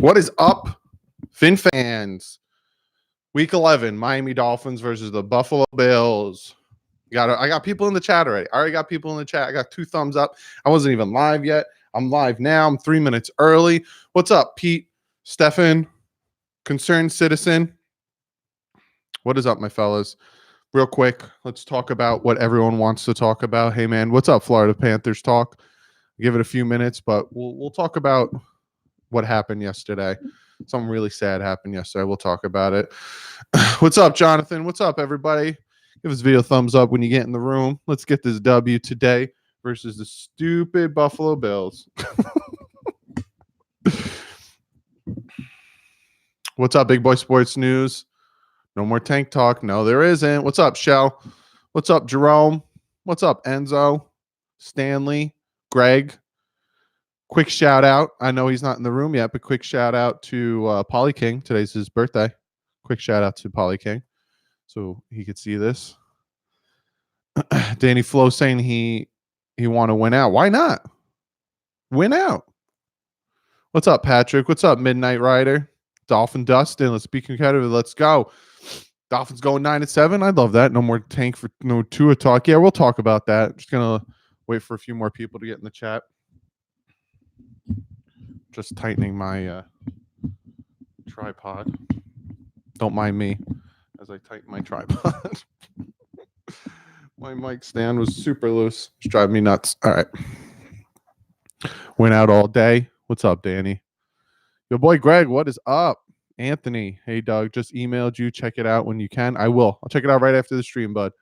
What is up, Fin fans? Week 11, Miami Dolphins versus the Buffalo Bills. I got people in the chat already. I already got people in the chat. I got 2 thumbs up. I wasn't even live yet. I'm live now. I'm 3 minutes early. What's up, Pete, Stefan, Concerned Citizen? What is up, my fellas? Real quick, let's talk about what everyone wants to talk about. Hey, man, what's up, Florida Panthers talk? Give it a few minutes, but we'll talk about what happened yesterday. Something really sad happened yesterday. We'll talk about it. What's up, Jonathan? What's up, everybody? Give this video a thumbs up when you get in the room. Let's get this W today versus the stupid Buffalo Bills. What's up, Big Boy Sports News? No more tank talk. No, there isn't. What's up, Shell? What's up, Jerome? What's up, Enzo? Stanley? Greg? Quick shout out. I know he's not in the room yet, but quick shout out to Polly King. Today's his birthday. Quick shout out to Polly King so he could see this. Danny Flo saying he want to win out. Why not? Win out. What's up, Patrick? What's up, Midnight Rider? Dolphin Dustin. Let's be competitive. Let's go. Dolphins going 9-7. I'd love that. No more tank for no Tua talk. Yeah, we'll talk about that. Just gonna wait for a few more people to get in the chat. Just tightening my tripod. Don't mind me as I tighten my tripod. My mic stand was super loose. It's driving me nuts. All right. Went out all day. What's up, Danny? Your boy Greg, what is up? Anthony, hey, Doug, just emailed you. Check it out when you can. I will. I'll check it out right after the stream, bud.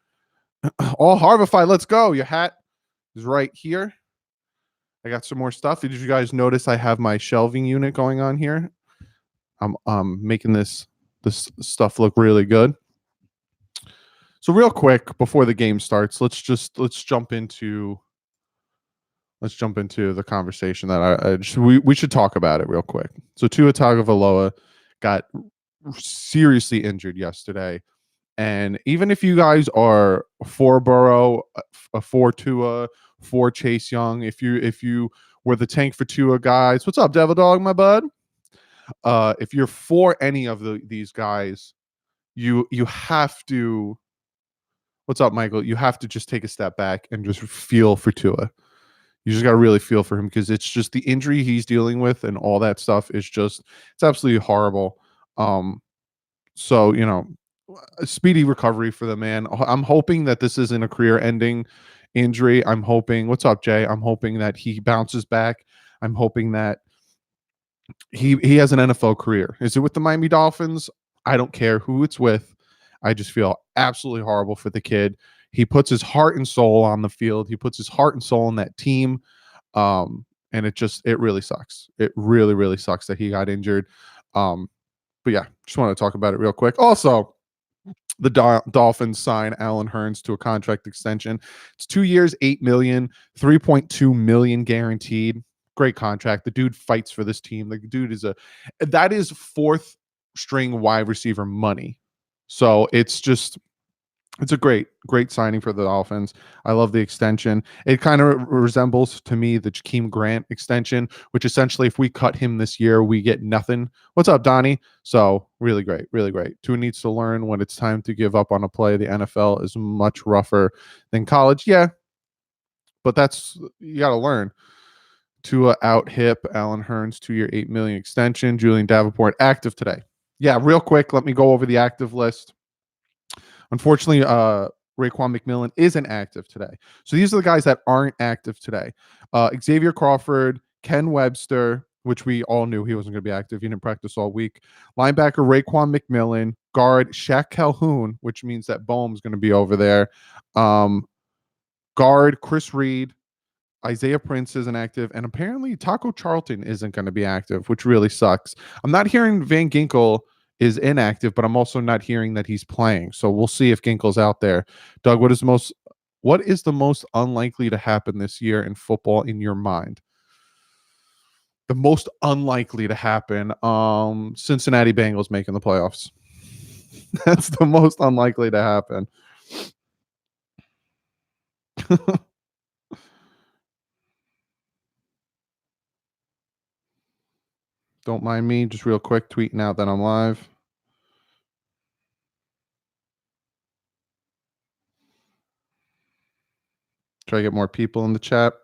All Harvify, let's go. Your hat is right here. I got some more stuff. Did you guys notice I have my shelving unit going on here? I'm making this stuff look really good. So real quick before the game starts, let's jump into the conversation that we should talk about it real quick. So Tua Tagovailoa got seriously injured yesterday, and even if you guys are for Burrow, for Tua, for Chase Young, if you were the tank for Tua guys, what's up, Devil Dog, my bud? If you're for any of these guys, you have to. What's up, Michael? You have to just take a step back and just feel for Tua. You just got to really feel for him because it's just the injury he's dealing with and all that stuff is just, it's absolutely horrible. So, you know, a speedy recovery for the man. I'm hoping that this isn't a career-ending injury. I'm hoping, what's up, Jay? I'm hoping that he bounces back. I'm hoping that he has an NFL career. Is it with the Miami Dolphins? I don't care who it's with. I just feel absolutely horrible for the kid. He puts his heart and soul on the field. He puts his heart and soul in that team. And it really sucks. It really, really sucks that he got injured. But yeah, just want to talk about it real quick. Also, the Dolphins sign Allen Hurns to a contract extension. It's 2 years, $8 million, $3.2 million guaranteed. Great contract. The dude fights for this team. The dude that is 4th string wide receiver money. So it's a great signing for the Dolphins. I love the extension. It kind of resembles to me the Jakeem Grant extension, which essentially if we cut him this year, we get nothing. What's up, Donnie? So really great, really great. Tua needs to learn when it's time to give up on a play. The NFL is much rougher than college. Yeah, but you got to learn. Tua out hip, Allen Hurns 2-year, $8 million extension. Julian Davenport active today. Yeah, real quick, let me go over the active list. Unfortunately, Raekwon McMillan isn't active today. So these are the guys that aren't active today. Xavier Crawford, Ken Webster, which we all knew he wasn't going to be active. He didn't practice all week. Linebacker Raekwon McMillan. Guard Shaq Calhoun, which means that Bohm's going to be over there. Guard Chris Reed. Isaiah Prince isn't active. And apparently Taco Charlton isn't going to be active, which really sucks. I'm not hearing Van Ginkel is inactive, but I'm also not hearing that he's playing. So we'll see if Ginkel's out there. Doug, what is the most unlikely to happen this year in football in your mind? The most unlikely to happen, Cincinnati Bengals making the playoffs. That's the most unlikely to happen. Don't mind me, just real quick, tweeting out that I'm live. Try to get more people in the chat.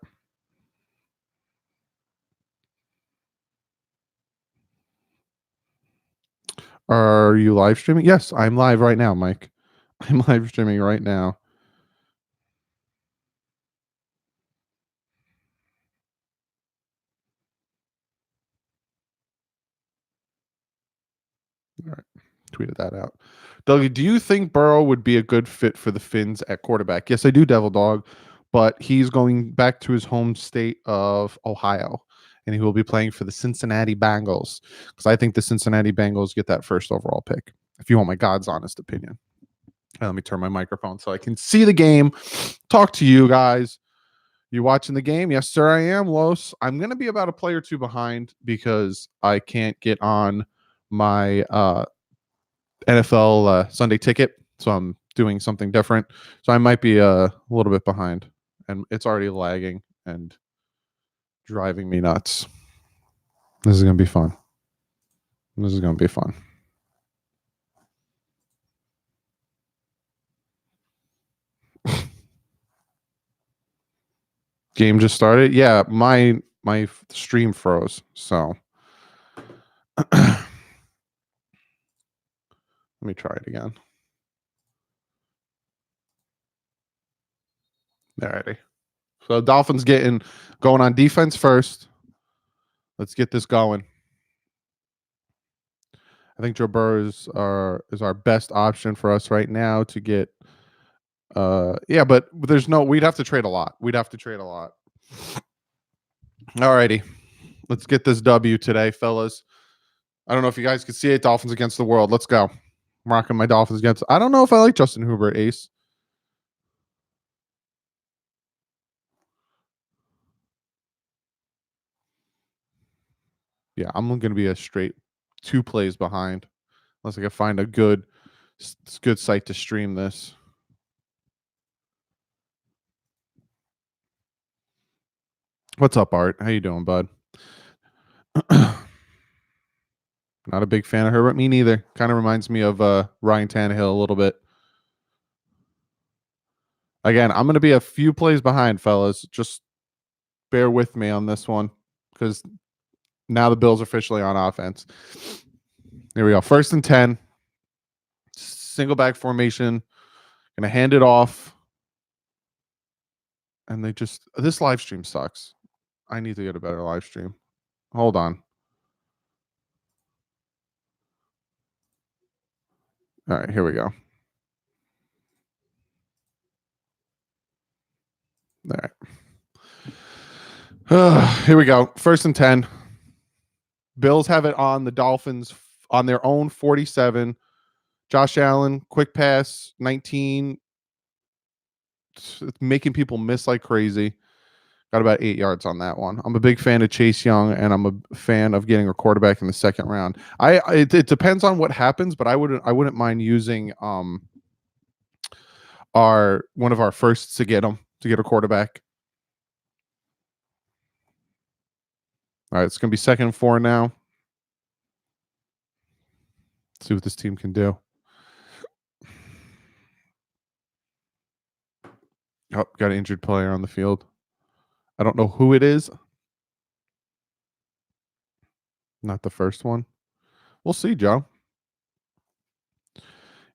Are you live streaming? Yes, I'm live right now, Mike. I'm live streaming right now. All right, tweeted that out. Dougie, do you think Burrow would be a good fit for the Finns at quarterback? Yes, I do, Devil Dog, but he's going back to his home state of Ohio, and he will be playing for the Cincinnati Bengals, because I think the Cincinnati Bengals get that first overall pick, if you want my God's honest opinion. Let me turn my microphone so I can see the game, talk to you guys. You watching the game? Yes, sir, I am, Los. I'm going to be about a play or two behind because I can't get on my NFL Sunday ticket, so I'm doing something different. So I might be a little bit behind, and it's already lagging and driving me nuts. This is going to be fun. This is going to be fun. Game just started. Yeah, my stream froze. So let me try it again. Alrighty. So Dolphins going on defense first. Let's get this going. I think Joe Burrow is our best option for us right now to get. Yeah, but we'd have to trade a lot. Alrighty. Let's get this W today, fellas. I don't know if you guys can see it. Dolphins against the world. Let's go. I'm rocking my Dolphins against. I don't know if I like Justin Herbert, Ace. Yeah, I'm going to be a straight 2 plays behind, unless I can find a good site to stream this. What's up, Art? How you doing, bud? Not a big fan of Herbert. Me neither. Kind of reminds me of Ryan Tannehill a little bit. Again, I'm going to be a few plays behind, fellas. Just bear with me on this one, because now the Bills are officially on offense. Here we go. 1st and 10. Single back formation. Gonna hand it off. And this live stream sucks. I need to get a better live stream. Hold on. All right, here we go. All right. Here we go. 1st and 10. Bills have it on the Dolphins on their own 47. Josh Allen, quick pass, 19. It's making people miss like crazy. Got about 8 yards on that one. I'm a big fan of Chase Young, and I'm a fan of getting a quarterback in the 2nd round. It depends on what happens, but I wouldn't mind using one of our firsts to get a quarterback. All right, it's gonna be 2nd and 4 now. Let's see what this team can do. Oh, got an injured player on the field. I don't know who it is. Not the first one. We'll see, Joe.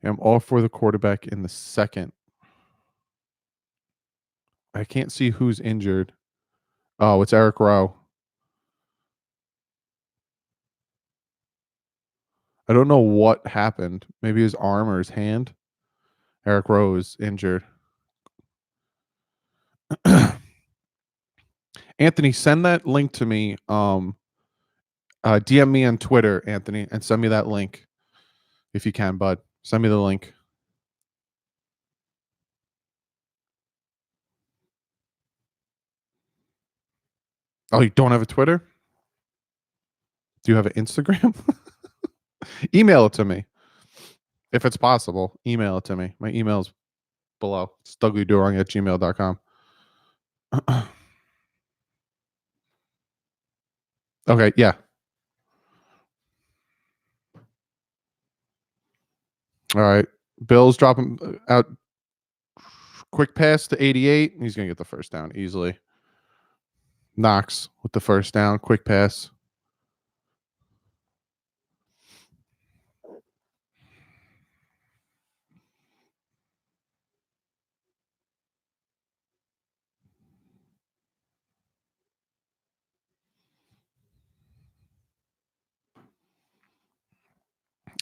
I'm all for the quarterback in the 2nd. I can't see who's injured. Oh, it's Eric Rowe. I don't know what happened. Maybe his arm or his hand. Eric Rowe is injured. Anthony, send that link to me. DM me on Twitter, Anthony, and send me that link if you can, bud. Send me the link. Oh, you don't have a Twitter? Do you have an Instagram? Email it to me. If it's possible, email it to me. My email's below. It's DouglieDoWrong@gmail.com. Okay, yeah. All right. Bills dropping out. Quick pass to 88. He's going to get the first down easily. Knox with the first down. Quick pass.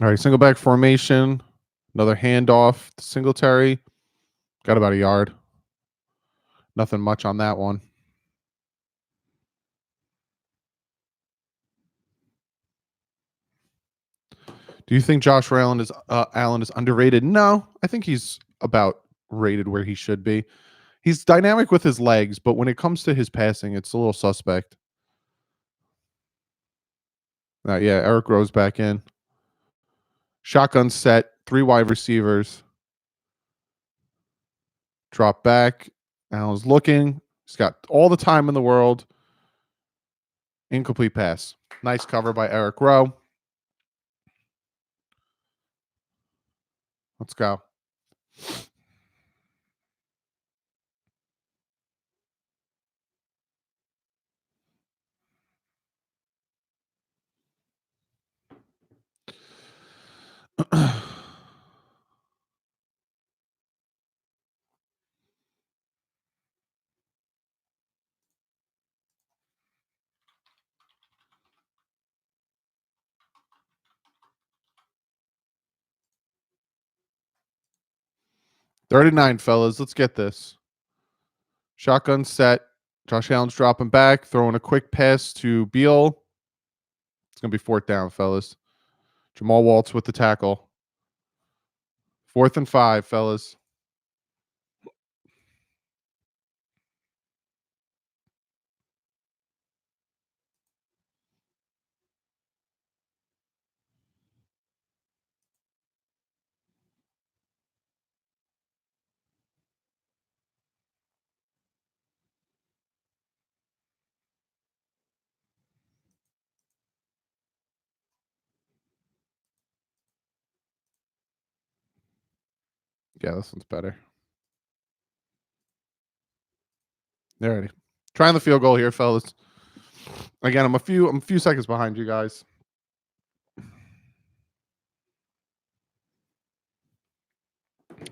All right. Single back formation. Another handoff to Singletary. Got about a yard. Nothing much on that one. Do you think Josh Allen is underrated? No, I think he's about rated where he should be. He's dynamic with his legs, but when it comes to his passing, it's a little suspect. Yeah, Eric Rose back in. Shotgun set, 3 wide receivers. Drop back. Allen's looking. He's got all the time in the world. Incomplete pass. Nice cover by Eric Rowe. Let's go. $39, fellas. Let's get this. Shotgun set. Josh Allen's dropping back, throwing a quick pass to Beal. It's going to be 4th down, fellas. Jamal Waltz with the tackle. 4th and 5, fellas. Yeah, this one's better. Alrighty. Trying the field goal here, fellas. Again, I'm a few seconds behind you guys.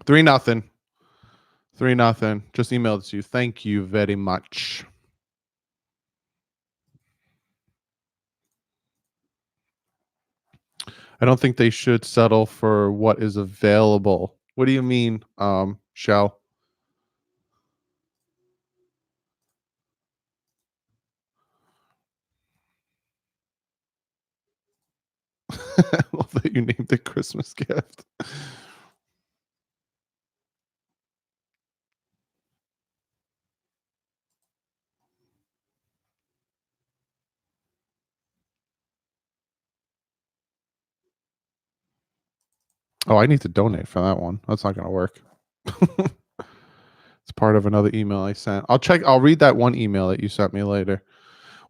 3-0. 3-0. Just emailed it to you. Thank you very much. I don't think they should settle for what is available. What do you mean, Shell? Love that you named it Christmas gift. Oh, I need to donate for that one. That's not going to work. It's part of another email I sent. I'll read that one email that you sent me later.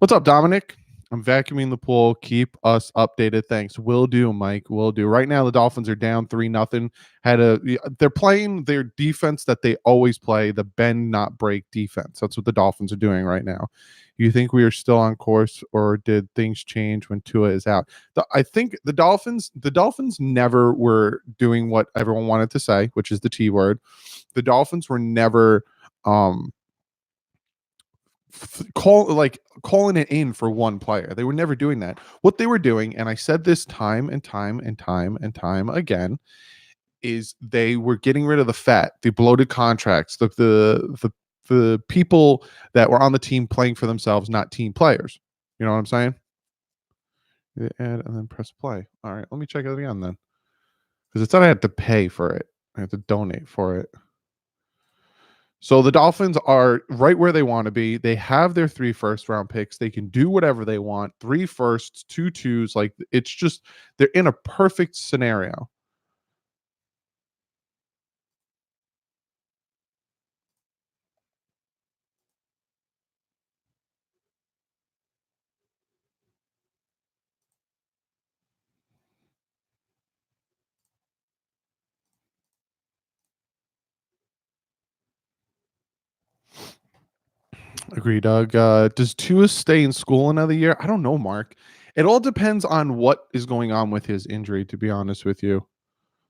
What's up, Dominic? I'm vacuuming the pool. Keep us updated. Thanks. Will do, Mike. Will do. Right now, the Dolphins are down 3-0. They're playing their defense that they always play, the bend not break defense. That's what the Dolphins are doing right now. You think we are still on course, or did things change when Tua is out? I think the Dolphins never were doing what everyone wanted to say, which is the T word. The Dolphins were never calling it in for one player. They were never doing that. What they were doing, and I said this time and time and time and time again, is they were getting rid of the fat, the bloated contracts, the people that were on the team playing for themselves, not team players. You know what I'm saying? Add and then press play. All right, let me check it again then, because it said I had to pay for it. I had to donate for it. So the Dolphins are right where they want to be. They have their 3 first-round picks. They can do whatever they want. 3 firsts, 2 twos. Like, it's just they're in a perfect scenario. Agree, Doug. Does Tua stay in school another year? I don't know, Mark. It all depends on what is going on with his injury, to be honest with you.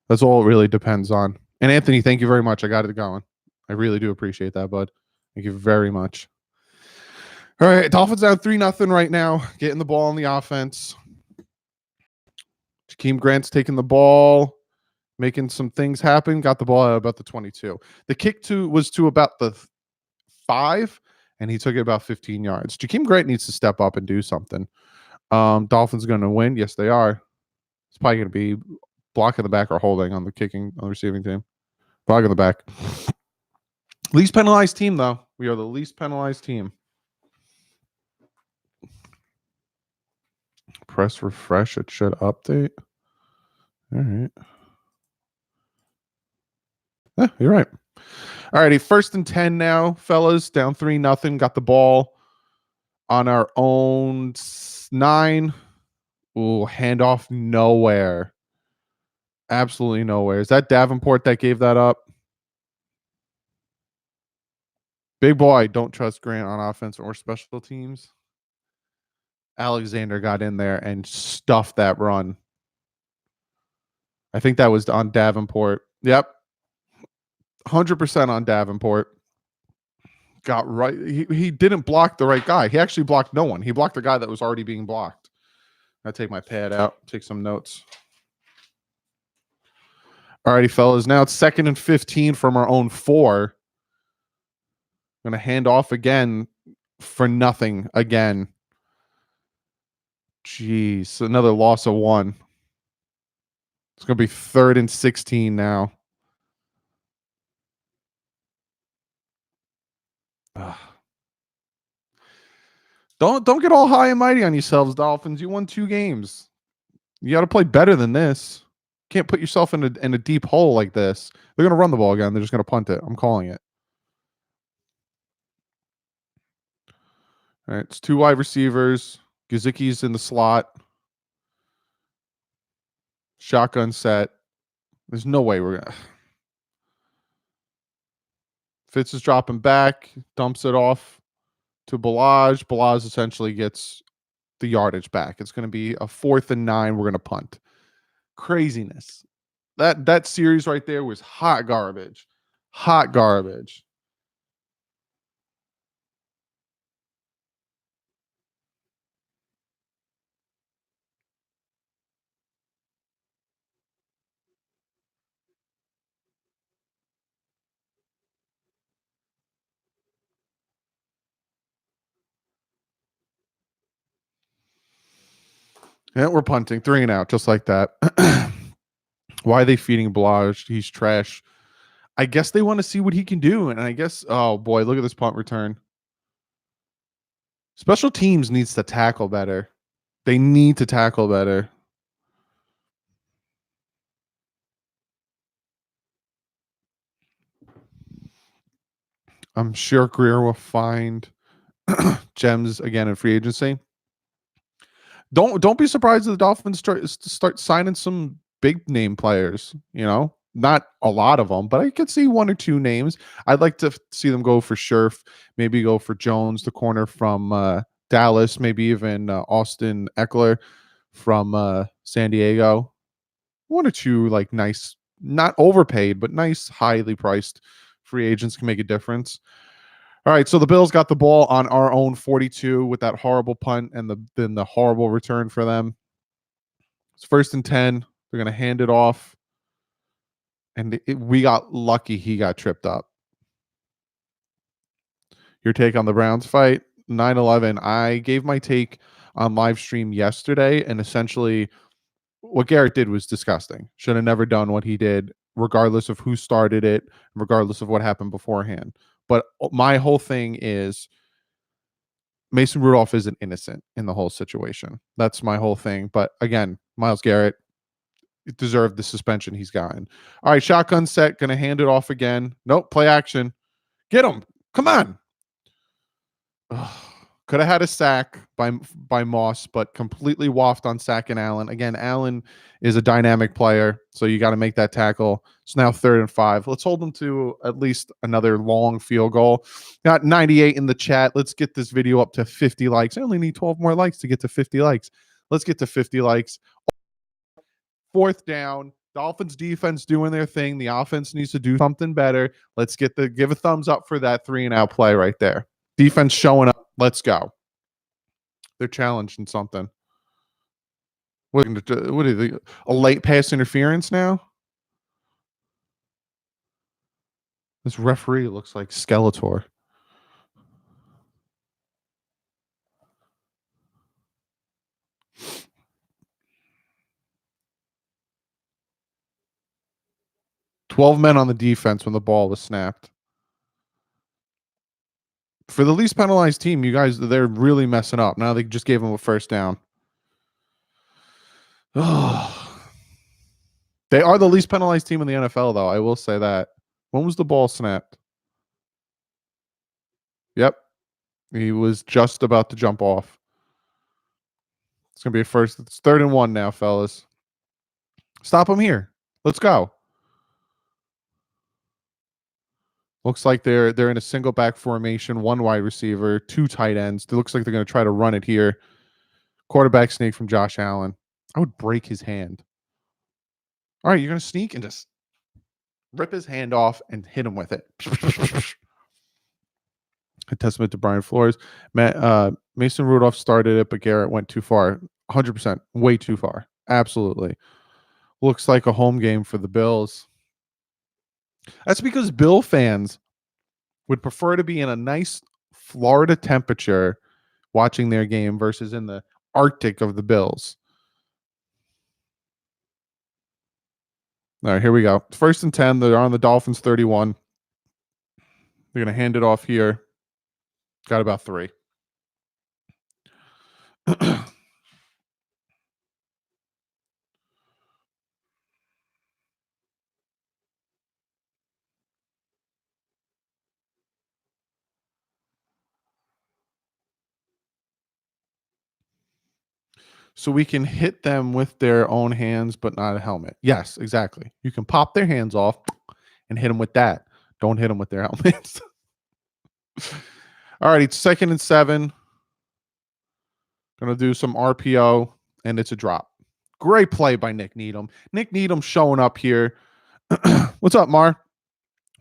That's all it really depends on. And Anthony, thank you very much. I got it going. I really do appreciate that, bud. Thank you very much. All right, Dolphins down 3-0 right now, getting the ball on the offense. Jakeem Grant's taking the ball, making some things happen, got the ball at about the 22. The kick was to about the 5, and he took it about 15 yards. Jakeem Grant needs to step up and do something. Dolphins going to win. Yes, they are. It's probably going to be block in the back or holding on the receiving team. Block in the back. Least penalized team, though. We are the least penalized team. Press refresh. It should update. All right. Yeah, you're right. All righty. 1st and 10 now, fellas. Down 3-0. Got the ball on our own 9. Ooh, handoff nowhere. Absolutely nowhere. Is that Davenport that gave that up? Big boy, don't trust Grant on offense or special teams. Alexander got in there and stuffed that run. I think that was on Davenport. Yep. 100% on Davenport. Got right. He didn't block the right guy. He actually blocked no one. He blocked the guy that was already being blocked. I take my pad out, take some notes. All righty, fellas. Now it's 2nd and 15 from our own 4. Going to hand off again for nothing again. Jeez, another loss of 1. It's going to be 3rd and 16 now. Ugh. Don't get all high and mighty on yourselves, Dolphins. You won 2 games. You got to play better than this. Can't put yourself in a deep hole like this. They're going to run the ball again. They're just going to punt it. I'm calling it. All right, it's 2 wide receivers. Gazicki's in the slot. Shotgun set. There's no way we're going to. Fitz is dropping back. Dumps it off to Balaj. Balaj essentially gets the yardage back. It's going to be a 4th and 9. We're going to punt. Craziness. That series right there was hot garbage. Hot garbage. Yeah, we're punting 3 and out, just like that. Why are they feeding Balaj? He's trash. I guess they want to see what he can do. And I guess, oh boy, look at this punt return. Special teams needs to tackle better. They need to tackle better. I'm sure Greer will find gems again in free agency. Don't be surprised if the Dolphins start signing some big name players. You know, not a lot of them, but I could see 1 or 2 names. I'd like to see them go for Scherf, maybe go for Jones, the corner from Dallas, maybe even Austin Eckler from San Diego. 1 or 2 like nice, not overpaid, but nice, highly priced free agents can make a difference. All right, so the Bills got the ball on our own 42 with that horrible punt and then the horrible return for them. It's 1st and 10. They're going to hand it off. And we got lucky he got tripped up. Your take on the Browns fight? 9-11. I gave my take on live stream yesterday, and essentially what Garrett did was disgusting. Should have never done what he did, regardless of who started it, regardless of what happened beforehand. But my whole thing is Mason Rudolph isn't innocent in the whole situation. That's my whole thing. But again, Myles Garrett deserved the suspension he's gotten. All right, shotgun set, going to hand it off again. Nope, play action. Get him. Come on. Ugh, Could have had a sack by Moss, but completely waffed on sack and Allen. Again, Allen is a dynamic player, so you got to make that tackle. It's now 3rd and 5. Let's hold them to at least another long field goal. Got 98 in the chat. Let's get this video up to 50 likes. I only need 12 more likes to get to 50 likes. Let's get to 50 likes. 4th down. Dolphins defense doing their thing. The offense needs to do something better. Let's give a thumbs up for that 3-and-out play right there. Defense showing up. Let's go. They're challenged in something. What are they? A late pass interference now? This referee looks like Skeletor. "12 men on the defense when the ball was snapped." For the least penalized team, you guys, they're really messing up. Now they just gave them a 1st down. Oh. They are the least penalized team in the NFL, though. I will say that. When was the ball snapped? Yep. He was just about to jump off. It's going to be a first. It's 3rd and 1 now, fellas. Stop him here. Let's go. Looks like they're in a single back formation, 1 wide receiver, 2 tight ends. It looks like they're going to try to run it here. Quarterback sneak from Josh Allen. I would break his hand. All right, you're going to sneak and just rip his hand off and hit him with it. A testament to Brian Flores. Mason Rudolph started it, but Garrett went too far. 100%. Way too far. Absolutely. Looks like a home game for the Bills. That's because Bill fans would prefer to be in a nice Florida temperature watching their game versus in the Arctic of the Bills. All right, here we go. 1st and 10. They're on the Dolphins 31. They're going to hand it off here. Got about 3. So we can hit them with their own hands, but not a helmet. Yes, exactly. You can pop their hands off and hit them with that. Don't hit them with their helmets. All right, it's 2nd and 7. Going to do some RPO, and it's a drop. Great play by Nick Needham. Nick Needham showing up here. What's up, Mar?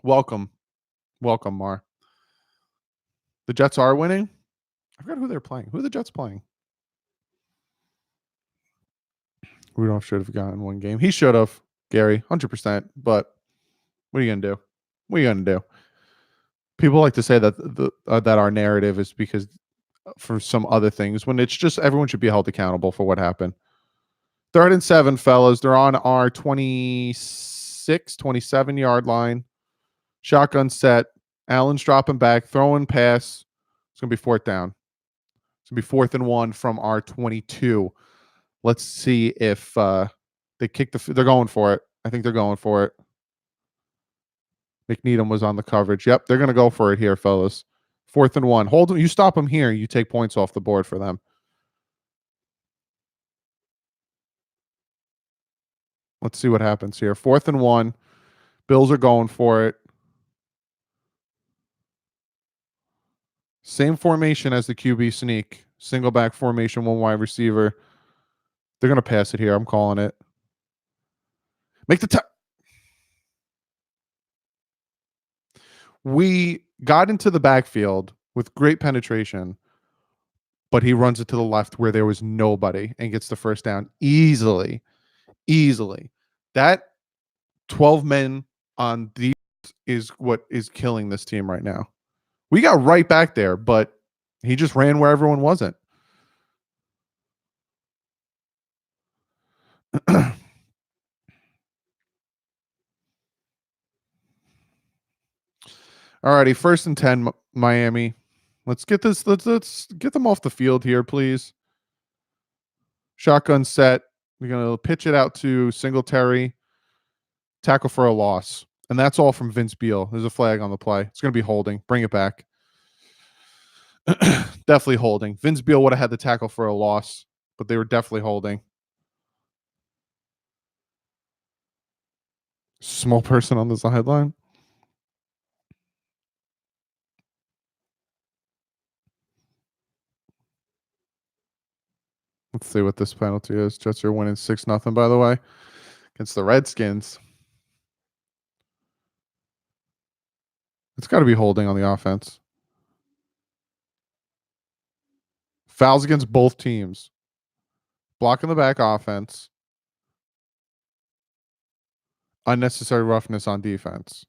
Welcome. Welcome, Mar. The Jets are winning? I forgot who they're playing. Who are the Jets playing? Rudolph should have gotten 1 game. He should have, Gary, 100%. But what are you going to do? What are you going to do? People like to say that that our narrative is because for some other things when it's just everyone should be held accountable for what happened. 3rd and 7, fellas. They're on our 26, 27-yard line. Shotgun set. Allen's dropping back, throwing pass. It's going to be 4th down. It's going to be 4th and 1 from our 22. Let's see if they kick they're going for it. I think they're going for it. Nick Needham was on the coverage. Yep, they're going to go for it here, fellas. 4th and 1. Hold them. You stop them here. You take points off the board for them. Let's see what happens here. 4th and 1. Bills are going for it. Same formation as the QB sneak. Single back formation, 1 wide receiver. They're going to pass it here. I'm calling it. Make the We got into the backfield with great penetration, but he runs it to the left where there was nobody and gets the 1st down easily. Easily. That 12 men on defense is what is killing this team right now. We got right back there, but he just ran where everyone wasn't. Alrighty, 1st and 10, Miami. Let's get this. Let's get them off the field here, please. Shotgun set. We're gonna pitch it out to Singletary. Tackle for a loss, and that's all from Vince Beal. There's a flag on the play. It's gonna be holding. Bring it back. Definitely holding. Vince Beal would have had the tackle for a loss, but they were definitely holding. Small person on the sideline. Let's see what this penalty is. Jets are winning 6-0, by the way, against the Redskins. It's got to be holding on the offense. Fouls against both teams. Blocking the back offense. Unnecessary roughness on defense.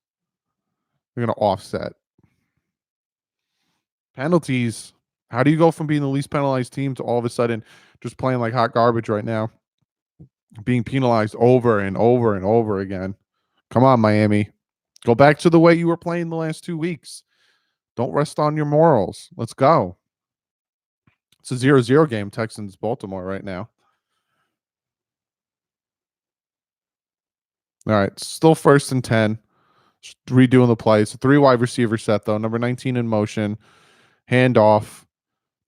They're going to offset. Penalties. How do you go from being the least penalized team to all of a sudden just playing like hot garbage right now? Being penalized over and over and over again. Come on, Miami. Go back to the way you were playing the last 2 weeks. Don't rest on your morals. Let's go. It's a 0-0 game, Texans-Baltimore right now. All right, still 1st and 10. Just redoing the play. It's a 3 wide receiver set, though. Number 19 in motion. Handoff.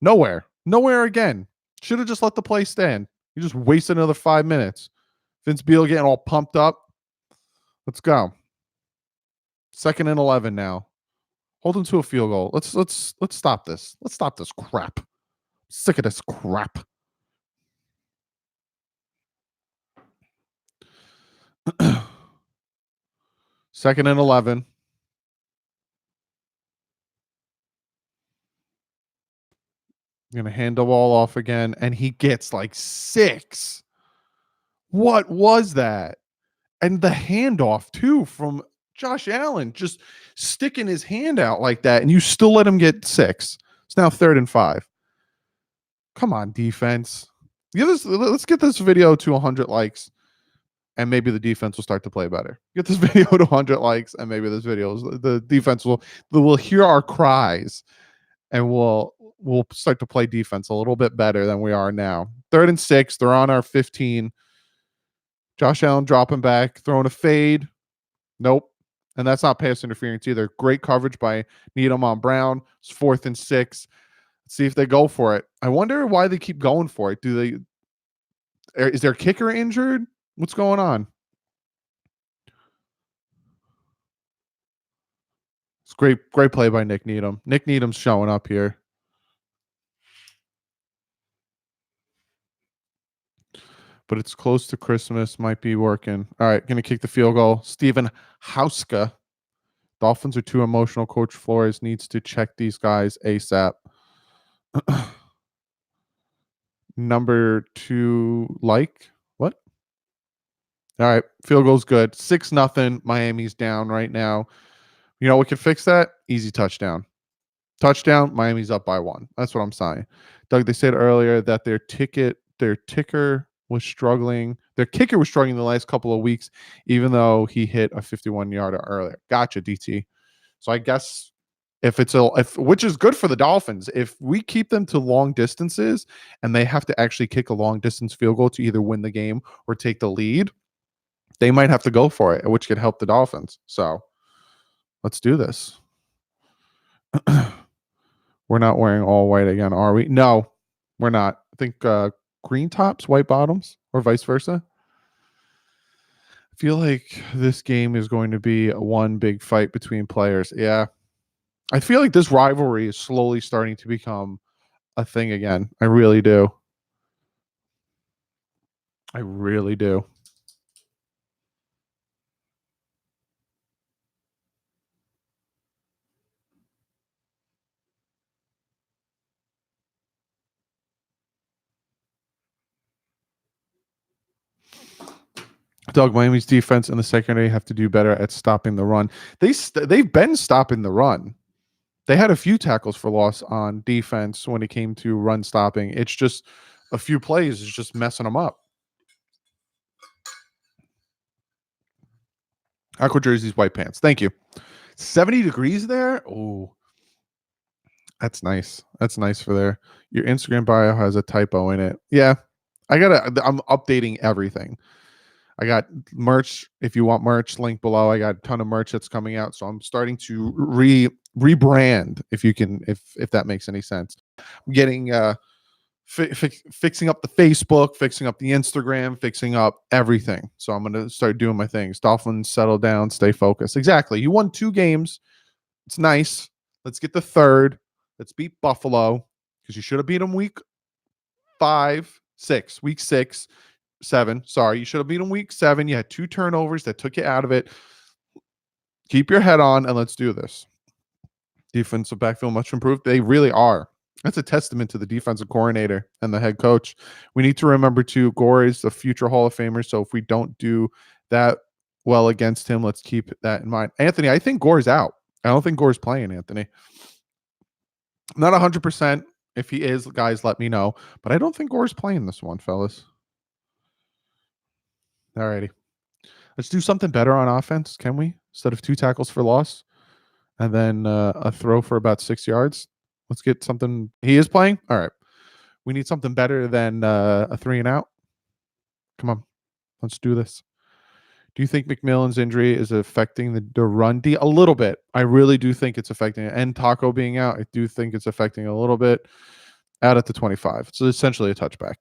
Nowhere. Nowhere again. Should have just let the play stand. You just wasted another 5 minutes. Vince Beal getting all pumped up. Let's go. 2nd and 11 now. Hold him to a field goal. Let's stop this. Let's stop this crap. Sick of this crap. Second and 11. Going to hand the ball off again, and he gets like 6. What was that? And the handoff, too, from Josh Allen, just sticking his hand out like that, and you still let him get 6. It's now 3rd and 5. Come on, defense. Let's get this video to 100 likes, and maybe the defense will start to play better. Get this video to 100 likes, and maybe the defense will hear our cries, and we'll start to play defense a little bit better than we are now. 3rd and 6. They're on our 15. Josh Allen dropping back, throwing a fade. Nope. And that's not pass interference either. Great coverage by Needham on Brown. It's 4th and 6. Let's see if they go for it. I wonder why they keep going for it. Is their kicker injured? What's going on? It's great play by Nick Needham. Nick Needham's showing up here. But it's close to Christmas. Might be working. All right, going to kick the field goal. Steven Hauska. Dolphins are too emotional. Coach Flores needs to check these guys ASAP. Number 2, what? All right, field goal's good. 6-0. Miami's down right now. You know what could fix that? Easy touchdown. Touchdown, Miami's up by 1. That's what I'm saying. Doug, they said earlier that their kicker was struggling the last couple of weeks, even though he hit a 51-yarder earlier. Gotcha, DT. So I guess which is good for the Dolphins. If we keep them to long distances and they have to actually kick a long distance field goal to either win the game or take the lead, they might have to go for it, which could help the Dolphins. So let's do this. We're not wearing all white again, are we? No, we're not. I think green tops, white bottoms, or vice versa. I feel like this game is going to be one big fight between players. Yeah. I feel like this rivalry is slowly starting to become a thing again. I really do. I really do. Doug, Miami's defense and the secondary have to do better at stopping the run. They've been stopping the run. They had a few tackles for loss on defense when it came to run stopping. It's just a few plays is just messing them up. Aqua jerseys, white pants. Thank you. 70 degrees there? Oh, that's nice. That's nice for there. Your Instagram bio has a typo in it. Yeah. I'm updating everything. I got merch. If you want merch, link below. I got a ton of merch that's coming out. So I'm starting to rebrand, if that makes any sense. I'm getting fixing up the Facebook, fixing up the Instagram, fixing up everything. So I'm going to start doing my things. Dolphins, settle down, stay focused. Exactly. You won 2 games. It's nice. Let's get the third. Let's beat Buffalo, because you should have beat them week 6, 7. Sorry, you should have beat them week 7. You had 2 turnovers that took you out of it. Keep your head on and let's do this. Defensive backfield much improved. They really are. That's a testament to the defensive coordinator and the head coach. We need to remember too, Gore is the future Hall of Famer. So if we don't do that well against him, let's keep that in mind. Anthony, I think Gore's out. I don't think Gore's playing, Anthony. I'm not 100%. If he is, guys, let me know. But I don't think Gore's playing this one, fellas. All righty. Let's do something better on offense, can we? Instead of 2 tackles for loss and then a throw for about 6 yards. Let's get something. He is playing? All right. We need something better than a 3 and out. Come on. Let's do this. Do you think McMillan's injury is affecting the run D? A little bit. I really do think it's affecting it. And Taco being out, I do think it's affecting a little bit. Out at the 25. It's essentially a touchback.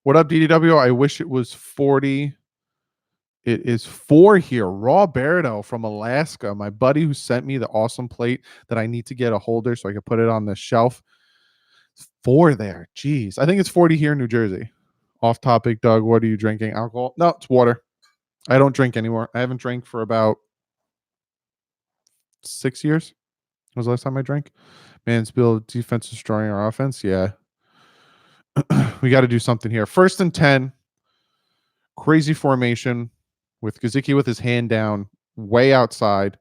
What up, DDW? I wish it was 40. It is 4 here. Raw Berto from Alaska. My buddy who sent me the awesome plate that I need to get a holder so I can put it on the shelf. 4 there. Jeez. I think it's 40 here in New Jersey. Off topic, Doug. What are you drinking? Alcohol? No, it's water. I don't drink anymore. I haven't drank for about 6 years. When was the last time I drank? Mansfield defense destroying our offense. Yeah. We got to do something here. 1st and 10. Crazy formation with Gesicki with his hand down way outside.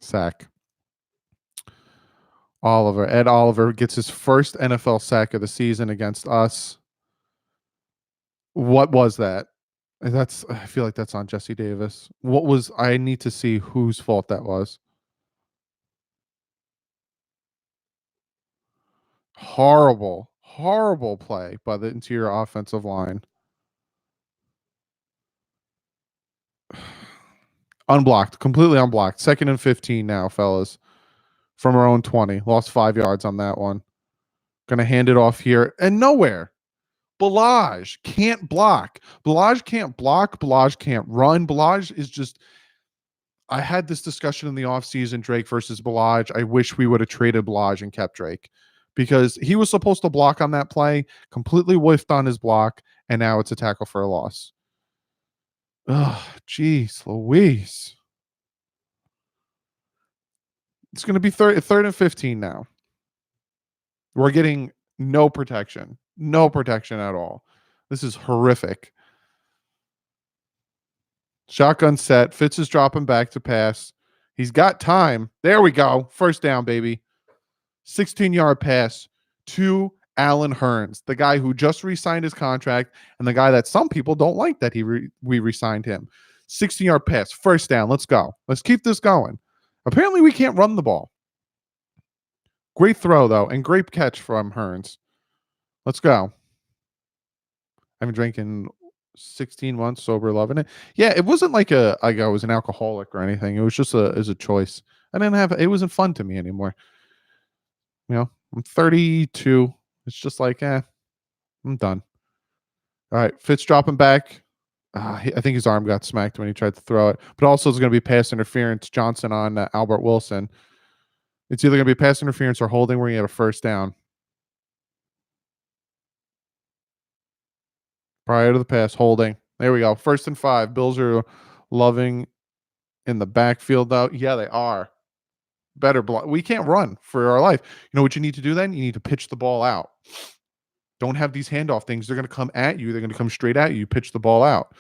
Sack. Ed Oliver gets his first NFL sack of the season against us. What was that? I feel like that's on Jesse Davis. I need to see whose fault that was. Horrible play by the interior offensive line. Unblocked, completely unblocked. 2nd and 15 now, fellas. From our own 20. Lost 5 yards on that one. Gonna hand it off here. And nowhere. Balaj can't block. Balaj can't block. Balaj can't run. Balaj is just... I had this discussion in the offseason, Drake versus Balaj. I wish we would have traded Balaj and kept Drake, because he was supposed to block on that play, completely whiffed on his block, and now it's a tackle for a loss. Oh, jeez, Louise. It's going to be 3rd and 15 now. We're getting no protection. No protection at all. This is horrific. Shotgun set. Fitz is dropping back to pass. He's got time. There we go. 1st down, baby. 16-yard pass to Allen Hurns, the guy who just re-signed his contract and the guy that some people don't like that we re-signed him. 16-yard pass. 1st down. Let's go. Let's keep this going. Apparently, we can't run the ball. Great throw, though, and great catch from Hurns. Let's go. I've been drinking 16 months, sober, loving it. Yeah, it wasn't like I was an alcoholic or anything. It was just as a choice. It wasn't fun to me anymore. You know, I'm 32. It's just like, I'm done. All right, Fitz dropping back. I think his arm got smacked when he tried to throw it. But also it's going to be pass interference. Johnson on Albert Wilson. It's either going to be pass interference or holding where you have a 1st down. Prior to the pass, holding. There we go. 1st and 5. Bills are loving in the backfield, though. Yeah, they are. Better block. We can't run for our life. You know what you need to do then? You need to pitch the ball out. Don't have these handoff things. They're going to come at you. They're going to come straight at you. You pitch the ball out.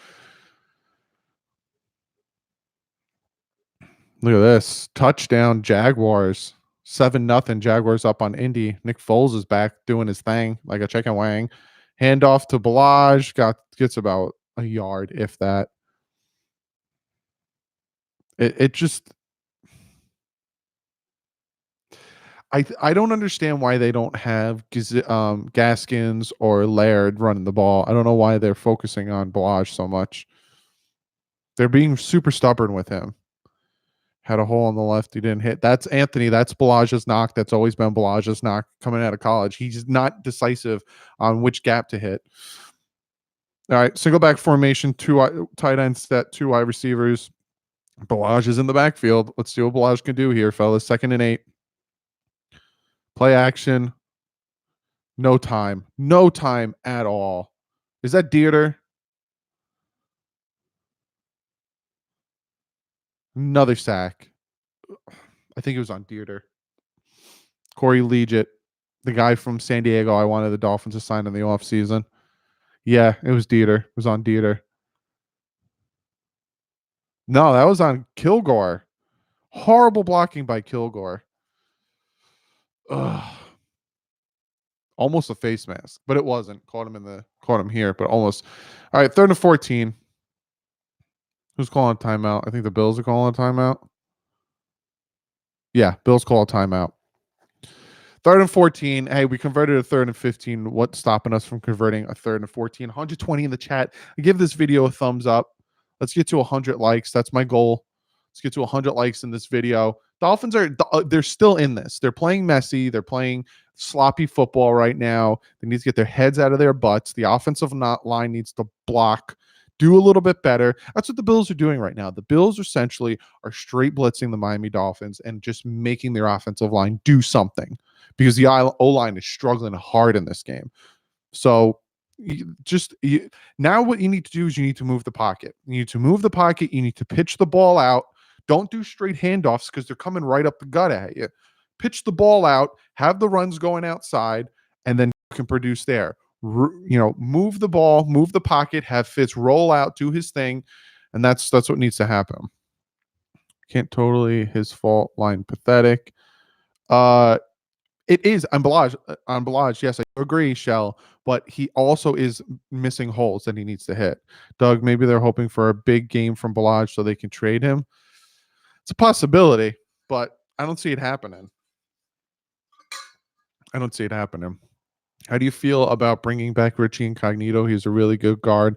Look at this. Touchdown, Jaguars. 7-0. Jaguars up on Indy. Nick Foles is back doing his thing like a chicken wing. Handoff to Balaj. Gets about a yard, if that. It just... I don't understand why they don't have Gaskins or Laird running the ball. I don't know why they're focusing on Balaj so much. They're being super stubborn with him. Had a hole on the left he didn't hit. That's Anthony. That's Balaj's knock. That's always been Balaj's knock coming out of college. He's not decisive on which gap to hit. All right, single back formation, two tight ends set, two wide receivers. Balaj is in the backfield. Let's see what Balaj can do here, fellas. 2nd and 8. Play action. No time. No time at all. Is that Dieter? Another sack. I think it was on Dieter. Corey Leggett, the guy from San Diego I wanted the Dolphins to sign in the offseason. Yeah, it was Dieter. It was on Dieter. No, that was on Kilgore. Horrible blocking by Kilgore. Ugh. Almost a face mask, but it wasn't. Caught him here, but almost. All right, 3rd and 14. Who's calling timeout? I think the Bills are calling a timeout. Yeah, Bills call a timeout. 3rd and 14. Hey, we converted a 3rd and 15. What's stopping us from converting a 3rd and 14? 120 in the chat. Give this video a thumbs up. Let's get to 100 likes. That's my goal. Let's get to 100 likes in this video. Dolphins they're still in this. They're playing messy. They're playing sloppy football right now. They need to get their heads out of their butts. The offensive line needs to block, do a little bit better. That's what the Bills are doing right now. The Bills essentially are straight blitzing the Miami Dolphins and just making their offensive line do something because the O-line is struggling hard in this game. So now what you need to do is you need to move the pocket. You need to move the pocket. You need to pitch the ball out. Don't do straight handoffs because they're coming right up the gut at you. Pitch the ball out, have the runs going outside, and then you can produce there. Move the ball, move the pocket, have Fitz roll out, do his thing, and that's what needs to happen. Can't totally his fault line pathetic. It is on Balaj. Yes, I agree, Shell, but he also is missing holes that he needs to hit. Doug, maybe they're hoping for a big game from Balaj so they can trade him. It's a possibility, but I don't see it happening. How do you feel about bringing back Richie Incognito? He's a really good guard,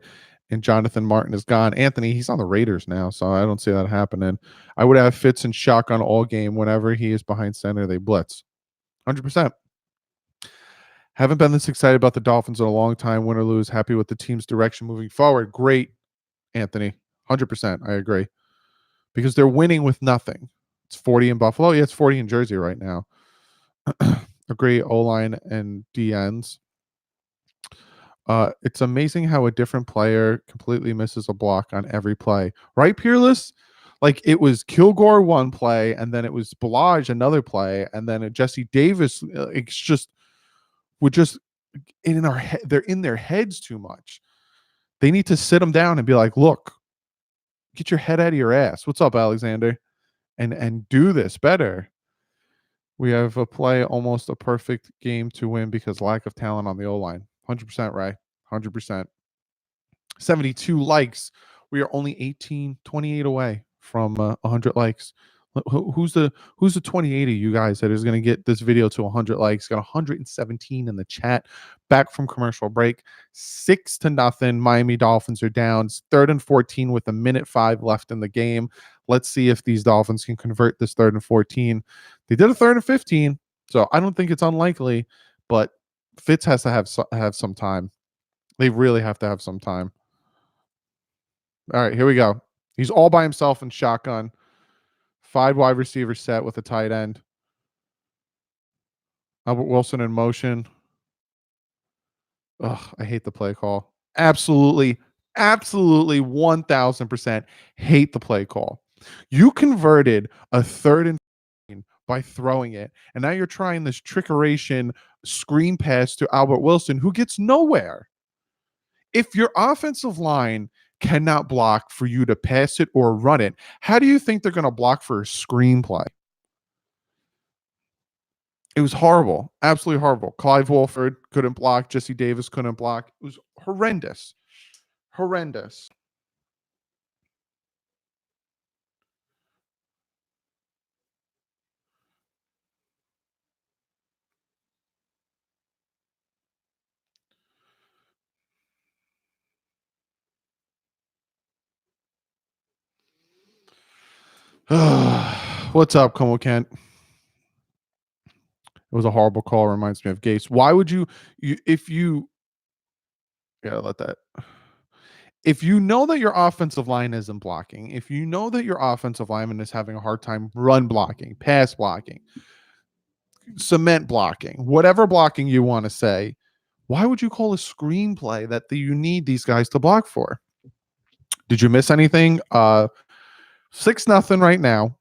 and Jonathan Martin is gone. Anthony, he's on the Raiders now, so I don't see that happening. I would have Fitz and shotgun all game. Whenever he is behind center, they blitz. 100%. Haven't been this excited about the Dolphins in a long time. Win or lose, happy with the team's direction moving forward. Great, Anthony. 100%. I agree. Because they're winning with nothing. It's 40 in Buffalo. Yeah, it's 40 in Jersey right now. Agree, O-line and DNs. It's amazing how a different player completely misses a block on every play. Right, Peerless? Like it was Kilgore one play, and then it was Balaj another play, and then Jesse Davis. It's just we're just in our head. They're in their heads too much. They need to sit them down and be like, look, get your head out of your ass. What's up, Alexander? And do this better. We have a play almost a perfect game to win because lack of talent on the O-line. 100% right. 100%. 72 likes. We are only 28 away from 100 likes. Who's the 28 of you guys that is going to get this video to 100 likes? Got 117 in the chat. Back from commercial break, 6-0. Miami Dolphins are down. It's 3rd and 14 with 1:05 left in the game. Let's see if these Dolphins can convert this 3rd and 14. They did a 3rd and 15, so I don't think it's unlikely. But Fitz has to have some time. They really have to have some time. All right, here we go. He's all by himself in shotgun. 5 wide receiver set with a tight end. Albert Wilson in motion. Ugh, I hate the play call. Absolutely 1000% hate the play call. You converted a 3rd and 15 by throwing it, and now you're trying this trickeration screen pass to Albert Wilson, who gets nowhere. If your offensive line cannot block for you to pass it or run it, how do you think they're going to block for a screenplay? It was horrible. Absolutely horrible. Clive Wolford couldn't block. Jesse Davis couldn't block. It was horrendous. Horrendous. What's up, Como Kent? It was a horrible call. Reminds me of Gase. Why would if you, yeah, let that. If you know that your offensive line isn't blocking, if you know that your offensive lineman is having a hard time run blocking, pass blocking, cement blocking, whatever blocking you want to say, why would you call a screenplay that you need these guys to block for? Did you miss anything? 6-0 right now.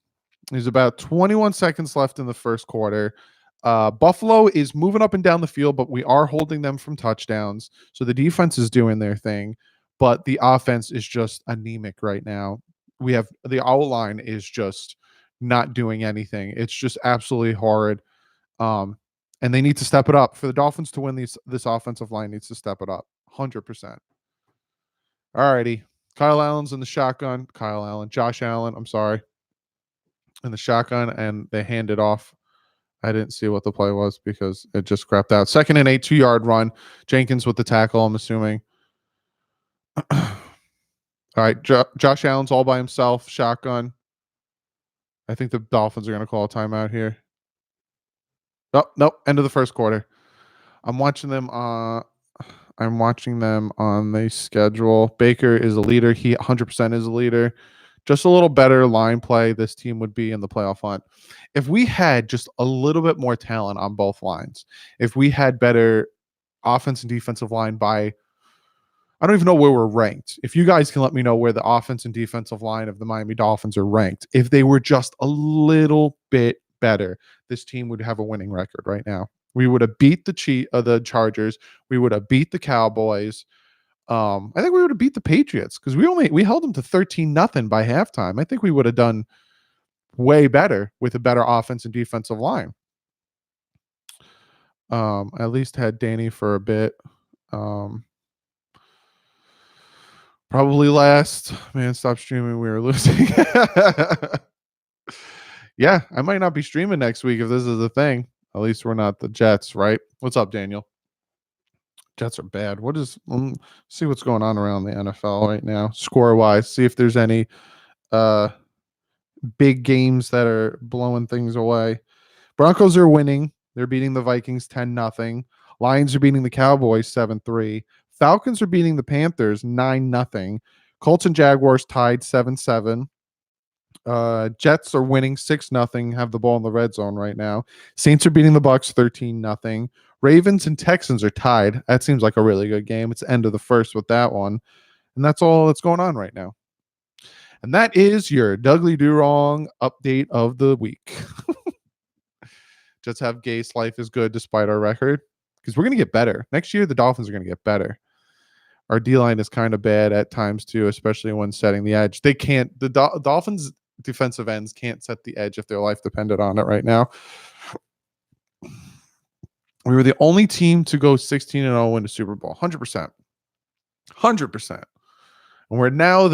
There's about 21 seconds left in the first quarter. Buffalo is moving up and down the field, but we are holding them from touchdowns. So the defense is doing their thing, but the offense is just anemic right now. We have the owl line is just not doing anything. It's just absolutely horrid. And they need to step it up. For the Dolphins to win this offensive line needs to step it up 100%. All righty. Kyle Allen's in the shotgun. Josh Allen, I'm sorry, in the shotgun, and they hand it off. I didn't see what the play was because it just crapped out. 2nd and 8, 2-yard run. Jenkins with the tackle, I'm assuming. All right, Josh Allen's all by himself, shotgun. I think the Dolphins are going to call a timeout here. Oh, nope, end of the first quarter. I'm watching them on the schedule. Baker is a leader. He 100% is a leader. Just a little better line play, this team would be in the playoff hunt. If we had just a little bit more talent on both lines, if we had better offense and defensive line by, I don't even know where we're ranked. If you guys can let me know where the offense and defensive line of the Miami Dolphins are ranked, if they were just a little bit better, this team would have a winning record right now. We would have beat the Chargers. We would have beat the Cowboys. I think we would have beat the Patriots because we held them to 13-0 by halftime. I think we would have done way better with a better offense and defensive line. I at least had Danny for a bit. Probably last. Man, stop streaming. We were losing. Yeah, I might not be streaming next week if this is the thing. At least we're not the Jets, right? What's up, Daniel? Jets are bad. See what's going on around the NFL right now, score-wise. See if there's any big games that are blowing things away. Broncos are winning. They're beating the Vikings 10-0. Lions are beating the Cowboys 7-3. Falcons are beating the Panthers 9-0. Colts and Jaguars tied 7-7. Jets are winning 6-0, have the ball in the red zone right now. Saints are beating the Bucks 13-0. Ravens and Texans are tied. That seems like a really good game. It's the end of the first with that one. And that's all that's going on right now. And that is your DouglieDoWrong update of the week. Just have Gase. Life is good despite our record. Because we're going to get better. Next year, the Dolphins are going to get better. Our D-line is kind of bad at times too, especially when setting the edge. They can't. The Dolphins defensive ends can't set the edge if their life depended on it right now. We were the only team to go 16-0 win the Super Bowl. 100%. 100%. And we're now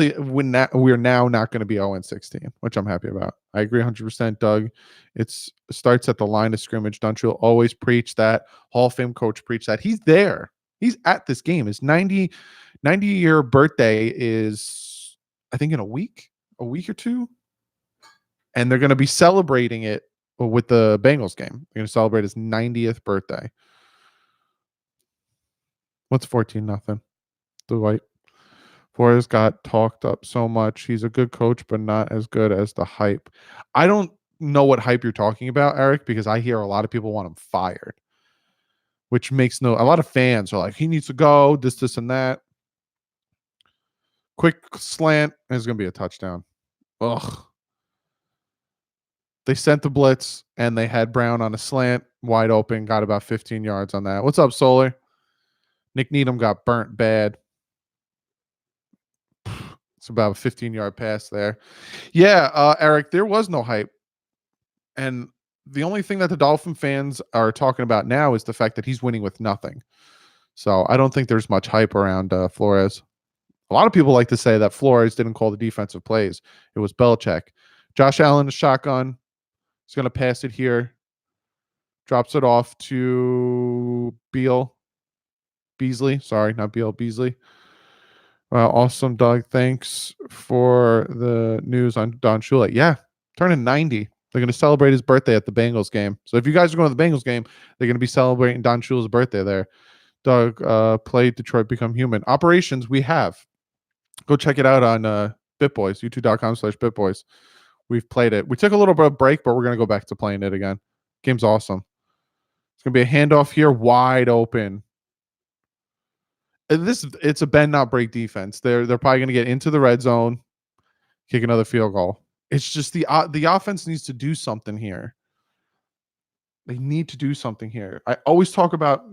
not going to be 0-16, which I'm happy about. I agree 100%, Doug. It starts at the line of scrimmage. Don't you always preach that? Hall of Fame coach preach that. He's there. He's at this game. His 90-year birthday is, I think, in a week or two. And they're going to be celebrating it with the Bengals game. They're going to celebrate his 90th birthday. What's 14-0? Dwight Flores got talked up so much. He's a good coach, but not as good as the hype. I don't know what hype you're talking about, Eric, because I hear a lot of people want him fired, which makes a lot of fans are like, he needs to go, this, and that. Quick slant is going to be a touchdown. Ugh. They sent the blitz, and they had Brown on a slant, wide open, got about 15 yards on that. What's up, Solar? Nick Needham got burnt bad. It's about a 15-yard pass there. Yeah, Eric, there was no hype. And the only thing that the Dolphin fans are talking about now is the fact that he's winning with nothing. So I don't think there's much hype around Flores. A lot of people like to say that Flores didn't call the defensive plays. It was Belichick. Josh Allen, shotgun. He's going to pass it here. Drops it off to Beasley. Sorry, not Beal, Beasley. Awesome, Doug. Thanks for the news on Don Shula. Yeah, turning 90. They're going to celebrate his birthday at the Bengals game. So if you guys are going to the Bengals game, they're going to be celebrating Don Shula's birthday there. Doug, play Detroit Become Human. Operations, we have. Go check it out on BitBoys, youtube.com/BitBoys. We've played it. We took a little bit of break, but we're going to go back to playing it again. Game's awesome. It's going to be a handoff here, wide open. It's a bend not break defense. They're probably going to get into the red zone, kick another field goal. It's just the offense needs to do something here. They need to do something here. I always talk about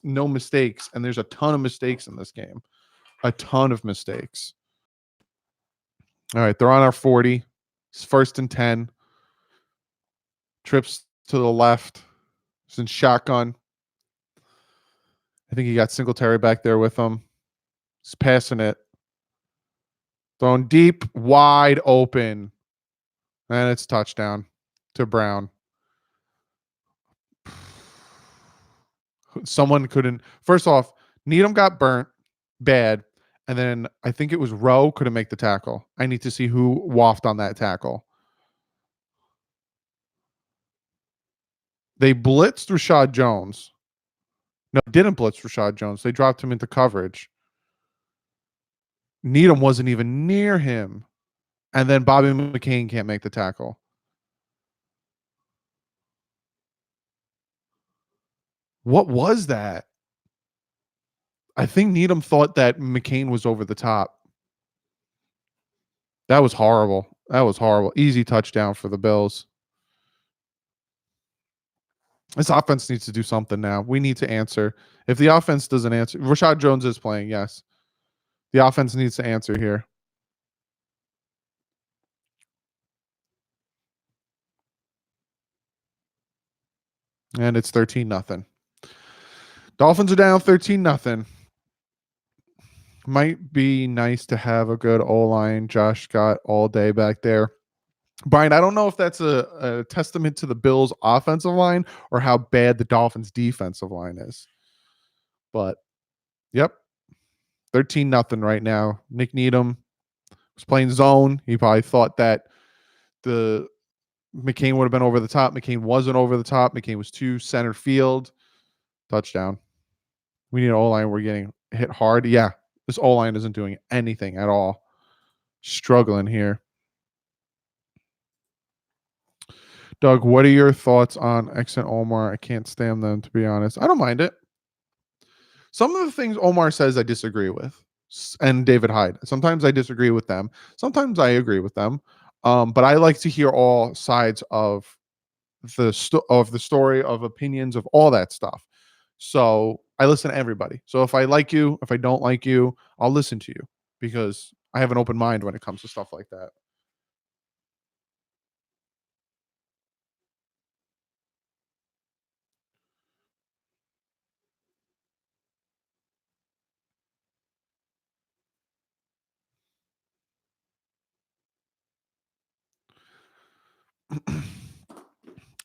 no mistakes, and there's a ton of mistakes in this game. A ton of mistakes. All right, they're on our 40. It's 1st and 10. Trips to the left. It's in shotgun. I think he got Singletary back there with him. He's passing it. Thrown deep, wide open. And it's touchdown to Brown. Someone couldn't. First off, Needham got burnt bad. And then I think it was Rowe couldn't make the tackle. I need to see who waffed on that tackle. They blitzed Rashad Jones. No, didn't blitz Rashad Jones. They dropped him into coverage. Needham wasn't even near him. And then Bobby McCain can't make the tackle. What was that? I think Needham thought that McCain was over the top. That was horrible. That was horrible. Easy touchdown for the Bills. This offense needs to do something now. We need to answer. If the offense doesn't answer, Rashad Jones is playing, yes. The offense needs to answer here. And it's 13-0. Dolphins are down 13-0. Might be nice to have a good O-line. Josh Scott all day back there. Brian, I don't know if that's a testament to the Bills' offensive line or how bad the Dolphins' defensive line is. But, yep, 13-0 right now. Nick Needham was playing zone. He probably thought that the McCain would have been over the top. McCain wasn't over the top. McCain was to center field. Touchdown. We need an O-line. We're getting hit hard. Yeah, this O-line isn't doing anything at all. Struggling here. Doug, what are your thoughts on X and Omar? I can't stand them, to be honest. I don't mind it. Some of the things Omar says I disagree with, and David Hyde. Sometimes I disagree with them. Sometimes I agree with them. But I like to hear all sides of the story, of opinions, of all that stuff. So I listen to everybody. So if I like you, if I don't like you, I'll listen to you because I have an open mind when it comes to stuff like that.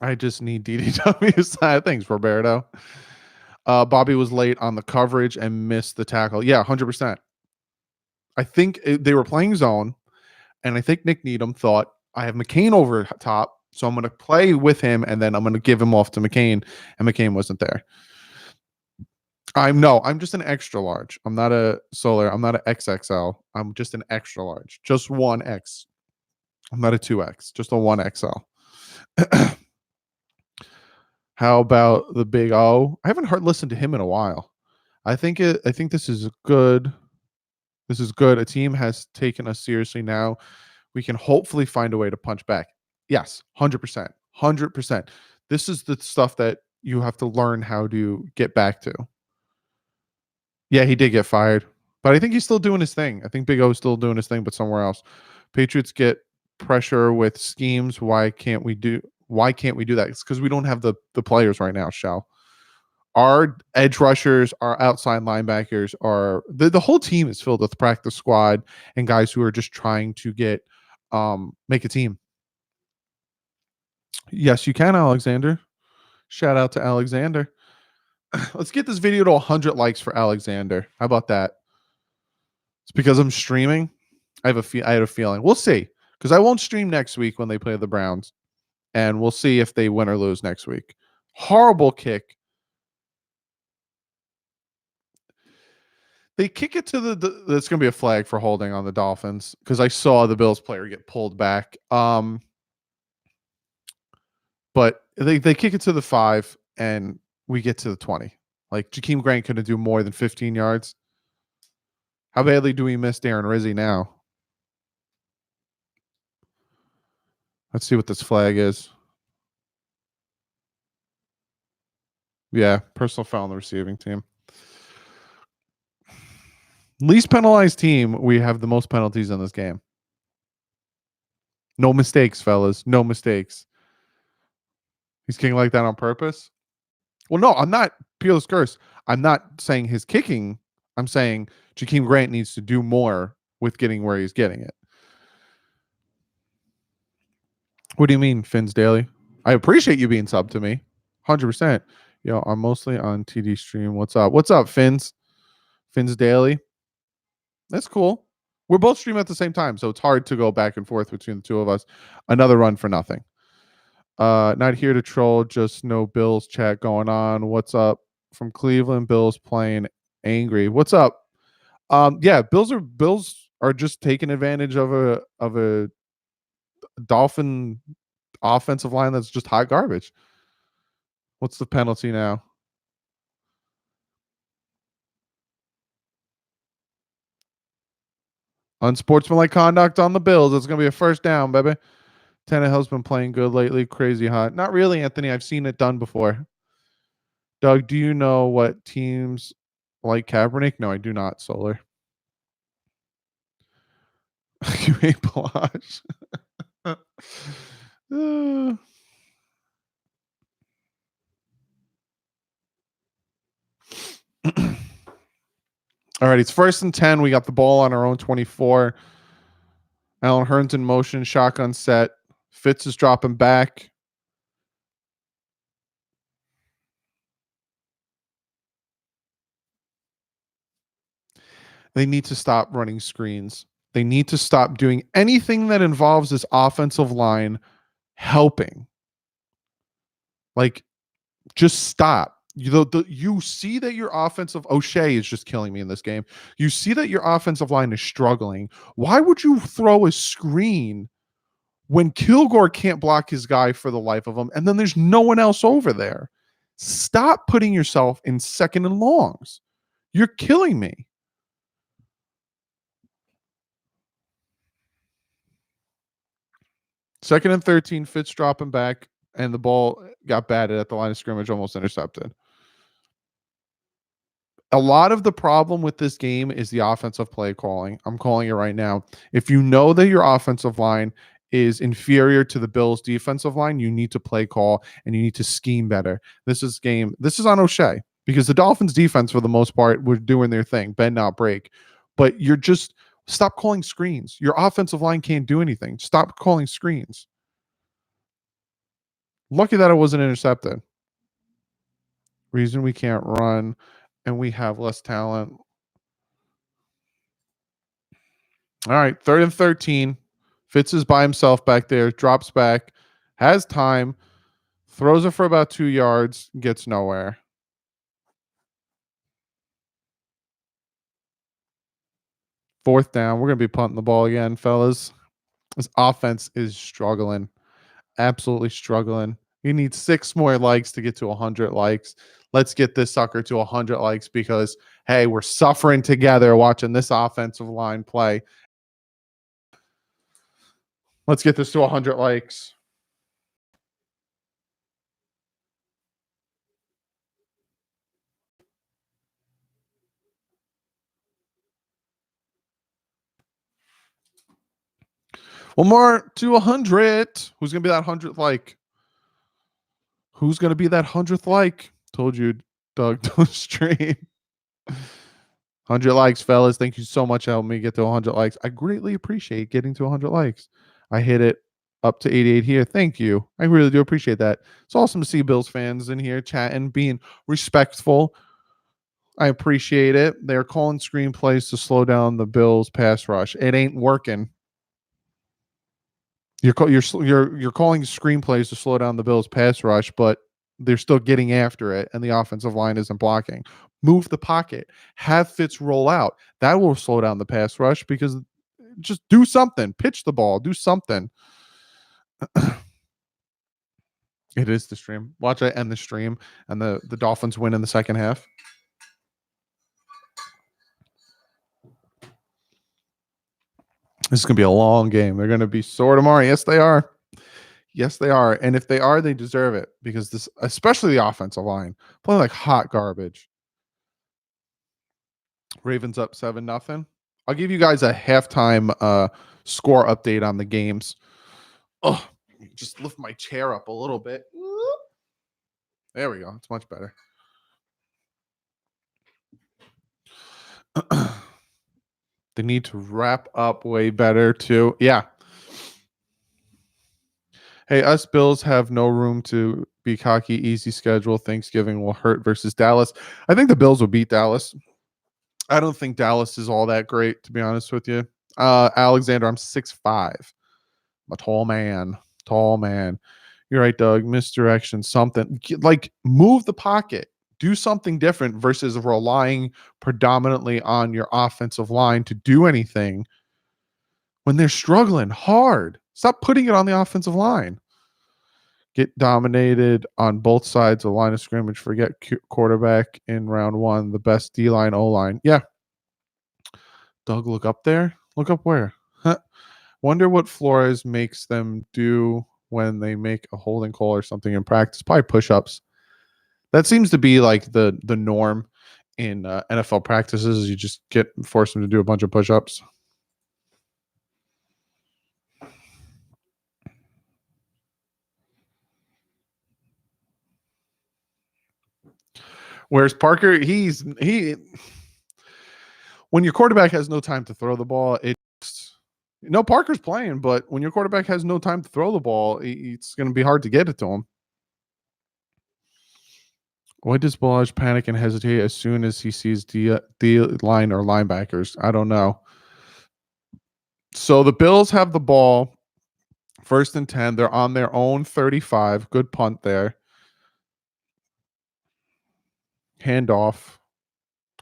I just need DDW side. Thanks, Roberto. Bobby was late on the coverage and missed the tackle. Yeah, 100%. I think they were playing zone, and I think Nick Needham thought, I have McCain over top, so I'm going to play with him, and then I'm going to give him off to McCain, and McCain wasn't there. I'm just an extra large. I'm not a Solar. I'm not an XXL. I'm just an extra large. Just 1X. I'm not a 2X. Just a 1XL. How about the Big O? I haven't listened to him in a while. I think this is good. This is good. A team has taken us seriously now. We can hopefully find a way to punch back. Yes, 100%. 100%. This is the stuff that you have to learn how to get back to. Yeah, he did get fired, but I think he's still doing his thing. I think Big O is still doing his thing, but somewhere else. Patriots get pressure with schemes. Why can't we do that? It's because we don't have the players right now, Shell. Our edge rushers, our outside linebackers, are the whole team is filled with practice squad and guys who are just trying to get make a team. Yes, you can, Alexander. Shout out to Alexander. Let's get this video to 100 likes for Alexander. How about that? It's because I'm streaming. I had a feeling. We'll see. because I won't stream next week when they play the Browns, and we'll see if they win or lose next week. Horrible kick. They kick it to that's going to be a flag for holding on the Dolphins because I saw the Bills player get pulled back. But they kick it to the 5 and we get to the 20. Like Jakeem Grant couldn't do more than 15 yards. How badly do we miss Darren Rizzi now? Let's see what this flag is. Yeah, personal foul on the receiving team. Least penalized team, we have the most penalties in this game. No mistakes, fellas. No mistakes. He's kicking like that on purpose? Well, no, I'm not. Peerless curse. I'm not saying his kicking. I'm saying Jakeem Grant needs to do more with getting where he's getting it. What do you mean, Fins Daily? I appreciate you being sub to me. 100%. Yo, I'm mostly on TD stream. What's up? What's up, Fins? Fins Daily. That's cool. We're both streaming at the same time, so it's hard to go back and forth between the two of us. Another run for nothing. Not here to troll, just no Bills chat going on. What's up from Cleveland? Bills playing angry. What's up? Yeah, Bills are just taking advantage of a Dolphin offensive line that's just hot garbage. What's the penalty now? Unsportsmanlike conduct on the Bills. It's going to be a first down, baby. Tannehill's been playing good lately. Crazy hot. Not really, Anthony. I've seen it done before. Doug, do you know what teams like Kaepernick? No, I do not, Solar. You hate Balazs. All right, it's 1st and 10. We got the ball on our own 24. Allen Hurns in motion, shotgun set. Fitz is dropping back. They need to stop running screens. They need to stop doing anything that involves this offensive line helping. Like, just stop. You see that your offensive O'Shea is just killing me in this game. You see that your offensive line is struggling. Why would you throw a screen when Kilgore can't block his guy for the life of him, and then there's no one else over there? Stop putting yourself in second and longs. You're killing me. Second and 13, Fitz dropping back, and the ball got batted at the line of scrimmage, almost intercepted. A lot of the problem with this game is the offensive play calling. I'm calling it right now. If you know that your offensive line is inferior to the Bills' defensive line, you need to play call and you need to scheme better. This is on O'Shea because the Dolphins' defense, for the most part, were doing their thing, bend not break. But you're just stop calling screens. Your offensive line can't do anything. Stop calling screens. Lucky that it wasn't intercepted. Reason we can't run and we have less talent. All right, 3rd and 13. Fitz is by himself back there, drops back, has time, throws it for about 2 yards, gets nowhere. Fourth down. We're going to be punting the ball again, fellas. This offense is struggling. Absolutely struggling. You need 6 more likes to get to 100 likes. Let's get this sucker to 100 likes because, hey, we're suffering together watching this offensive line play. Let's get this to 100 likes. One more to 100. Who's going to be that 100th like? Who's going to be that 100th like? Told you, Doug, don't stream. 100 likes, fellas. Thank you so much for helping me get to 100 likes. I greatly appreciate getting to 100 likes. I hit it up to 88 here. Thank you. I really do appreciate that. It's awesome to see Bills fans in here chatting, being respectful. I appreciate it. They're calling screenplays to slow down the Bills pass rush. It ain't working. You're calling screenplays to slow down the Bills' pass rush, but they're still getting after it, and the offensive line isn't blocking. Move the pocket. Have Fitz roll out. That will slow down the pass rush because just do something. Pitch the ball. Do something. It is the stream. Watch it end the stream, and the Dolphins win in the second half. This is going to be a long game. They're going to be sore tomorrow. Yes, they are. Yes, they are. And if they are, they deserve it because this, especially the offensive line, playing like hot garbage. Ravens up 7-0. I'll give you guys a halftime score update on the games. Oh, just lift my chair up a little bit. There we go. It's much better. They need to wrap up way better too. Yeah. Hey, us Bills have no room to be cocky. Easy schedule. Thanksgiving will hurt versus Dallas. I think the Bills will beat Dallas. I don't think Dallas is all that great, to be honest with you. Alexander, I'm 6'5". I'm a tall man. Tall man. You're right, Doug. Misdirection, something. Like, move the pocket. Do something different versus relying predominantly on your offensive line to do anything when they're struggling hard. Stop putting it on the offensive line. Get dominated on both sides of the line of scrimmage. Forget quarterback in round one. The best D-line, O-line. Yeah. Doug, look up there. Look up where? Huh. Wonder what Flores makes them do when they make a holding call or something in practice. Probably push-ups. That seems to be like the norm in NFL practices. You just force them to do a bunch of push-ups. Whereas Parker, when your quarterback has no time to throw the ball, Parker's playing, but when your quarterback has no time to throw the ball, it's going to be hard to get it to him. Why does Balaj panic and hesitate as soon as he sees D line or linebackers? I don't know. So the Bills have the ball, 1st and 10. They're on their own 35. Good punt there. Handoff.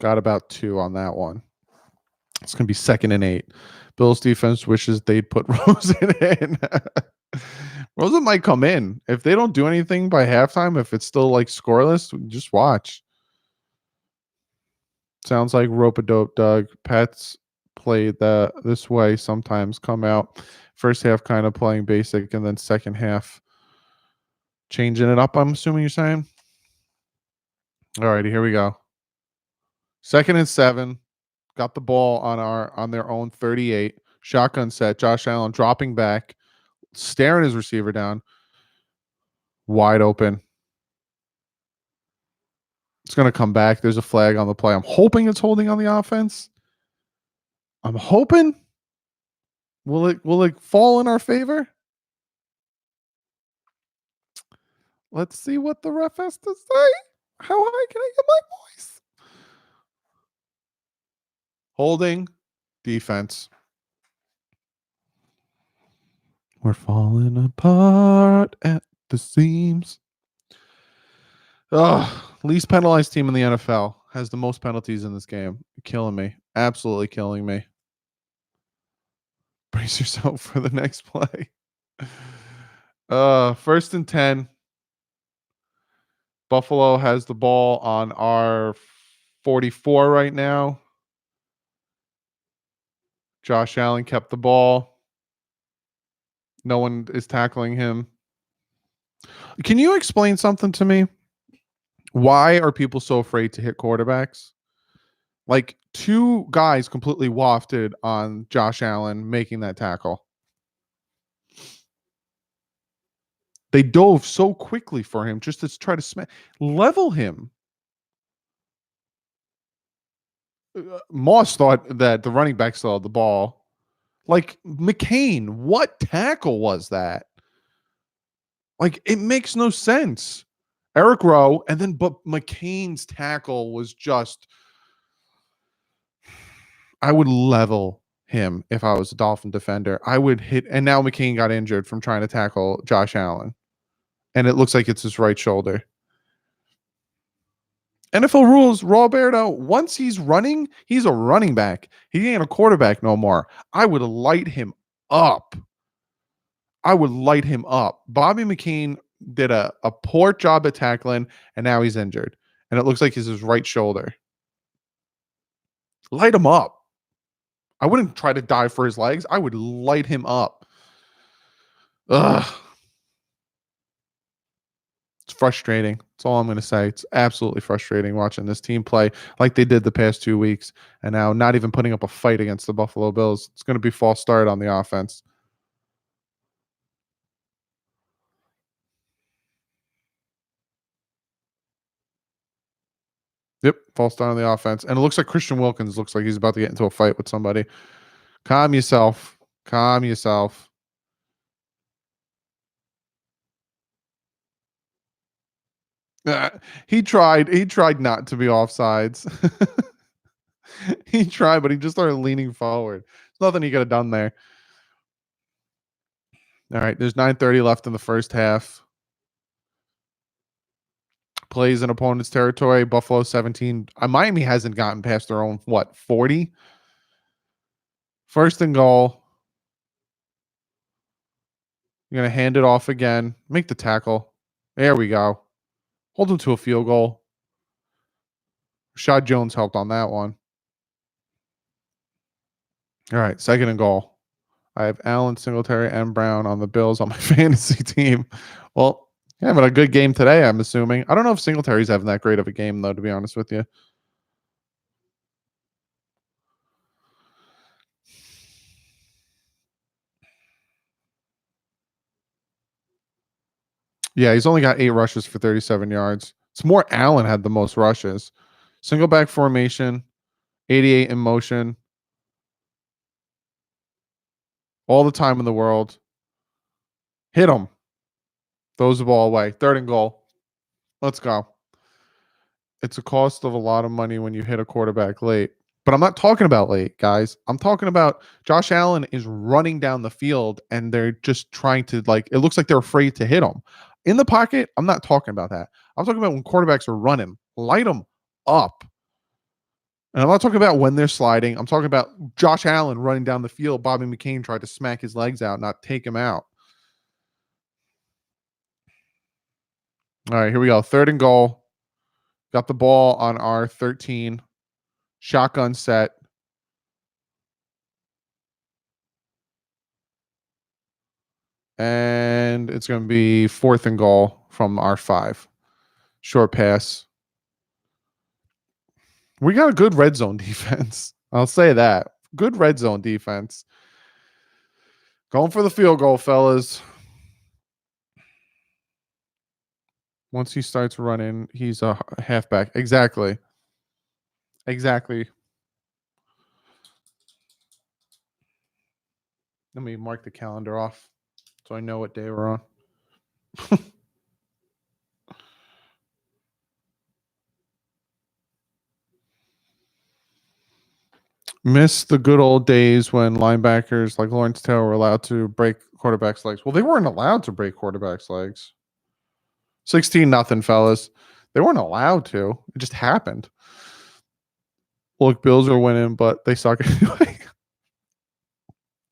Got about 2 on that one. It's going to be 2nd and 8. Bills defense wishes they'd put Rosen in. Rosen might come in. If they don't do anything by halftime, if it's still like scoreless, just watch. Sounds like rope-a-dope, Doug. Pats play this way sometimes. Come out. First half kind of playing basic, and then second half changing it up, I'm assuming you're saying? All righty, here we go. 2nd and 7. Got the ball on their own 38. Shotgun set. Josh Allen dropping back, staring his receiver down. Wide open. It's going to come back. There's a flag on the play. I'm hoping it's holding on the offense. I'm hoping. Will it fall in our favor? Let's see what the ref has to say. How high can I get my voice? Holding. Defense. We're falling apart at the seams. Least penalized team in the NFL has the most penalties in this game. Killing me. Absolutely killing me. Brace yourself for the next play. 1st and 10. Buffalo has the ball on our 44 right now. Josh Allen kept the ball. No one is tackling him. Can you explain something to me? Why are people so afraid to hit quarterbacks? Like, 2 guys completely wafted on Josh Allen making that tackle. They dove so quickly for him just to try to level him. Moss thought that the running back still had the ball. Like, McCain, what tackle was that? Like, it makes no sense. Eric Rowe, but McCain's tackle was just, I would level him if I was a Dolphin defender. I would hit, and now McCain got injured from trying to tackle Josh Allen. And it looks like it's his right shoulder. NFL rules, Roberto, once he's running, he's a running back. He ain't a quarterback no more. I would light him up. Bobby McCain did a poor job at tackling, and now he's injured. And it looks like it's his right shoulder. Light him up. I wouldn't try to dive for his legs. I would light him up. Ugh. It's frustrating. That's all I'm going to say. It's absolutely frustrating watching this team play like they did the past 2 weeks and now not even putting up a fight against the Buffalo Bills. It's going to be false start on the offense. Yep, false start on the offense. And it looks like Christian Wilkins looks like he's about to get into a fight with somebody. Calm yourself. Calm yourself. He tried not to be offsides. He tried, but he just started leaning forward. There's nothing he could have done there. All right, there's 9:30 left in the first half. Plays in opponent's territory. Buffalo 17. Miami hasn't gotten past their own, 40? First and goal. You're going to hand it off again. Make the tackle. There we go. Hold him to a field goal. Rashad Jones helped on that one. All right, second and goal. I have Allen, Singletary, and Brown on the Bills on my fantasy team. Well, having a good game today, I'm assuming. I don't know if Singletary's having that great of a game, though, to be honest with you. Yeah, he's only got 8 rushes for 37 yards. It's more Allen had the most rushes. Single back formation, 88 in motion. All the time in the world. Hit him. Throws the ball away. Third and goal. Let's go. It's a cost of a lot of money when you hit a quarterback late. But I'm not talking about late, guys. I'm talking about Josh Allen is running down the field and they're just trying to, it looks like they're afraid to hit him. In the pocket, I'm not talking about that. I'm talking about when quarterbacks are running. Light them up. And I'm not talking about when they're sliding. I'm talking about Josh Allen running down the field. Bobby McCain tried to smack his legs out, not take him out. All right, here we go. Third and goal. Got the ball on our 13. Shotgun set. And it's going to be fourth and goal from our 5. Short pass. We got a good red zone defense. I'll say that. Good red zone defense. Going for the field goal, fellas. Once he starts running, he's a halfback. Exactly. Exactly. Let me mark the calendar off so I know what day we're on. Miss the good old days when linebackers like Lawrence Taylor were allowed to break quarterbacks' legs. Well, they weren't allowed to break quarterbacks' legs. 16-0, fellas. They weren't allowed to. It just happened. Look, Bills are winning, but they suck anyway.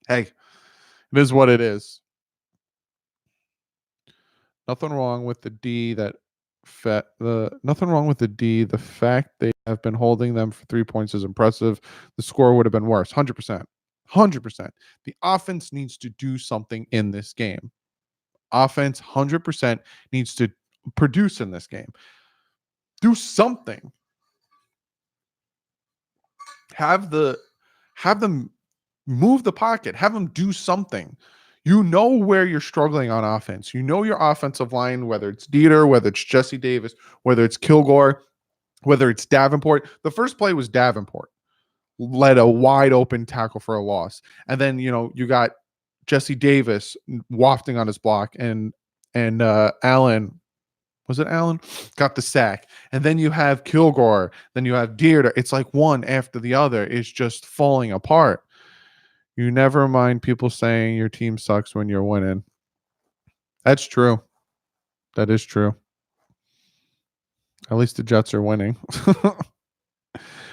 Hey, it is what it is. Nothing wrong with the D nothing wrong with the D. The fact they have been holding them for 3 points is impressive. The score would have been worse. 100%. 100%. The offense needs to do something in this game. Offense 100% needs to produce in this game. Do something. Have them move the pocket. Have them do something. You know where you're struggling on offense. You know your offensive line, whether it's Dieter, whether it's Jesse Davis, whether it's Kilgore, whether it's Davenport. The first play was Davenport. Led a wide open tackle for a loss. And then, you got Jesse Davis wafting on his block and Allen. Was it Allen? Got the sack. And then you have Kilgore. Then you have Dieter. It's like one after the other is just falling apart. You never mind people saying your team sucks when you're winning. That's true. That is true. At least the Jets are winning.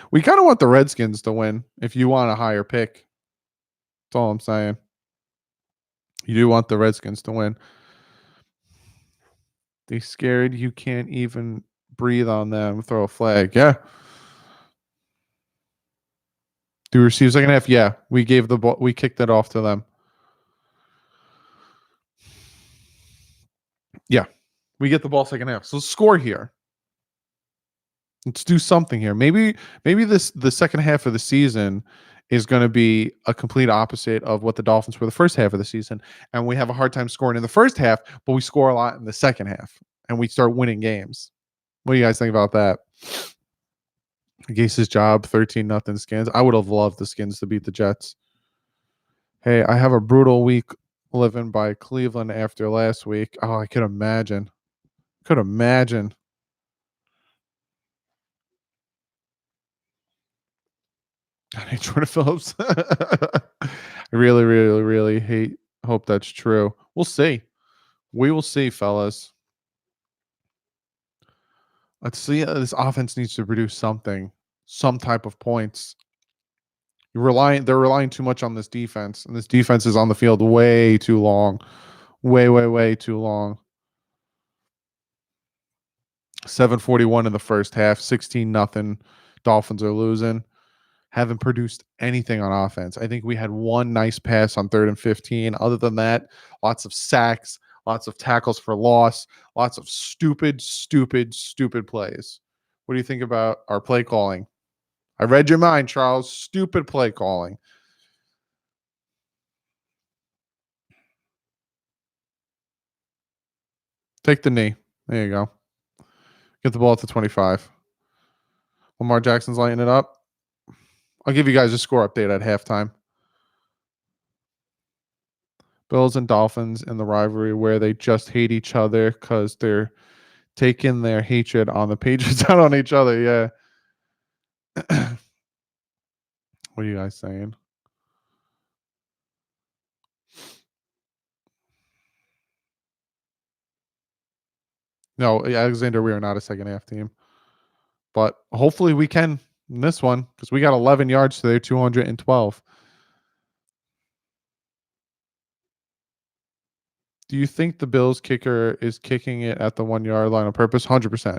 We kind of want the Redskins to win if you want a higher pick. That's all I'm saying. You do want the Redskins to win. They scared you can't even breathe on them. Throw a flag. Yeah. Do we receive second half? Yeah. We gave the ball. We kicked it off to them. Yeah. We get the ball second half. So let's score here. Let's do something here. Maybe the second half of the season is going to be a complete opposite of what the Dolphins were the first half of the season, and we have a hard time scoring in the first half, but we score a lot in the second half, and we start winning games. What do you guys think about that? Gase's job, 13-0 Skins. I would have loved the Skins to beat the Jets. Hey, I have a brutal week living by Cleveland after last week. Oh, I could imagine. Could imagine. I hate Jordan Phillips. I really, really, really hope that's true. We'll see. We will see, fellas. Let's see. This offense needs to produce something, some type of points. They're relying too much on this defense, and this defense is on the field way too long. Way, way, way too long. 7:41 in the first half, 16-0. Dolphins are losing. Haven't produced anything on offense. I think we had one nice pass on 3rd and 15. Other than that, lots of sacks, lots of tackles for loss, lots of stupid, stupid, stupid plays. What do you think about our play calling? I read your mind, Charles. Stupid play calling. Take the knee. There you go. Get the ball at the 25. Lamar Jackson's lighting it up. I'll give you guys a score update at halftime. Bills and Dolphins in the rivalry where they just hate each other because they're taking their hatred on the Patriots out on each other. Yeah. What are you guys saying? No, Alexander, we are not a second half team. But hopefully we can in this one because we got 11 yards to their 212. Do you think the Bills kicker is kicking it at the 1 yard line on purpose? 100%.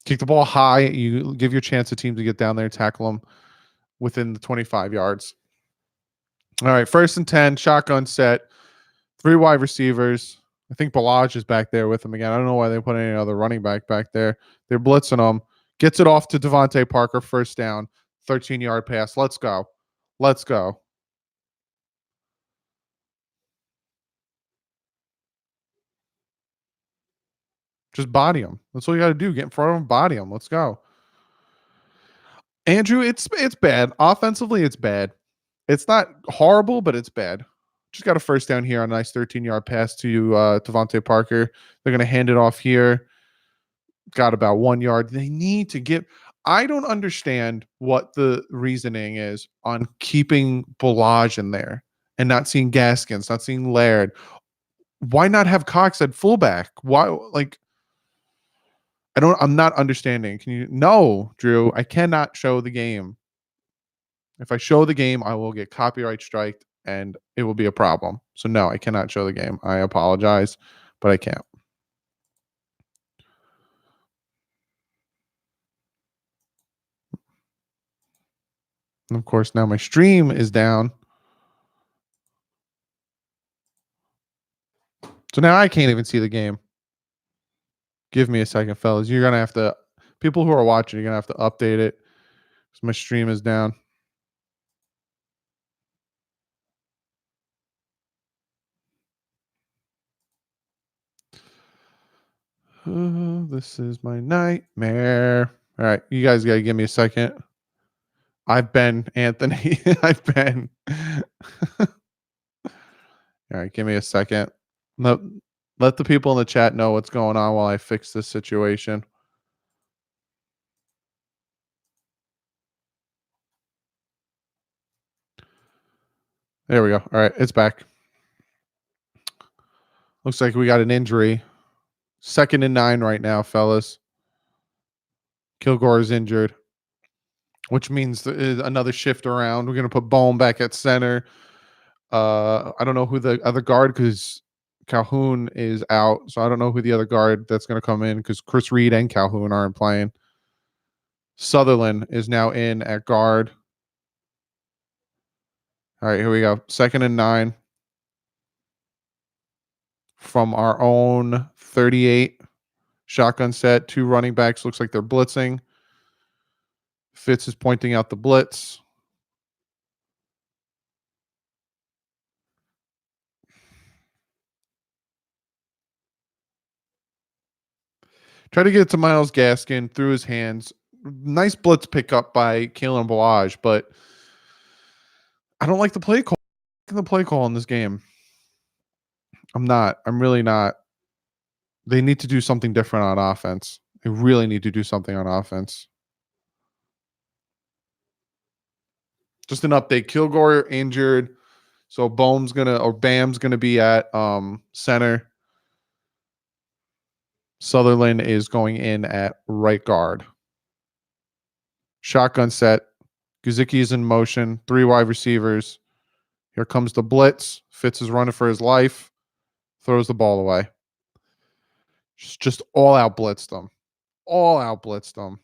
Kick the ball high. You give your chance a team to get down there and tackle them within the 25 yards. All right, 1st and 10, shotgun set, 3 wide receivers. I think Balaj is back there with him again. I don't know why they put any other running back there. They're blitzing him. Gets it off to Devontae Parker, 1st down, 13-yard pass. Let's go. Let's go. Just body him. That's all you got to do. Get in front of him, body him. Let's go. Andrew, it's bad. Offensively, it's bad. It's not horrible, but it's bad. Just got a 1st down here on a nice 13-yard pass to Devontae Parker. They're going to hand it off here. Got about 1 yard. They need to get. I don't understand what the reasoning is on keeping Balaj in there and not seeing Gaskins, not seeing Laird. Why not have Cox at fullback? Why, like, I'm not understanding. Can you? No, Drew, I cannot show the game. If I show the game, I will get copyright striked and it will be a problem. So no, I cannot show the game. I apologize, but I can't. And of course, now my stream is down. So now I can't even see the game. Give me a second, fellas. You're going to have to, people who are watching, you're going to have to update it because my stream is down. This is my nightmare. All right. You guys got to give me a second. I've been Anthony. I've been. All right. Give me a second. Let the people in the chat know what's going on while I fix this situation. There we go. All right, it's back. Looks like we got an injury. 2nd and 9 right now, fellas. Kilgore is injured, which means another shift around. We're going to put Bone back at center. I don't know who the other guard, because Calhoun is out. So I don't know who the other guard that's going to come in, because Chris Reed and Calhoun aren't playing. Sutherland is now in at guard. All right, here we go. 2nd and 9 from our own 38. Shotgun set. 2 running backs. Looks like they're blitzing. Fitz is pointing out the blitz. Try to get it to Myles Gaskin through his hands. Nice blitz pickup by Kalen Balaj, but I don't like the play call. The play call in this game. I'm not. I'm really not. They need to do something different on offense. They really need to do something on offense. Just an update. Kilgore injured. So Bam's gonna be at center. Sutherland is going in at right guard. Shotgun set. Guzicki is in motion. 3 wide receivers. Here comes the blitz. Fitz is running for his life. Throws the ball away. Just all out blitzed them. All out blitzed them.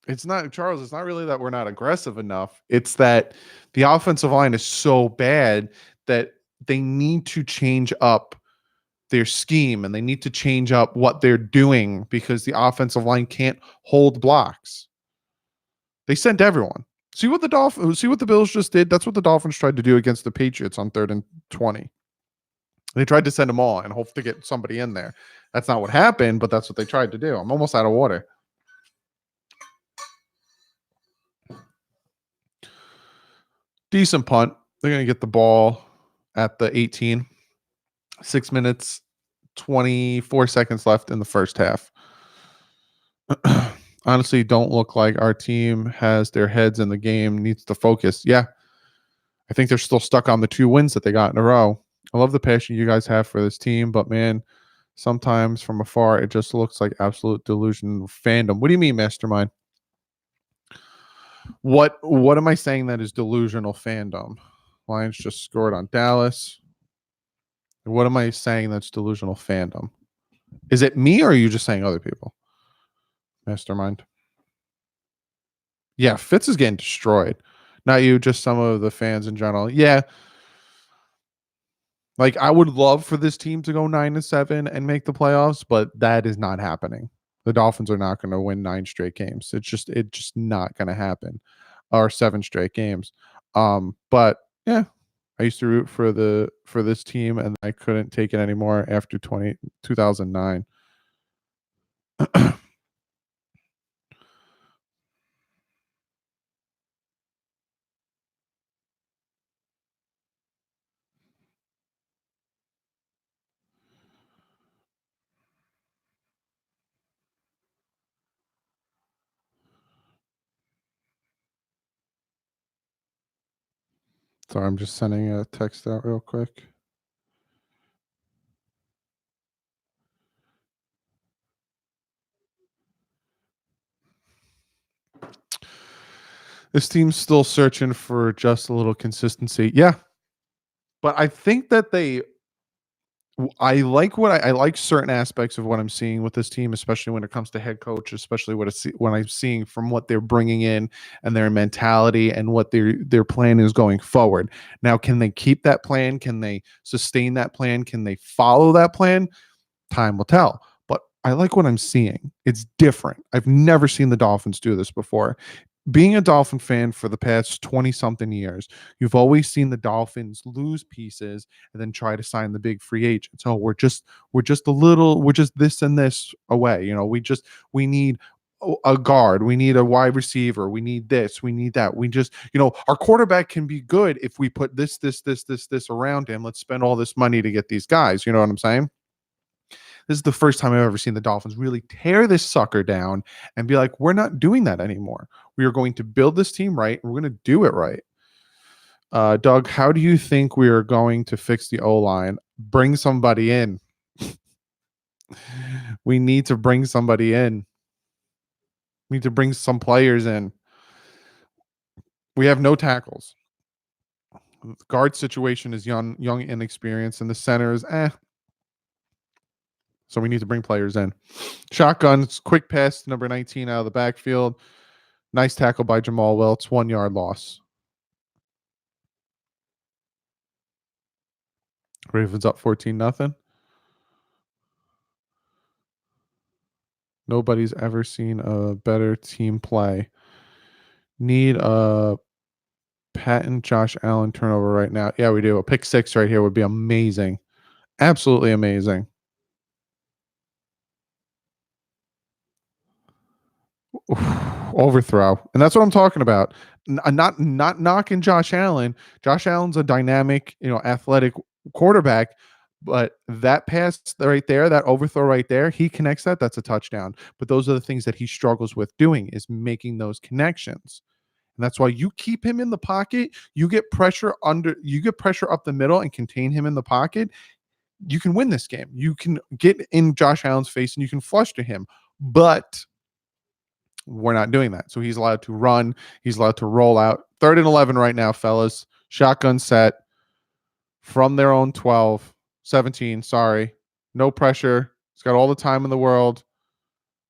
It's not, Charles, it's not really that we're not aggressive enough. It's that the offensive line is so bad that they need to change up their scheme, and they need to change up what they're doing, because the offensive line can't hold blocks. They sent everyone. See what the Bills just did? That's what the Dolphins tried to do against the Patriots on 3rd and 20. They tried to send them all and hope to get somebody in there. That's not what happened, but that's what they tried to do. I'm almost out of water. Decent punt. They're going to get the ball at the 18. 6 minutes, 24 seconds left in the first half. Honestly, don't look like our team has their heads in the game, needs to focus. Yeah. I think they're still stuck on the 2 wins that they got in a row. I love the passion you guys have for this team, but man, sometimes from afar, it just looks like absolute delusion fandom. What do you mean, Mastermind? What am I saying that is delusional fandom? Lions just scored on Dallas. What am I saying that's delusional fandom? Is it me, or are you just saying other people? Mastermind. Yeah, Fitz is getting destroyed. Not you, just some of the fans in general. Yeah. Like, I would love for this team to go 9-7 and make the playoffs, but that is not happening. The Dolphins are not going to win 9 straight games. It's just not going to happen, or 7 straight games. But yeah, I used to root for this team, and I couldn't take it anymore after 2009. Sorry, I'm just sending a text out real quick. This team's still searching for just a little consistency. Yeah. But I think that I like certain aspects of what I'm seeing with this team, especially when it comes to head coach, especially when I'm seeing from what they're bringing in and their mentality and what their plan is going forward. Now, can they keep that plan? Can they sustain that plan? Can they follow that plan? Time will tell. But I like what I'm seeing. It's different. I've never seen the Dolphins do this before. Being a Dolphin fan for the past 20 something years, you've always seen the Dolphins lose pieces and then try to sign the big free agents. Oh, we're just this and this away. We need a guard, we need a wide receiver, we need this, we need that. Our quarterback can be good if we put this around him. Let's spend all this money to get these guys. You know what I'm saying? This is the first time I've ever seen the Dolphins really tear this sucker down and be like, we're not doing that anymore. We are going to build this team right, and we're going to do it right. Doug, how do you think we are going to fix the O-line? Bring somebody in. We need to bring somebody in. We need to bring some players in. We have no tackles. The guard situation is young, inexperienced, and the center is So we need to bring players in. Shotguns, quick pass to number 19 out of the backfield. Nice tackle by Jamal Wiltz, 1 yard loss. Ravens up 14-0. Nobody's ever seen a better team play. Need a Patton Josh Allen turnover right now. Yeah, we do. A pick 6 right here would be amazing. Absolutely amazing. Overthrow. And that's what I'm talking about. Not knocking Josh Allen. Josh Allen's a dynamic, athletic quarterback, but that pass right there, that overthrow right there, he connects that, that's a touchdown. But those are the things that he struggles with doing, is making those connections. And that's why you keep him in the pocket, you get pressure up the middle and contain him in the pocket. You can win this game. You can get in Josh Allen's face and you can flush to him. But we're not doing that. So he's allowed to run. He's allowed to roll out. 3rd and 11 right now, fellas. Shotgun set from their own 17, sorry. No pressure. He's got all the time in the world.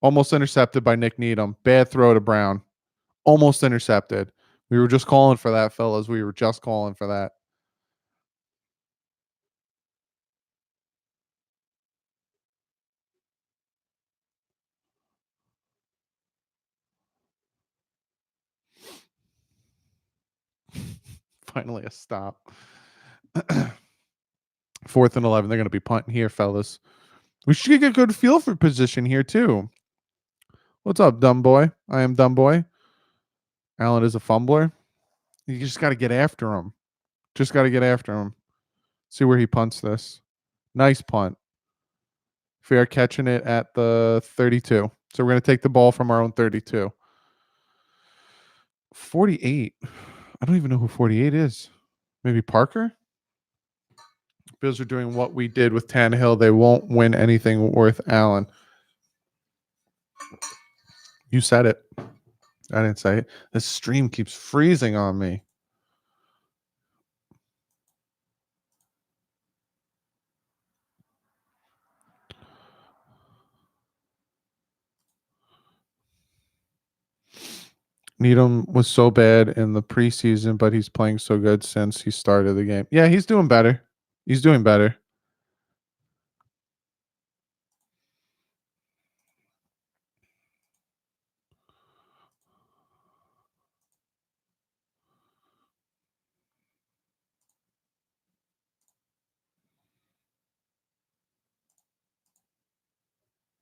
Almost intercepted by Nick Needham. Bad throw to Brown. Almost intercepted. We were just calling for that, fellas. We were just calling for that. Finally a stop. 4th and 11. They're going to be punting here, fellas. We should get a good feel for position here, too. What's up, dumb boy? I am dumb boy. Allen is a fumbler. You just got to get after him. Just got to get after him. See where he punts this. Nice punt. Fair catching it at the 32. So we're going to take the ball from our own 32. 48. I don't even know who 48 is. Maybe Parker? Bills are doing what we did with Tannehill. They won't win anything worth Allen. You said it. I didn't say it. This stream keeps freezing on me. Needham was so bad in the preseason, but he's playing so good since he started the game. Yeah, he's doing better. He's doing better.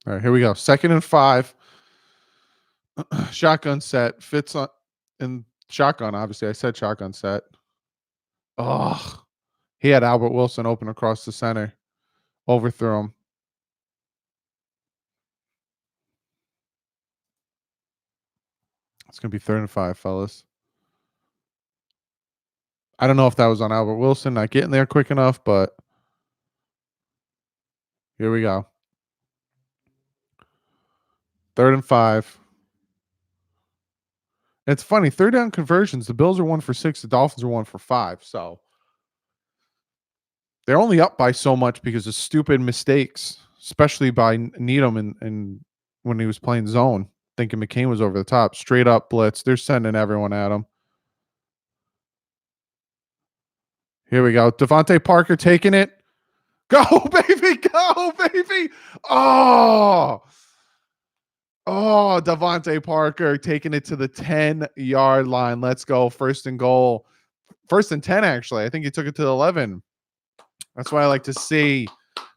All right, here we go. 2nd and 5. Shotgun set. Fits on in shotgun, obviously. I said shotgun set. Oh, he had Albert Wilson open across the center. Overthrew him. It's going to be 3rd and 5, fellas. I don't know if that was on Albert Wilson not getting there quick enough, but here we go. 3rd and 5. It's funny. 3rd down conversions. The Bills are 1 for 6. The Dolphins are 1 for 5. So they're only up by so much because of stupid mistakes, especially by Needham and when he was playing zone, thinking McCain was over the top. Straight up blitz. They're sending everyone at him. Here we go. Devontae Parker taking it. Go, baby. Go, baby. Oh, Devontae Parker taking it to the 10-yard line. Let's go. 1st and goal. 1st and 10, actually. I think he took it to the 11. That's what I like to see.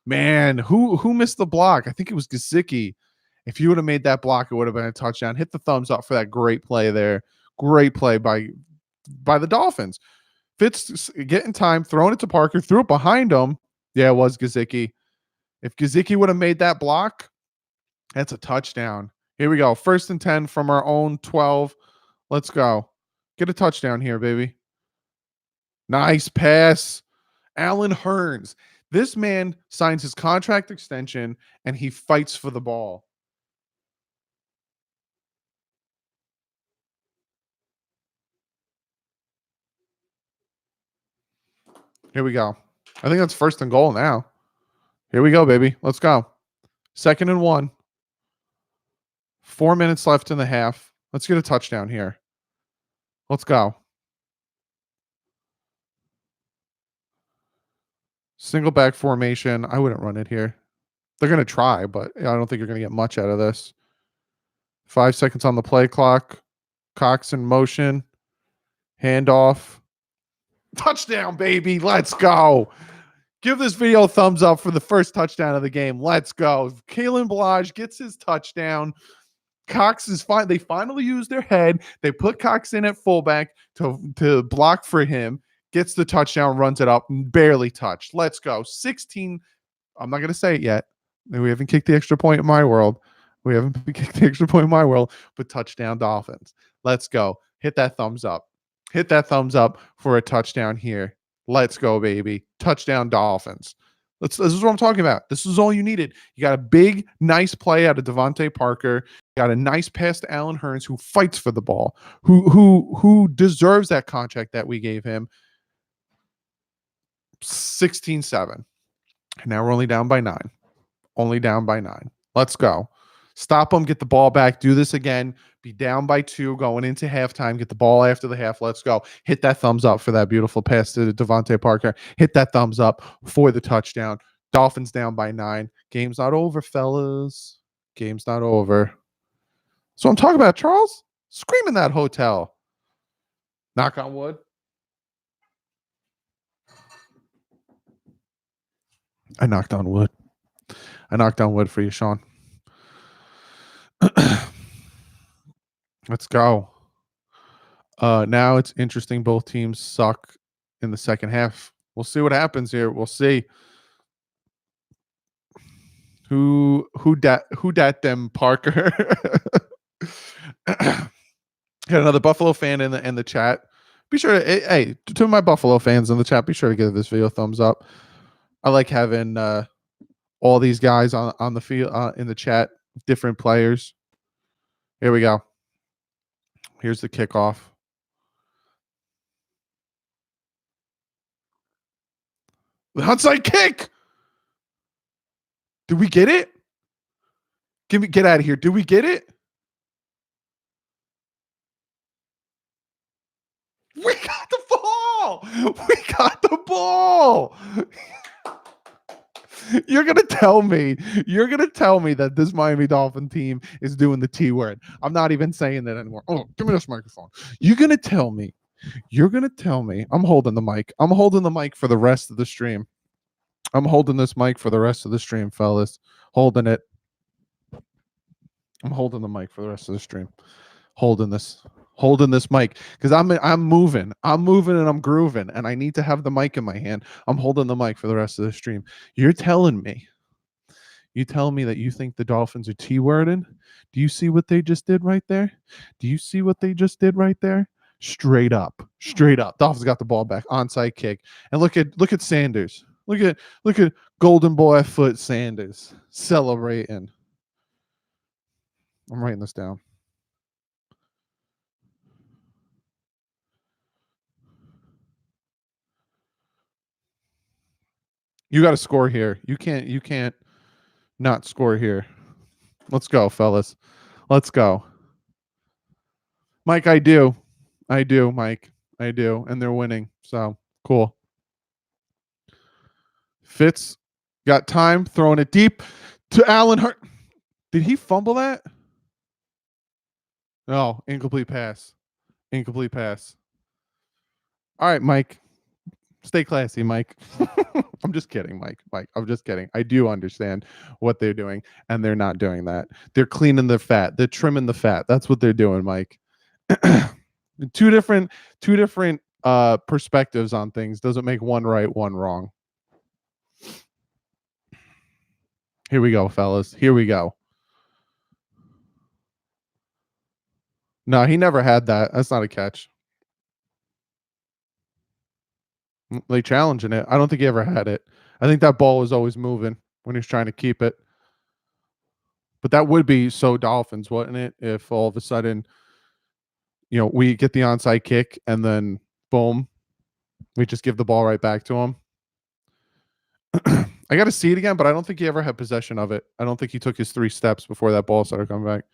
Man, who missed the block? I think it was Gesicki. If you would have made that block, it would have been a touchdown. Hit the thumbs up for that great play there. Great play by the Dolphins. Fitz getting time, throwing it to Parker, threw it behind him. Yeah, it was Gesicki. If Gesicki would have made that block, that's a touchdown. Here we go. 1st and 10 from our own 12. Let's go. Get a touchdown here, baby. Nice pass. Allen Hurns. This man signs his contract extension and he fights for the ball. Here we go. I think that's 1st and goal now. Here we go, baby. Let's go. 2nd and 1. 4 minutes left in the half. Let's get a touchdown here. Let's go. Single back formation. I wouldn't run it here. They're going to try, but I don't think you're going to get much out of this. 5 seconds on the play clock. Cox in motion. Handoff. Touchdown, baby. Let's go. Give this video a thumbs up for the first touchdown of the game. Let's go. Kalen Ballage gets his touchdown. Cox is fine. They finally used their head. They put Cox in at fullback to block for him. Gets the touchdown, runs it up, barely touched. Let's go. 16. I'm not going to say it yet. We haven't kicked the extra point in my world. We haven't kicked the extra point in my world, but touchdown Dolphins. Let's go. Hit that thumbs up. Hit that thumbs up for a touchdown here. Let's go, baby. Touchdown Dolphins. This is what I'm talking about. This is all you needed. You got a big, nice play out of Devontae Parker. You got a nice pass to Allen Hurns, who fights for the ball, who deserves that contract that we gave him. 16-7. And now we're only down by 9. Only down by 9. Let's go. Stop them. Get the ball back. Do this again. Be down by 2 going into halftime. Get the ball after the half. Let's go. Hit that thumbs up for that beautiful pass to Devontae Parker. Hit that thumbs up for the touchdown. Dolphins down by 9. Game's not over, fellas. Game's not over. So I'm talking about, Charles. Scream in that hotel. Knock on wood. I knocked on wood. I knocked on wood for you, Sean. Let's go. Now it's interesting. Both teams suck in the second half. We'll see what happens here. We'll see. Who dat them Parker? Got another Buffalo fan in the chat. Be sure to, hey, to my Buffalo fans in the chat, be sure to give this video a thumbs up. I like having all these guys on the field in the chat, different players. Here we go. Here's the kickoff. The onside kick. Did we get it? Get out of here. Did we get it? We got the ball. We got the ball. You're gonna tell me that this Miami Dolphin team is doing the T word. I'm not even saying that anymore. Oh, give me this microphone. You're gonna tell me. I'm holding the mic. I'm holding the mic for the rest of the stream. I'm holding this mic for the rest of the stream, fellas. Holding it. I'm holding the mic for the rest of the stream. Holding this mic because I'm moving and I'm grooving and I need to have the mic in my hand. I'm holding the mic for the rest of the stream. You tell me that you think the Dolphins are T-wording? Do you see what they just did right there? Straight up. Dolphins got the ball back. Onside kick. And look at Sanders. Look at Golden Boy foot Sanders celebrating. I'm writing this down. You got to score here. You can't not score here. Let's go, fellas. Let's go. Mike, I do, Mike. I do. And they're winning. So, cool. Fitz got time, throwing it deep to Allen Hurt. Did he fumble that? No, incomplete pass. All right, Mike. Stay classy, Mike. I'm just kidding, Mike. I'm just kidding. I do understand what they're doing, and they're not doing that. They're cleaning the fat. They're trimming the fat. That's what they're doing, Mike. Two different perspectives on things doesn't make one right, one wrong. Here we go, fellas. Here we go. No, he never had that. That's not a catch. Like challenging it. I don't think he ever had it. I think that ball was always moving when he was trying to keep it. But that would be so Dolphins, wouldn't it? If all of a sudden, we get the onside kick and then boom, we just give the ball right back to him. I got to see it again, but I don't think he ever had possession of it. I don't think he took his 3 steps before that ball started coming back.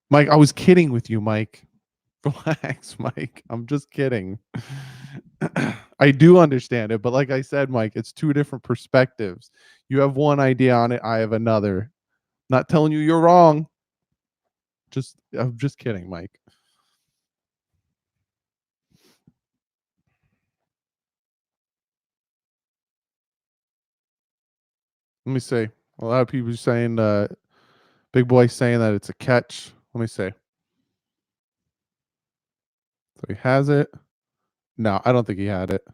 Mike, I was kidding with you, Mike. Relax, Mike. I'm just kidding. I do understand it, but like I said, Mike, it's 2 different perspectives. You have one idea on it, I have another. Not telling you you're wrong. I'm just kidding, Mike. Let me see. A lot of people saying Big Boy saying that it's a catch. Let me see. So he has it. No, I don't think he had it.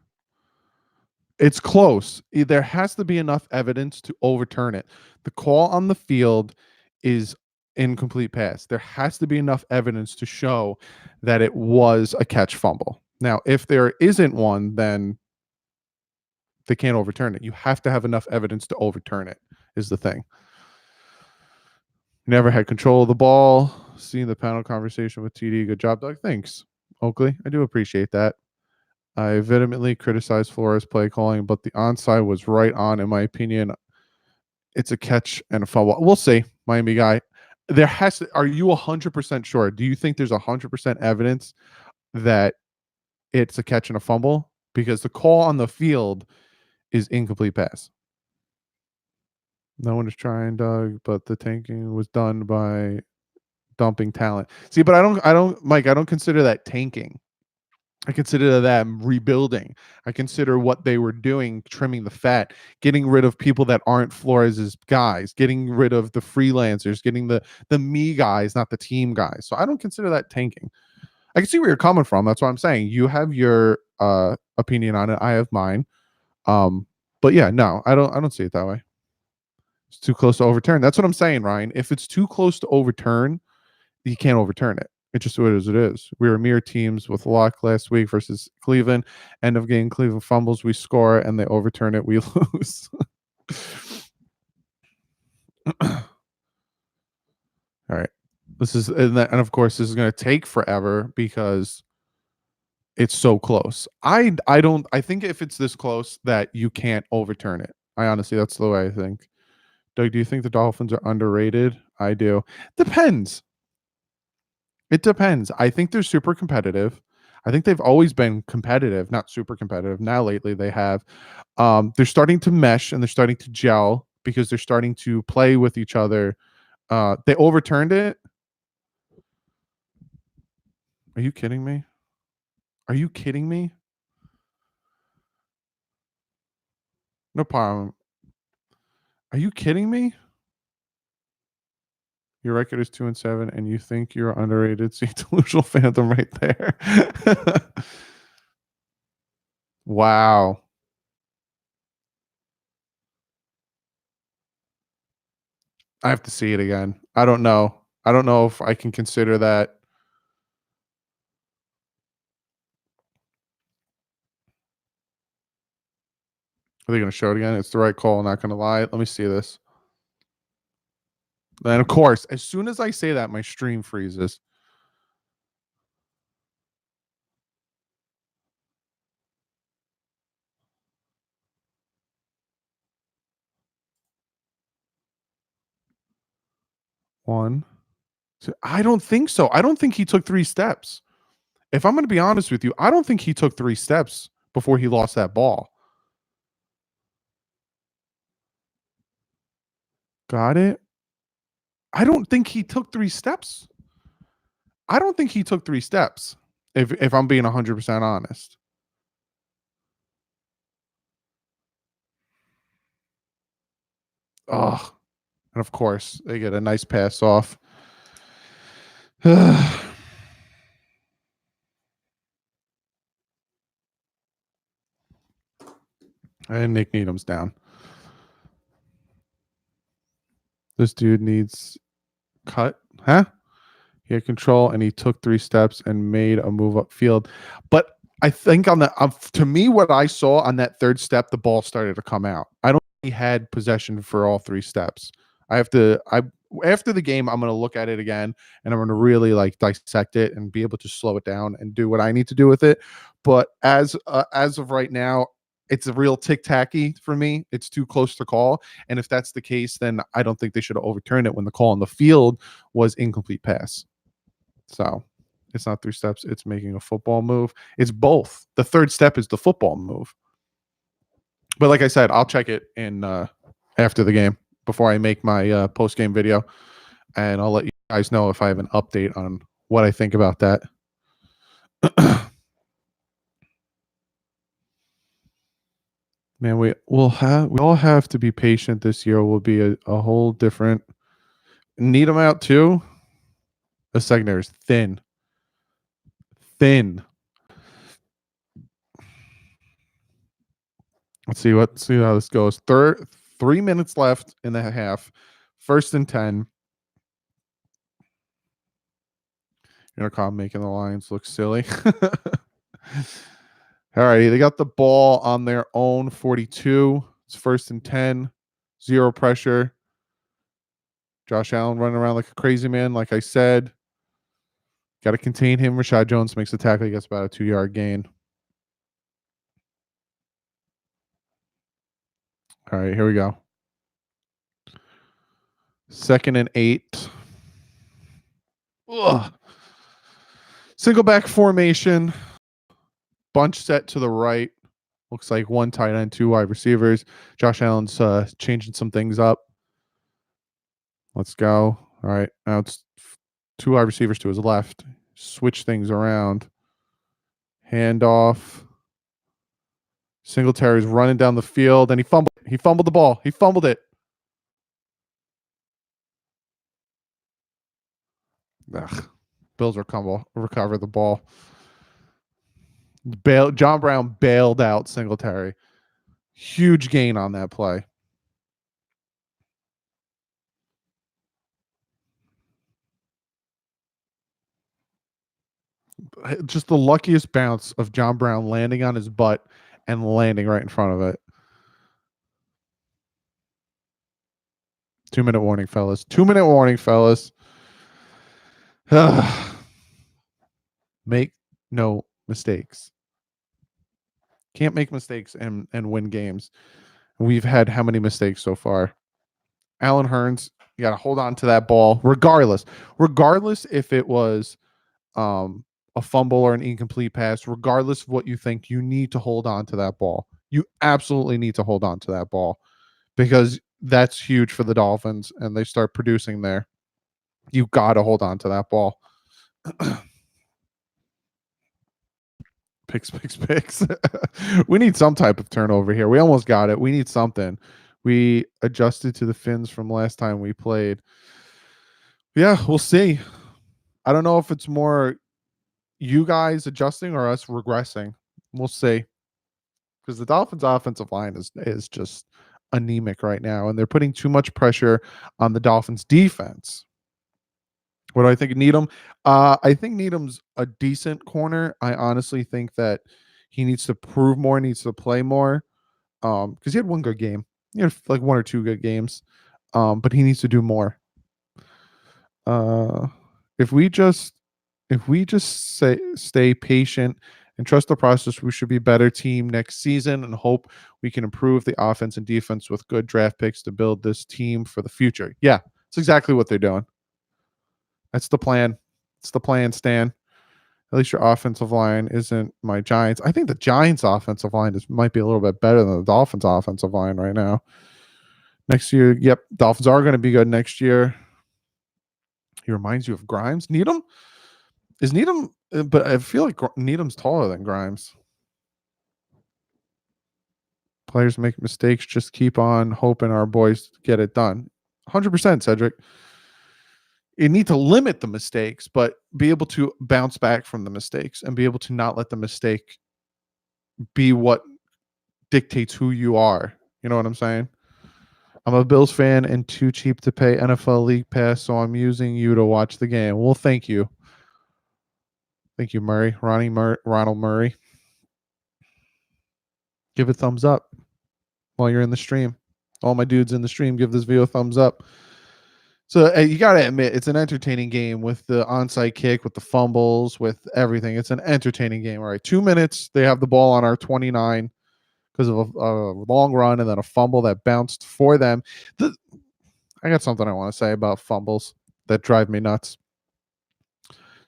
It's close. There has to be enough evidence to overturn it. The call on the field is incomplete pass. There has to be enough evidence to show that it was a catch fumble. Now, if there isn't one, then they can't overturn it. You have to have enough evidence to overturn it, is the thing. Never had control of the ball. Seeing the panel conversation with TD. Good job, Doug. Thanks, Oakley. I do appreciate that. I vehemently criticized Flores' play calling, but the onside was right on, in my opinion. It's a catch and a fumble. We'll see, Miami guy. Are you 100% sure? Do you think there's 100% evidence that it's a catch and a fumble? Because the call on the field is incomplete pass. No one is trying, Doug, but the tanking was done by dumping talent. See, but Mike, I don't consider that tanking. I consider that rebuilding. I consider what they were doing, trimming the fat, getting rid of people that aren't Flores's guys, getting rid of the freelancers, getting the me guys, not the team guys. So I don't consider that tanking. I can see where you're coming from. That's what I'm saying. You have your opinion on it. I have mine. But yeah, no, I don't see it that way. It's too close to overturn. That's what I'm saying, Ryan. If it's too close to overturn, you can't overturn it. It's just what it is. We were mere teams with luck last week versus Cleveland. End of game, Cleveland fumbles, we score, and they overturn it, we lose. All right. And of course, this is going to take forever because it's so close. I think if it's this close that you can't overturn it. I honestly, that's the way I think. Doug, do you think the Dolphins are underrated? I do. Depends. It depends. I think they're super competitive. I think they've always been competitive, not super competitive. Now lately they have. They're starting to mesh and they're starting to gel because they're starting to play with each other. They overturned it. Are you kidding me? Are you kidding me? No problem. Are you kidding me? Your record is 2-7, and you think you're underrated. See, delusional phantom right there. Wow. I have to see it again. I don't know. I don't know if I can consider that. Are they going to show it again? It's the right call. Not going to lie. Let me see this. And of course, as soon as I say that, my stream freezes. One. Two. I don't think so. I don't think he took 3 steps. If I'm going to be honest with you, I don't think he took 3 steps before he lost that ball. Got it? I don't think he took 3 steps. I don't think he took 3 steps. If I'm being 100% honest. Oh, and of course, they get a nice pass off. And Nick Needham's down. This dude needs cut. Huh? He had control and he took 3 steps and made a move upfield. But I think on the to me, what I saw on that 3rd step, the ball started to come out. I don't think he had possession for all 3 steps. After the game, I'm going to look at it again and I'm going to really like dissect it and be able to slow it down and do what I need to do with it. But as of right now, it's a real tic-tacky for me. It's too close to call. And if that's the case, then I don't think they should have overturned it when the call on the field was incomplete pass. So it's not 3 steps. It's making a football move. It's both. The 3rd step is the football move. But like I said, I'll check it in after the game before I make my post-game video. And I'll let you guys know if I have an update on what I think about that. Man, we all have to be patient this year. Will be a whole different. Need them out too. The secondary is thin. Let's see how this goes. 3 minutes left in the half. 1st and 10. Intercom making the Lions look silly. All right, they got the ball on their own 42. It's 1st and 10. 0 pressure. Josh Allen running around like a crazy man, like I said. Got to contain him. Rashad Jones makes the tackle. He gets about a 2-yard gain. All right, here we go. 2nd and 8. Ugh. Single back formation. Bunch set to the right. Looks like 1 tight end, 2 wide receivers. Josh Allen's changing some things up. Let's go. All right. Now it's 2 wide receivers to his left. Switch things around. Handoff. Singletary's running down the field, and he fumbled. He fumbled the ball. He fumbled it. Ugh. Bills recover the ball. John Brown bailed out Singletary. Huge gain on that play. Just the luckiest bounce of John Brown landing on his butt and landing right in front of it. 2-minute warning, fellas. 2-minute warning, fellas. Make no mistakes. Can't make mistakes and win games. We've had how many mistakes so far? Allen Hurns, you got to hold on to that ball regardless if it was a fumble or an incomplete pass, regardless of what you think, you need to hold on to that ball. You absolutely need to hold on to that ball because that's huge for the Dolphins and they start producing there. You got to hold on to that ball. Picks. We need some type of turnover here. We almost got it. We need something. We adjusted to the Fins from last time we played. Yeah, we'll see. I don't know if it's more you guys adjusting or us regressing. We'll see. Because the Dolphins' offensive line is just anemic right now, and they're putting too much pressure on the Dolphins' defense. What do I think of Needham? I think Needham's a decent corner. I honestly think that he needs to prove more, needs to play more. Because he had one good game. He had like 1 or 2 good games. But he needs to do more. If we just stay patient and trust the process, we should be a better team next season and hope we can improve the offense and defense with good draft picks to build this team for the future. Yeah, that's exactly what they're doing. That's the plan. It's the plan, Stan. At least your offensive line isn't my Giants. I think the Giants' offensive line might be a little bit better than the Dolphins' offensive line right now. Next year, yep, Dolphins are going to be good next year. He reminds you of Grimes. Needham? Is Needham? But I feel like Needham's taller than Grimes. Players make mistakes. Just keep on hoping our boys get it done. 100%, Cedric. You need to limit the mistakes, but be able to bounce back from the mistakes and be able to not let the mistake be what dictates who you are. You know what I'm saying? I'm a Bills fan and too cheap to pay NFL League Pass, so I'm using you to watch the game. Well, thank you. Thank you, Murray. Ronald Murray. Give a thumbs up while you're in the stream. All my dudes in the stream, give this video a thumbs up. So you got to admit, it's an entertaining game with the onside kick, with the fumbles, with everything. It's an entertaining game. All right, 2 minutes. They have the ball on our 29 because of a long run and then a fumble that bounced for them. I got something I want to say about fumbles that drive me nuts.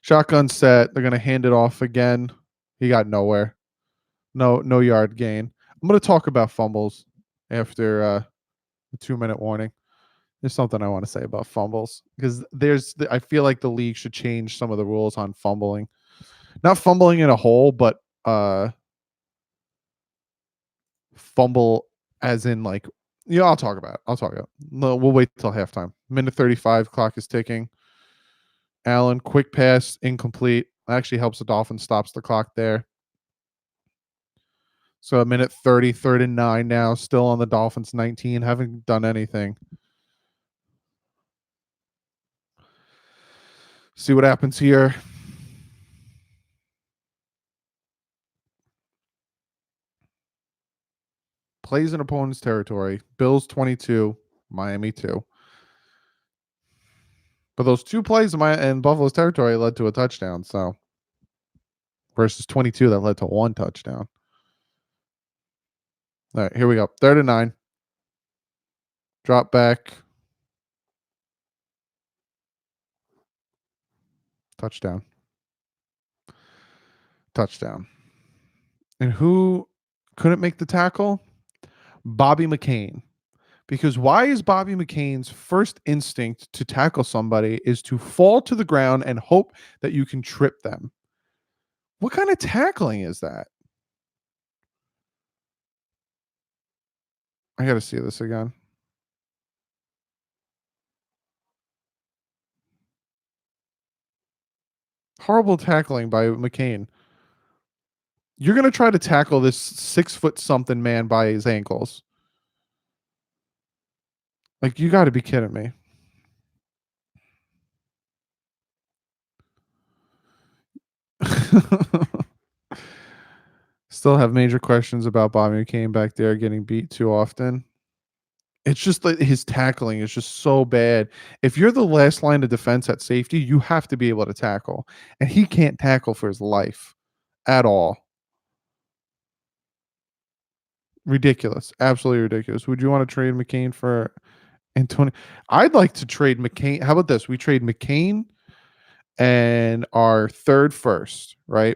Shotgun set. They're going to hand it off again. He got nowhere. No yard gain. I'm going to talk about fumbles after the 2-minute warning. There's something I want to say about fumbles because I feel like the league should change some of the rules on fumbling. Not fumbling in a hole, but fumble as in like, I'll talk about it. No, we'll wait till halftime. Minute 35, clock is ticking. Allen, quick pass, incomplete. Actually helps the Dolphins, stops the clock there. So a minute 30, 39 now, still on the Dolphins 19, haven't done anything. See what happens here. Plays in opponent's territory. Bills 22, Miami 2. But those 2 plays in Buffalo's territory led to a touchdown. So versus 22 that led to 1 touchdown. All right, here we go. 3rd and 9. Drop back. Touchdown. And who couldn't make the tackle? Bobby McCain. Because why is Bobby McCain's first instinct to tackle somebody is to fall to the ground and hope that you can trip them? What kind of tackling is that? I got to see this again. Horrible tackling by McCain. You're going to try to tackle this 6-foot-something man by his ankles. Like, you got to be kidding me. Still have major questions about Bobby McCain back there getting beat too often. It's just that his tackling is just so bad. If you're the last line of defense at safety, you have to be able to tackle. And he can't tackle for his life at all. Ridiculous. Absolutely ridiculous. Would you want to trade McCain for Antonio? I'd like to trade McCain. How about this? We trade McCain and our 3rd first, right?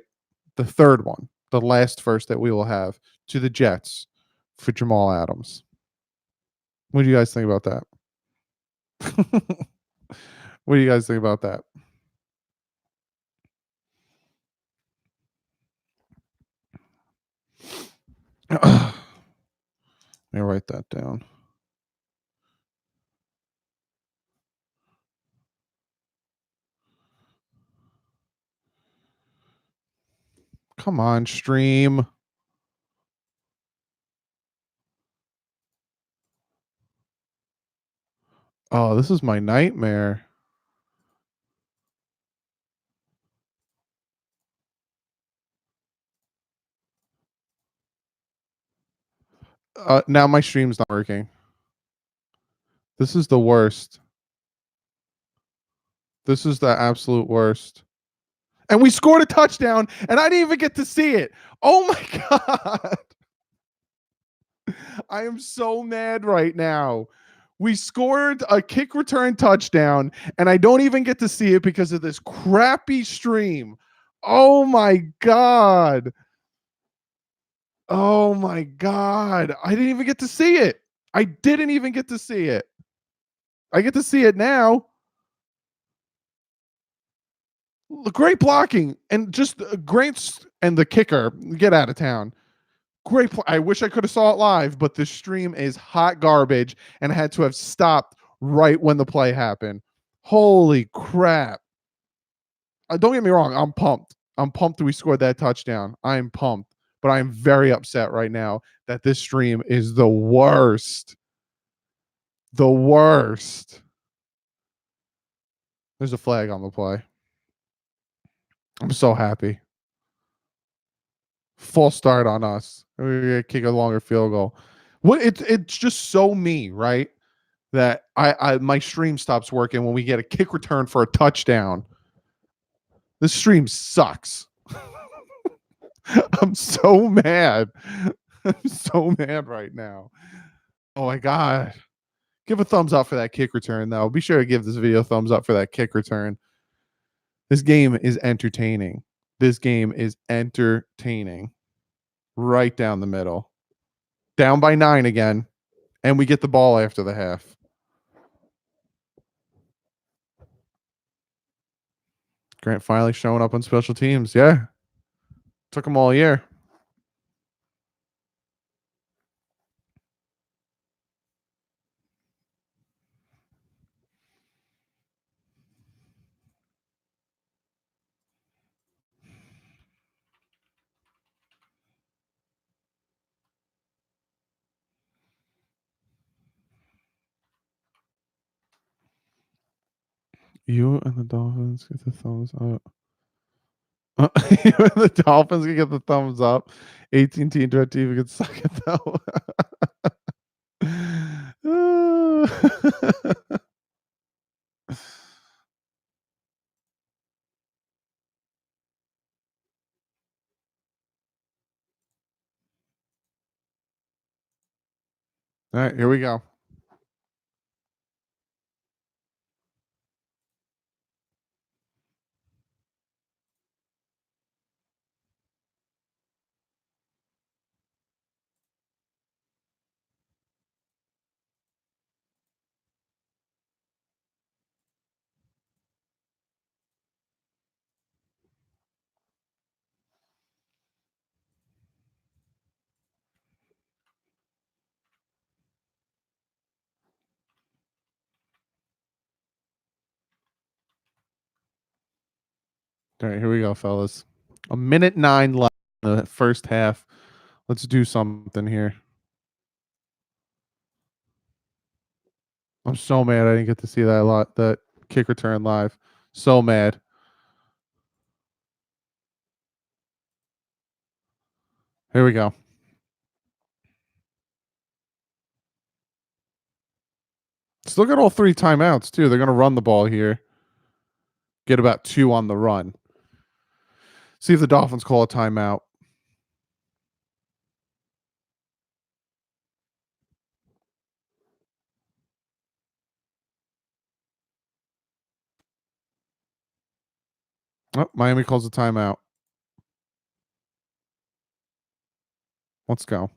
The 3rd one, the last first that we will have, to the Jets for Jamal Adams. What do you guys think about that? What do you guys think about that? Let me write that down. Come on, stream. Oh, this is my nightmare. Now my stream's not working. This is the worst. This is the absolute worst. And we scored a touchdown, and I didn't even get to see it. Oh my God. I am so mad right now. We scored a kick return touchdown, and I don't even get to see it because of this crappy stream. Oh my God. Oh my God. I didn't even get to see it. I didn't even get to see it. I get to see it now. Great blocking and just great. And the kicker, get out of town. Great play. I wish I could have saw it live, but the stream is hot garbage and I had to have stopped right when the play happened. Holy crap. Don't get me wrong. I'm pumped. I'm pumped that we scored that touchdown. I'm pumped, but I'm very upset right now that this stream is the worst. The worst. There's a flag on the play. I'm so happy. Full start on us. We're gonna kick a longer field goal. What it's just so me, right? That I my stream stops working when we get a kick return for a touchdown. This stream sucks. I'm so mad. I'm so mad right now. Oh my god. Give a thumbs up for that kick return, though. Be sure to give this video a thumbs up for that kick return. This game is entertaining. This game is entertaining. Right down the middle. Down by 9 again. And we get the ball after the half. Grant finally showing up on special teams. Yeah. Took him all year. You and the Dolphins get the thumbs up. You and the Dolphins can get the thumbs up. 18 Direct TV can suck it though. All right, here we go. All right, here we go, fellas. A minute 9 left in the first half. Let's do something here. I'm so mad I didn't get to see that kick return live. So mad. Here we go. Still got all 3 timeouts too. They're going to run the ball here. Get about 2 on the run. See if the Dolphins call a timeout. Oh, Miami calls a timeout. Let's go.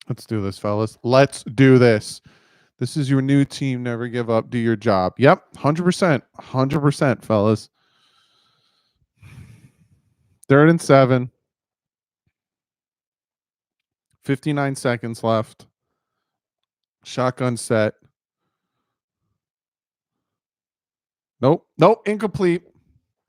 Let's do this, fellas. Let's do this. This is your new team. Never give up. Do your job. Yep. 100%. 100%, fellas. 3rd and 7. 59 seconds left. Shotgun set. Nope. Nope. Incomplete.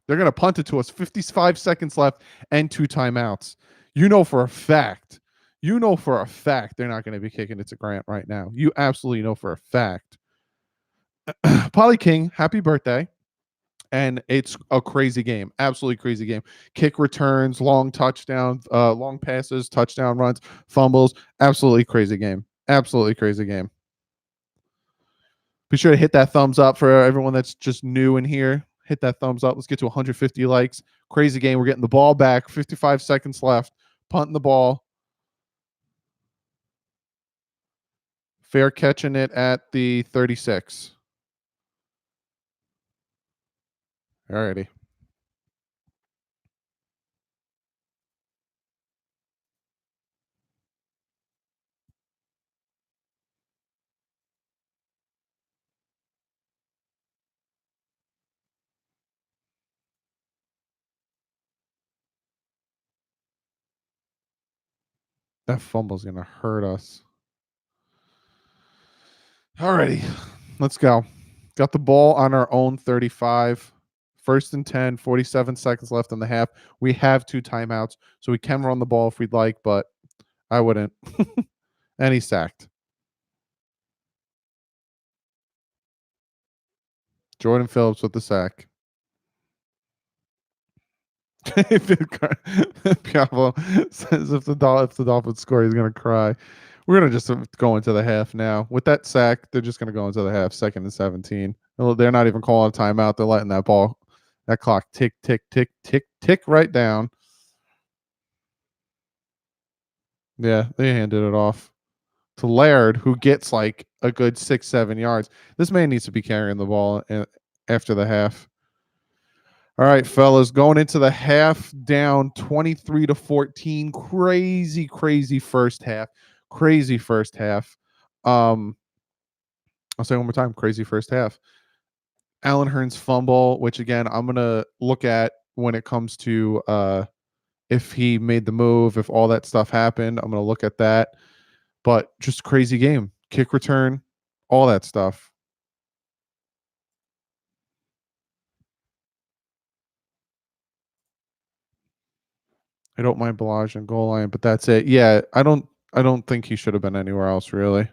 They're going to punt it to us. 55 seconds left and 2 timeouts. You know for a fact. You know for a fact they're not going to be kicking it to Grant right now. You absolutely know for a fact. Polly King, happy birthday. And it's a crazy game. Absolutely crazy game. Kick returns, long touchdowns, long passes, touchdown runs, fumbles. Absolutely crazy game. Absolutely crazy game. Be sure to hit that thumbs up for everyone that's just new in here. Hit that thumbs up. Let's get to 150 likes. Crazy game. We're getting the ball back. 55 seconds left. Punting the ball. Fair catching it at the 36. Alrighty. That fumble's going to hurt us. Alrighty, let's go. Got the ball on our own 35. First and 10, 47 seconds left in the half. We have 2 timeouts, so we can run the ball if we'd like, but I wouldn't. And he's sacked. Jordan Phillips with the sack. Piavo says if the Dolphins score, he's going to cry. We're going to just go into the half now. With that sack, they're just going to go into the half, 2nd and 17. They're not even calling a timeout. They're letting that clock tick, tick, tick, tick, tick right down. Yeah, they handed it off to Laird, who gets like a good 6-7 yards. This man needs to be carrying the ball after the half. All right, fellas, going into the half, down 23-14. Crazy first half. Crazy first half. I'll say it one more time. Crazy first half. Allen Hurns fumble, which again I'm gonna look at when it comes to if he made the move, if all that stuff happened. I'm gonna look at that. But just crazy game. Kick return, all that stuff. I don't mind Balaj and goal line, but that's it. Yeah, I don't think he should have been anywhere else, really.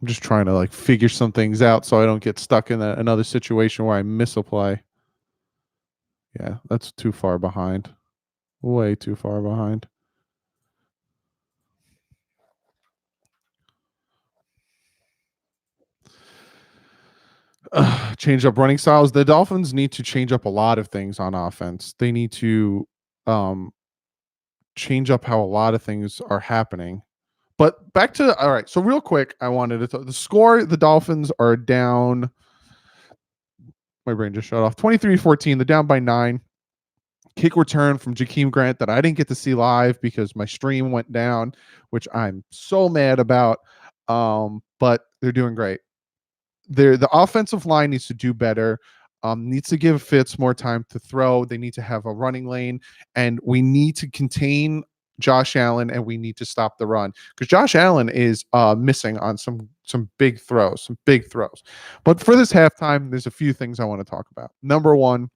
I'm just trying to like figure some things out so I don't get stuck in another situation where I miss a play. Yeah, that's too far behind. Way too far behind. Change up running styles. The Dolphins need to change up a lot of things on offense. They need to change up how a lot of things are happening. But back to all right. So real quick, I wanted to the score. The Dolphins are down. My brain just shut off. 23-14. They're down by 9. Kick return from Jakeem Grant that I didn't get to see live because my stream went down, which I'm so mad about. But they're doing great. The offensive line needs to do better. Needs to give Fitz more time to throw. They need to have a running lane, and we need to contain Josh Allen, and we need to stop the run because Josh Allen is missing on some big throws, But for this halftime, there's a few things I want to talk about. Number one,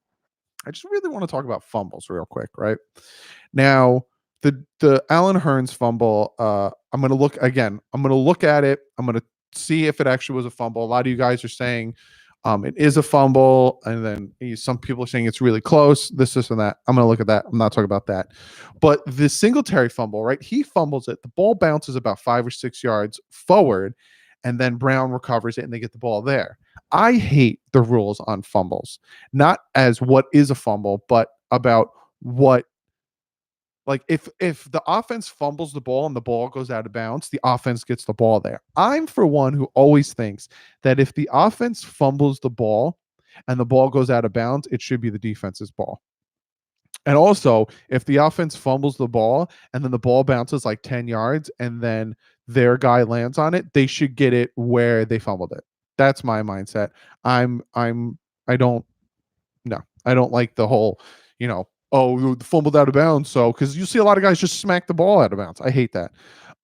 I just really want to talk about fumbles real quick, right? Now, the Allen Hurns fumble, I'm going to look again. I'm going to look at it. I'm going to see if it actually was a fumble. A lot of you guys are saying it is a fumble, and then some people are saying it's really close. This and that. I'm going to look at that. I'm not talking about that. But the Singletary fumble, right? He fumbles it. The ball bounces about 5 or 6 yards forward, and then Brown recovers it, and they get the ball there. I hate the rules on fumbles, not as what is a fumble, but about what, like if the offense fumbles the ball and the ball goes out of bounds, the offense gets the ball there. I'm for one who always thinks that if the offense fumbles the ball and the ball goes out of bounds, it should be the defense's ball. And also, if the offense fumbles the ball and then the ball bounces like 10 yards and then their guy lands on it, they should get it where they fumbled it. That's my mindset. I don't like the whole, oh, fumbled out of bounds. So, because you see a lot of guys just smack the ball out of bounds. I hate that.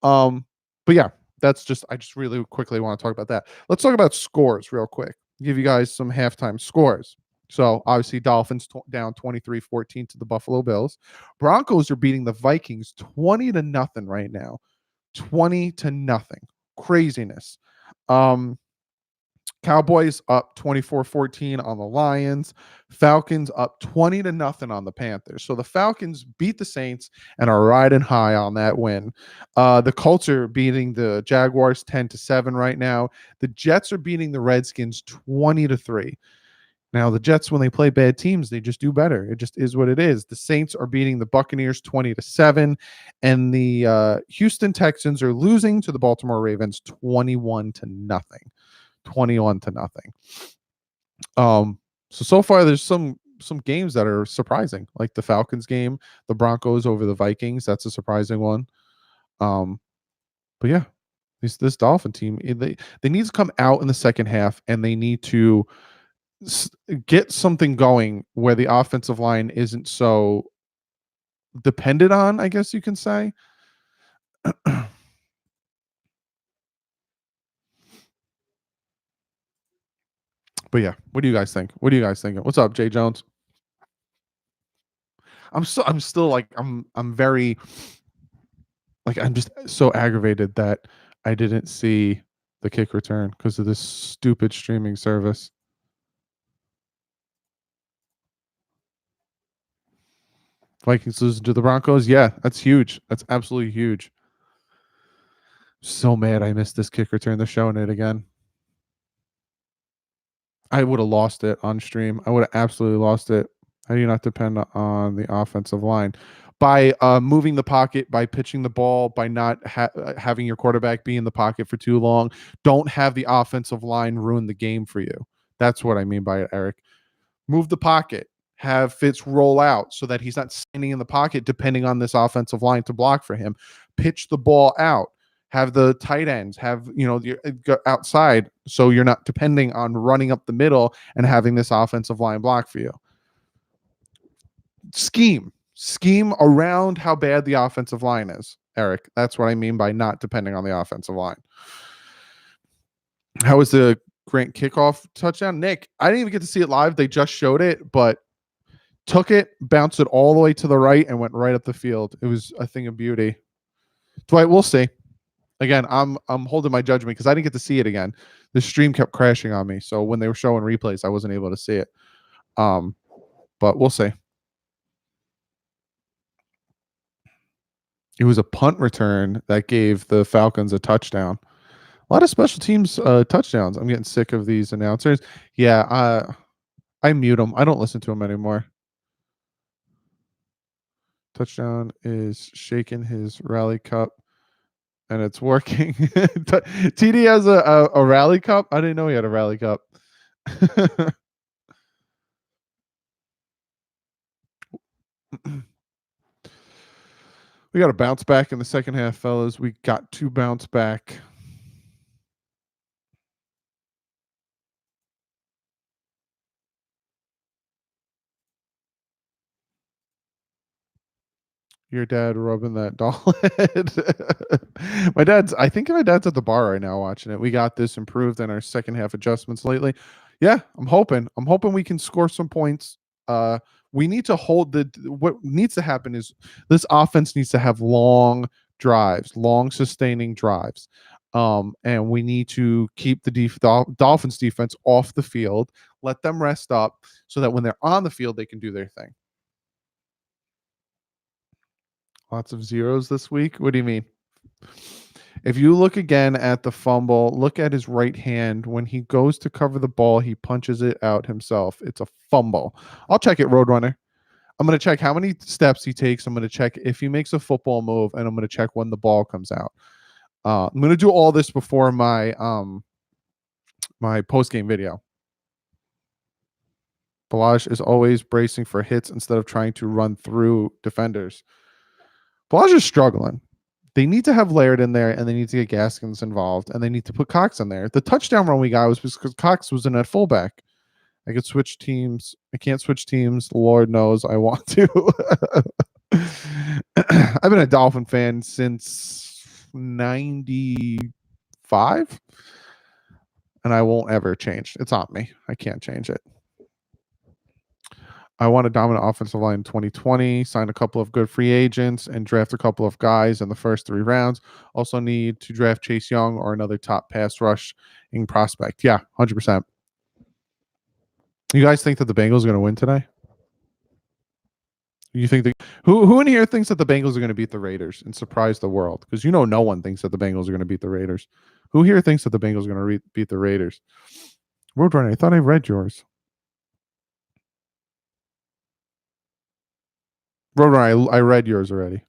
But yeah, I just really quickly want to talk about that. Let's talk about scores real quick. Give you guys some halftime scores. So obviously Dolphins down 23-14 to the Buffalo Bills. Broncos are beating the Vikings 20-0 right now. 20-0. Craziness. Cowboys up 24-14 on the Lions. Falcons up 20-0 on the Panthers. So the Falcons beat the Saints and are riding high on that win. The Colts are beating the Jaguars 10-7 right now. The Jets are beating the Redskins 20-3. Now, the Jets, when they play bad teams, they just do better. It just is what it is. The Saints are beating the Buccaneers 20-7, and the Houston Texans are losing to the Baltimore Ravens 21-0. 21-0. So far there's some games that are surprising, like the Falcons game, the Broncos over the Vikings. That's a surprising one. But yeah, This Dolphin team, they need to come out in the second half, and they need to get something going where the offensive line isn't so dependent on, I guess you can say. But yeah, what do you guys think? What are you guys thinking? What's up, Jay Jones? I'm still like I'm very like I'm just so aggravated that I didn't see the kick return because of this stupid streaming service. Vikings losing to the Broncos. Yeah, that's huge. That's absolutely huge. So mad I missed this kick return. They're showing it again. I would have lost it on stream. I would have absolutely lost it. How do you not depend on the offensive line? By moving the pocket, by pitching the ball, by not having your quarterback be in the pocket for too long. Don't have the offensive line ruin the game for you. That's what I mean by it, Eric. Move the pocket. Have Fitz roll out so that he's not standing in the pocket depending on this offensive line to block for him. Pitch the ball out. Have the tight ends have, go outside so you're not depending on running up the middle and having this offensive line block for you. Scheme around how bad the offensive line is, Eric. That's what I mean by not depending on the offensive line. How was the Grant kickoff touchdown? Nick, I didn't even get to see it live. They just showed it, but took it, bounced it all the way to the right, and went right up the field. It was a thing of beauty. Dwight, we'll see. Again, I'm holding my judgment because I didn't get to see it again. The stream kept crashing on me, so when they were showing replays, I wasn't able to see it. But we'll see. It was a punt return that gave the Falcons a touchdown. A lot of special teams touchdowns. I'm getting sick of these announcers. Yeah, I mute them. I don't listen to them anymore. Touchdown is shaking his rally cup, and it's working. TD has a rally cup. I didn't know he had a rally cup. We got to bounce back in the second half, fellas. We got to bounce back. Your dad rubbing that doll head. I think my dad's at the bar right now watching it. We got this improved in our second half adjustments lately. Yeah, I'm hoping we can score some points. We need to hold what needs to happen is this offense needs to have long drives, long sustaining drives. And we need to keep the Dolphins defense off the field, let them rest up so that when they're on the field, they can do their thing. Lots of zeros this week. What do you mean? If you look again at the fumble, look at his right hand. When he goes to cover the ball, he punches it out himself. It's a fumble. I'll check it, Roadrunner. I'm going to check how many steps he takes. I'm going to check if he makes a football move, and I'm going to check when the ball comes out. I'm going to do all this before my my post-game video. Balazs is always bracing for hits instead of trying to run through defenders. Balazs is struggling. They need to have Laird in there, and they need to get Gaskins involved, and they need to put Cox in there. The touchdown run we got was because Cox was in at fullback. I could switch teams. I can't switch teams. Lord knows I want to. I've been a Dolphin fan since 95, and I won't ever change. It's on me. I can't change it. I want a dominant offensive line in 2020, sign a couple of good free agents, and draft a couple of guys in the first 3 rounds. Also need to draft Chase Young or another top pass rushing prospect. Yeah, 100%. You guys think that the Bengals are going to win today? You think who in here thinks that the Bengals are going to beat the Raiders and surprise the world? Because no one thinks that the Bengals are going to beat the Raiders. Who here thinks that the Bengals are going to beat the Raiders? Roadrunner, I thought I read yours. Roadrunner, I read yours already.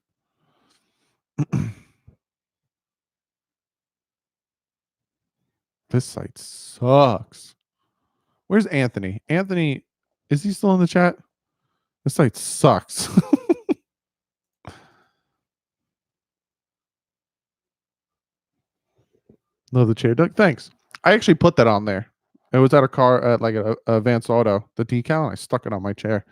This site sucks. Where's Anthony? Anthony, is he still in the chat? This site sucks. Love the chair, Doug. Thanks. I actually put that on there. It was at a car at like a Vance Auto, the decal, and I stuck it on my chair.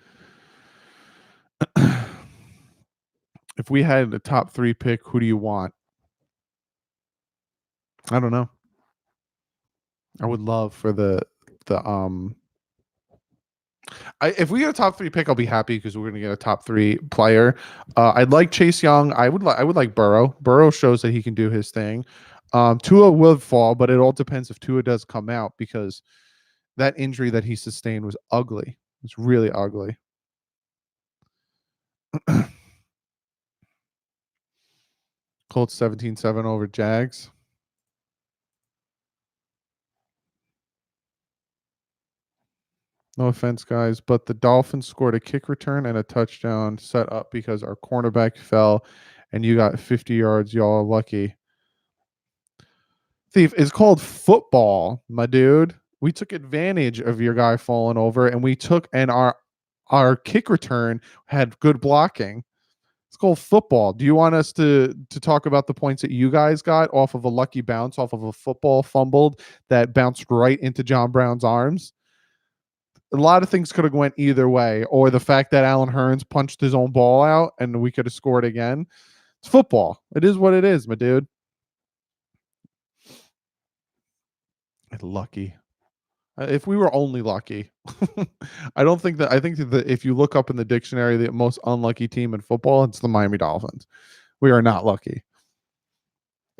If we had a top 3 pick, who do you want? I don't know. I would love for the if we get a top 3 pick, I'll be happy because we're going to get a top 3 player. I'd like Chase Young. I would like Burrow. Burrow shows that he can do his thing. Tua will fall, but it all depends if Tua does come out because that injury that he sustained was ugly. It's really ugly. Colts 17-7 over Jags. No offense, guys, but the Dolphins scored a kick return and a touchdown set up because our cornerback fell and you got 50 yards. Y'all are lucky. Thief, it's called football, my dude. We took advantage of your guy falling over and our kick return had good blocking. It's called football. Do you want us to talk about the points that you guys got off of a lucky bounce, off of a football fumbled that bounced right into John Brown's arms? A lot of things could have went either way, or the fact that Alan Hearns punched his own ball out and we could have scored again. It's football. It is what it is, my dude. Lucky. If we were only lucky, I don't think that. I think that if you look up in the dictionary, the most unlucky team in football, it's the Miami Dolphins. We are not lucky.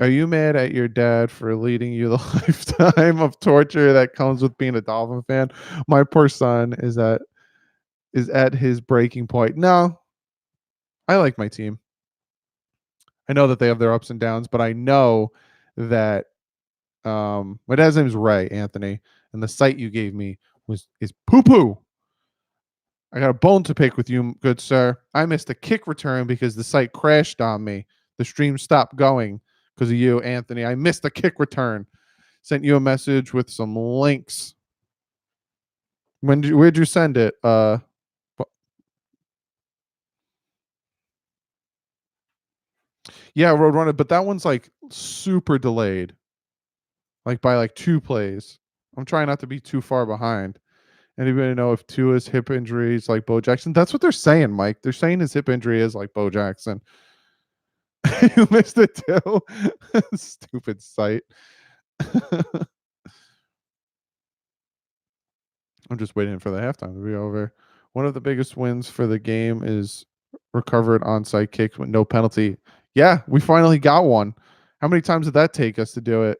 Are you mad at your dad for leading you the lifetime of torture that comes with being a Dolphin fan? My poor son is at his breaking point. No, I like my team. I know that they have their ups and downs, but I know that my dad's name is Ray Anthony, and the site you gave me is poo poo. I got a bone to pick with you, good sir. I missed a kick return because the site crashed on me. The stream stopped going because of you, Anthony. I missed a kick return. Sent you a message with some links. Where'd you send it? Yeah, Roadrunner, but that one's like super delayed. Like by like 2 plays. I'm trying not to be too far behind. Anybody know if Tua's hip injury is like Bo Jackson? That's what they're saying, Mike. They're saying his hip injury is like Bo Jackson. You missed it too. Stupid site. I'm just waiting for the halftime to be over. One of the biggest wins for the game is recovered onside kick with no penalty. Yeah, we finally got one. How many times did that take us to do it?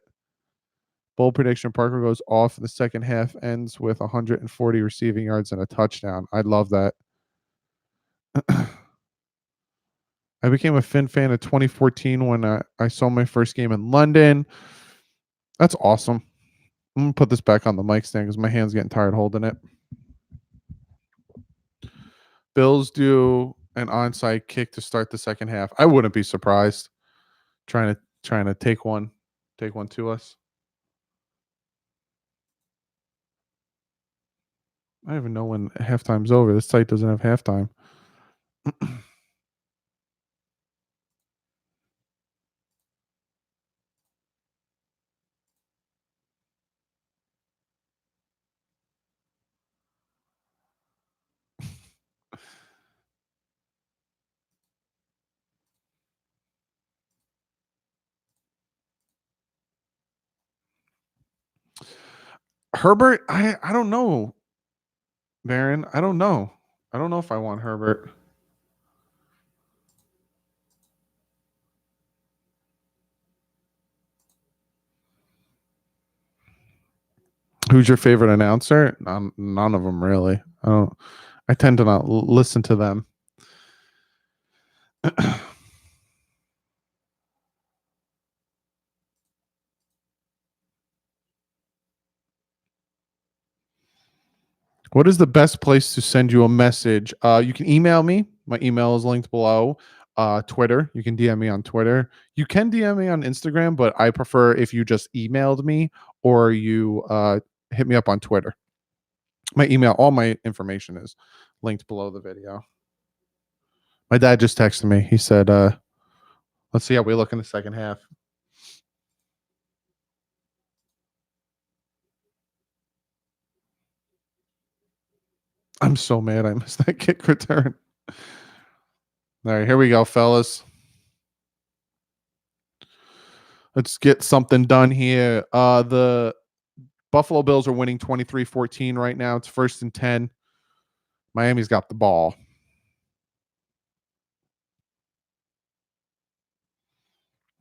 Bold prediction: Parker goes off in the second half, ends with 140 receiving yards and a touchdown. I love that. I became a Finn fan in 2014 when I saw my first game in London. That's awesome. I'm going to put this back on the mic stand because my hand's getting tired holding it. Bills do an onside kick to start the second half. I wouldn't be surprised. Trying to take one to us. I don't even know when halftime's over. This site doesn't have halftime. Herbert, I don't know. Baron, I don't know. I don't know if I want Herbert. Who's your favorite announcer? None of them really. I tend to not listen to them. What is the best place to send you a message? You can email me. My email is linked below. Twitter. You can DM me on Twitter. You can DM me on Instagram, but I prefer if you just emailed me or you hit me up on Twitter. My email, all my information is linked below the video. My dad just texted me. He said, let's see how we look in the second half. I'm so mad I missed that kick return. All right, here we go, fellas. Let's get something done here. The Buffalo Bills are winning 23-14 right now. It's 1st and 10. Miami's got the ball.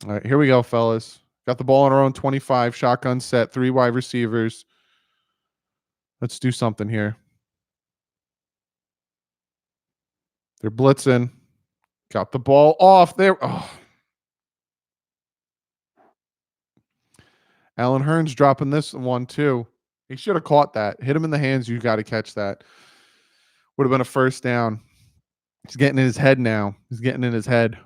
All right, here we go, fellas. Got the ball on our own 25. Shotgun set. 3 wide receivers. Let's do something here. They're blitzing. Got the ball off there. Oh. Alan Hearn's dropping this one too. He should have caught that. Hit him in the hands. You got to catch that. Would have been a 1st down. He's getting in his head now. He's getting in his head.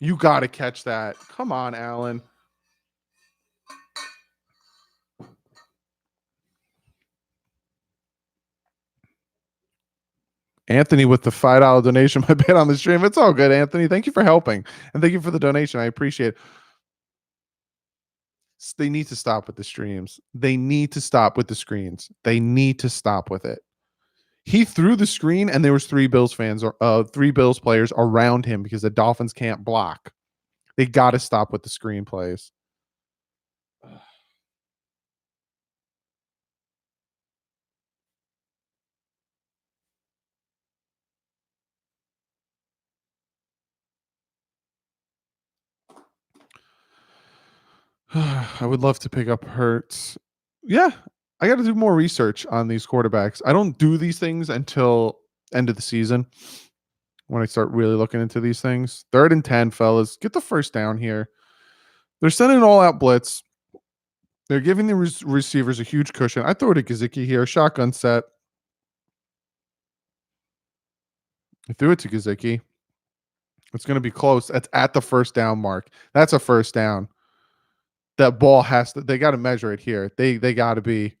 You got to catch that. Come on, Alan. Anthony with the $5 donation. I bet on the stream. It's all good, Anthony. Thank you for helping. And thank you for the donation. I appreciate it. They need to stop with the streams. They need to stop with the screens. They need to stop with it. He threw the screen and there was 3 Bills fans or 3 Bills players around him because the Dolphins can't block. They got to stop with the screen plays. I would love to pick up Hurts. Yeah, I got to do more research on these quarterbacks. I don't do these things until end of the season when I start really looking into these things. 3rd and 10, fellas. Get the 1st down here. They're sending an all-out blitz. They're giving the receivers a huge cushion. I throw it to Gesicki here. Shotgun set. I threw it to Gesicki. It's going to be close. That's at the 1st down mark. That's a 1st down. That ball has to, they got to measure it here. They got to be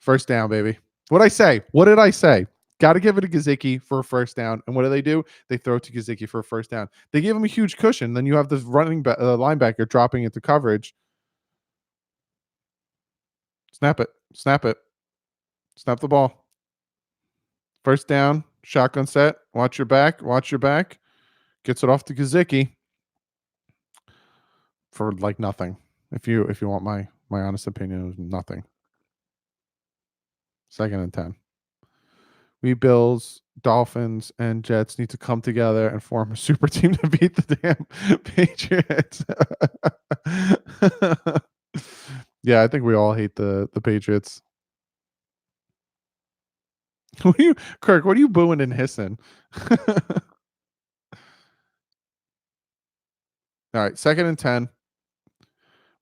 1st down, baby. What'd I say? What did I say? Got to give it to Gesicki for a 1st down. And what do? They throw it to Gesicki for a 1st down. They give him a huge cushion. Then you have the linebacker dropping into coverage. Snap it. Snap it. Snap the ball. 1st down. Shotgun set. Watch your back. Watch your back. Gets it off to Gesicki for like nothing. If you want my honest opinion, it was nothing. 2nd and 10. We Bills, Dolphins, and Jets need to come together and form a super team to beat the damn Patriots. Yeah, I think we all hate the Patriots. What are you, Kirk? What are you booing and hissing? All right, 2nd and 10.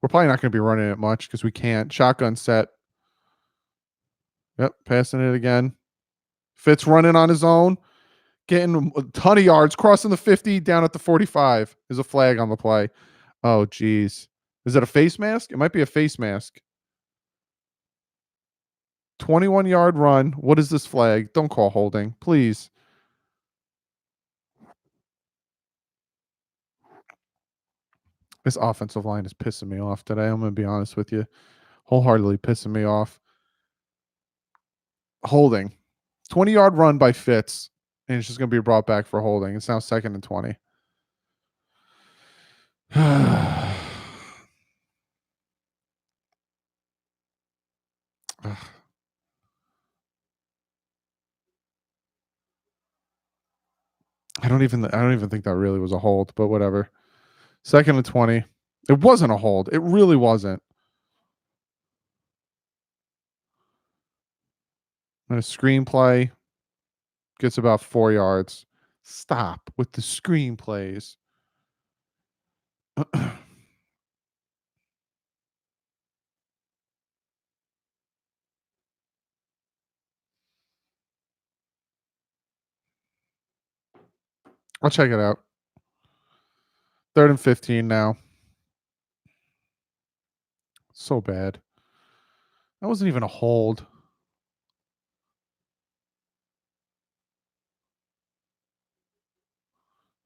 We're probably not going to be running it much because we can't. Shotgun set. Yep, passing it again. Fitz running on his own, getting a ton of yards, crossing the 50, down at the 45. There's a flag on the play. Oh, geez. Is it a face mask? It might be a face mask. 21-yard run. What is this flag? Don't call holding, please. This offensive line is pissing me off today. I'm going to be honest with you. Wholeheartedly pissing me off. Holding. 20-yard run by Fitz, and it's just going to be brought back for holding. It's now 2nd and 20. I don't even think that really was a hold, but whatever. 2nd and 20. It wasn't a hold. It really wasn't. And a screenplay gets about 4 yards. Stop with the screenplays. I'll check it out. 3rd and 15 now. So bad. That wasn't even a hold.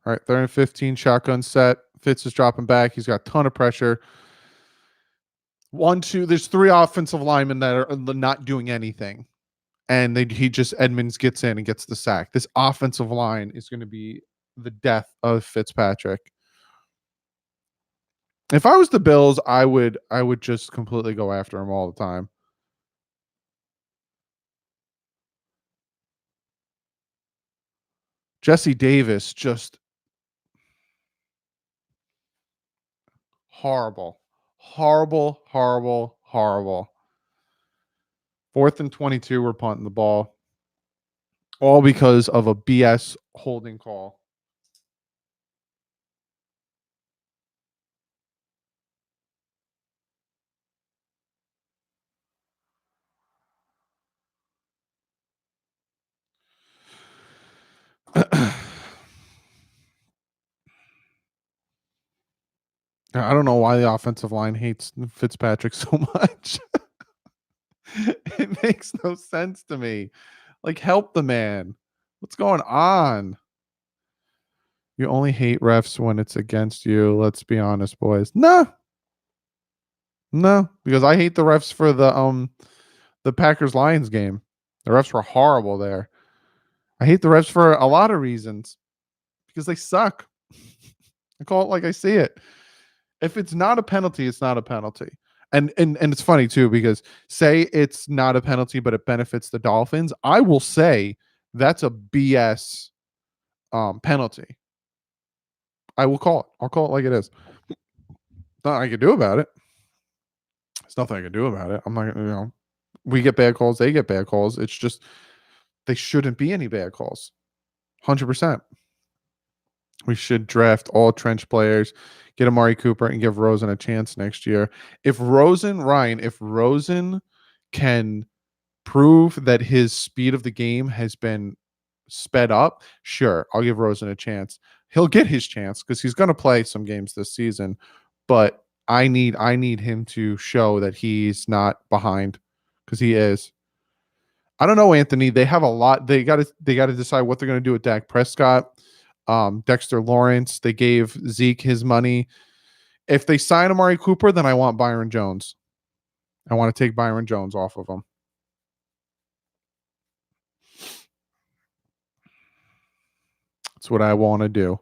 All right, 3rd and 15, shotgun set. Fitz is dropping back. He's got a ton of pressure. 1, 2. There's 3 offensive linemen that are not doing anything, and Edmonds gets in and gets the sack. This offensive line is going to be the death of Fitzpatrick. If I was the Bills, I would just completely go after him all the time. Jesse Davis, just horrible. Horrible, horrible, horrible. 4th and 22, we're punting the ball. All because of a BS holding call. I don't know why the offensive line hates Fitzpatrick so much. It makes no sense to me. Like, help the man. What's going on? You only hate refs when it's against you. Let's be honest, boys. No, because I hate the refs for the Packers Lions game. The refs were horrible there. I hate the refs for a lot of reasons because they suck. I call it like I see it. If it's not a penalty, it's not a penalty. And it's funny too, because say it's not a penalty, but it benefits the Dolphins. I will say that's a BS penalty. I will call it. I'll call it like it is. Nothing I can do about it. There's nothing I can do about it. I'm not, we get bad calls. They get bad calls. It's just, they shouldn't be any bad calls. 100%. We should draft all trench players, get Amari Cooper, and give Rosen a chance next year. If Rosen can prove that his speed of the game has been sped up, sure, I'll give Rosen a chance. He'll get his chance because he's going to play some games this season, but I need him to show that he's not behind, because he is. I don't know, Anthony. They have a lot. They got to decide what they're going to do with Dak Prescott. Dexter Lawrence, they gave Zeke his money. If they sign Amari Cooper, then I want Byron Jones. I want to take Byron Jones off of him. That's what I want to do.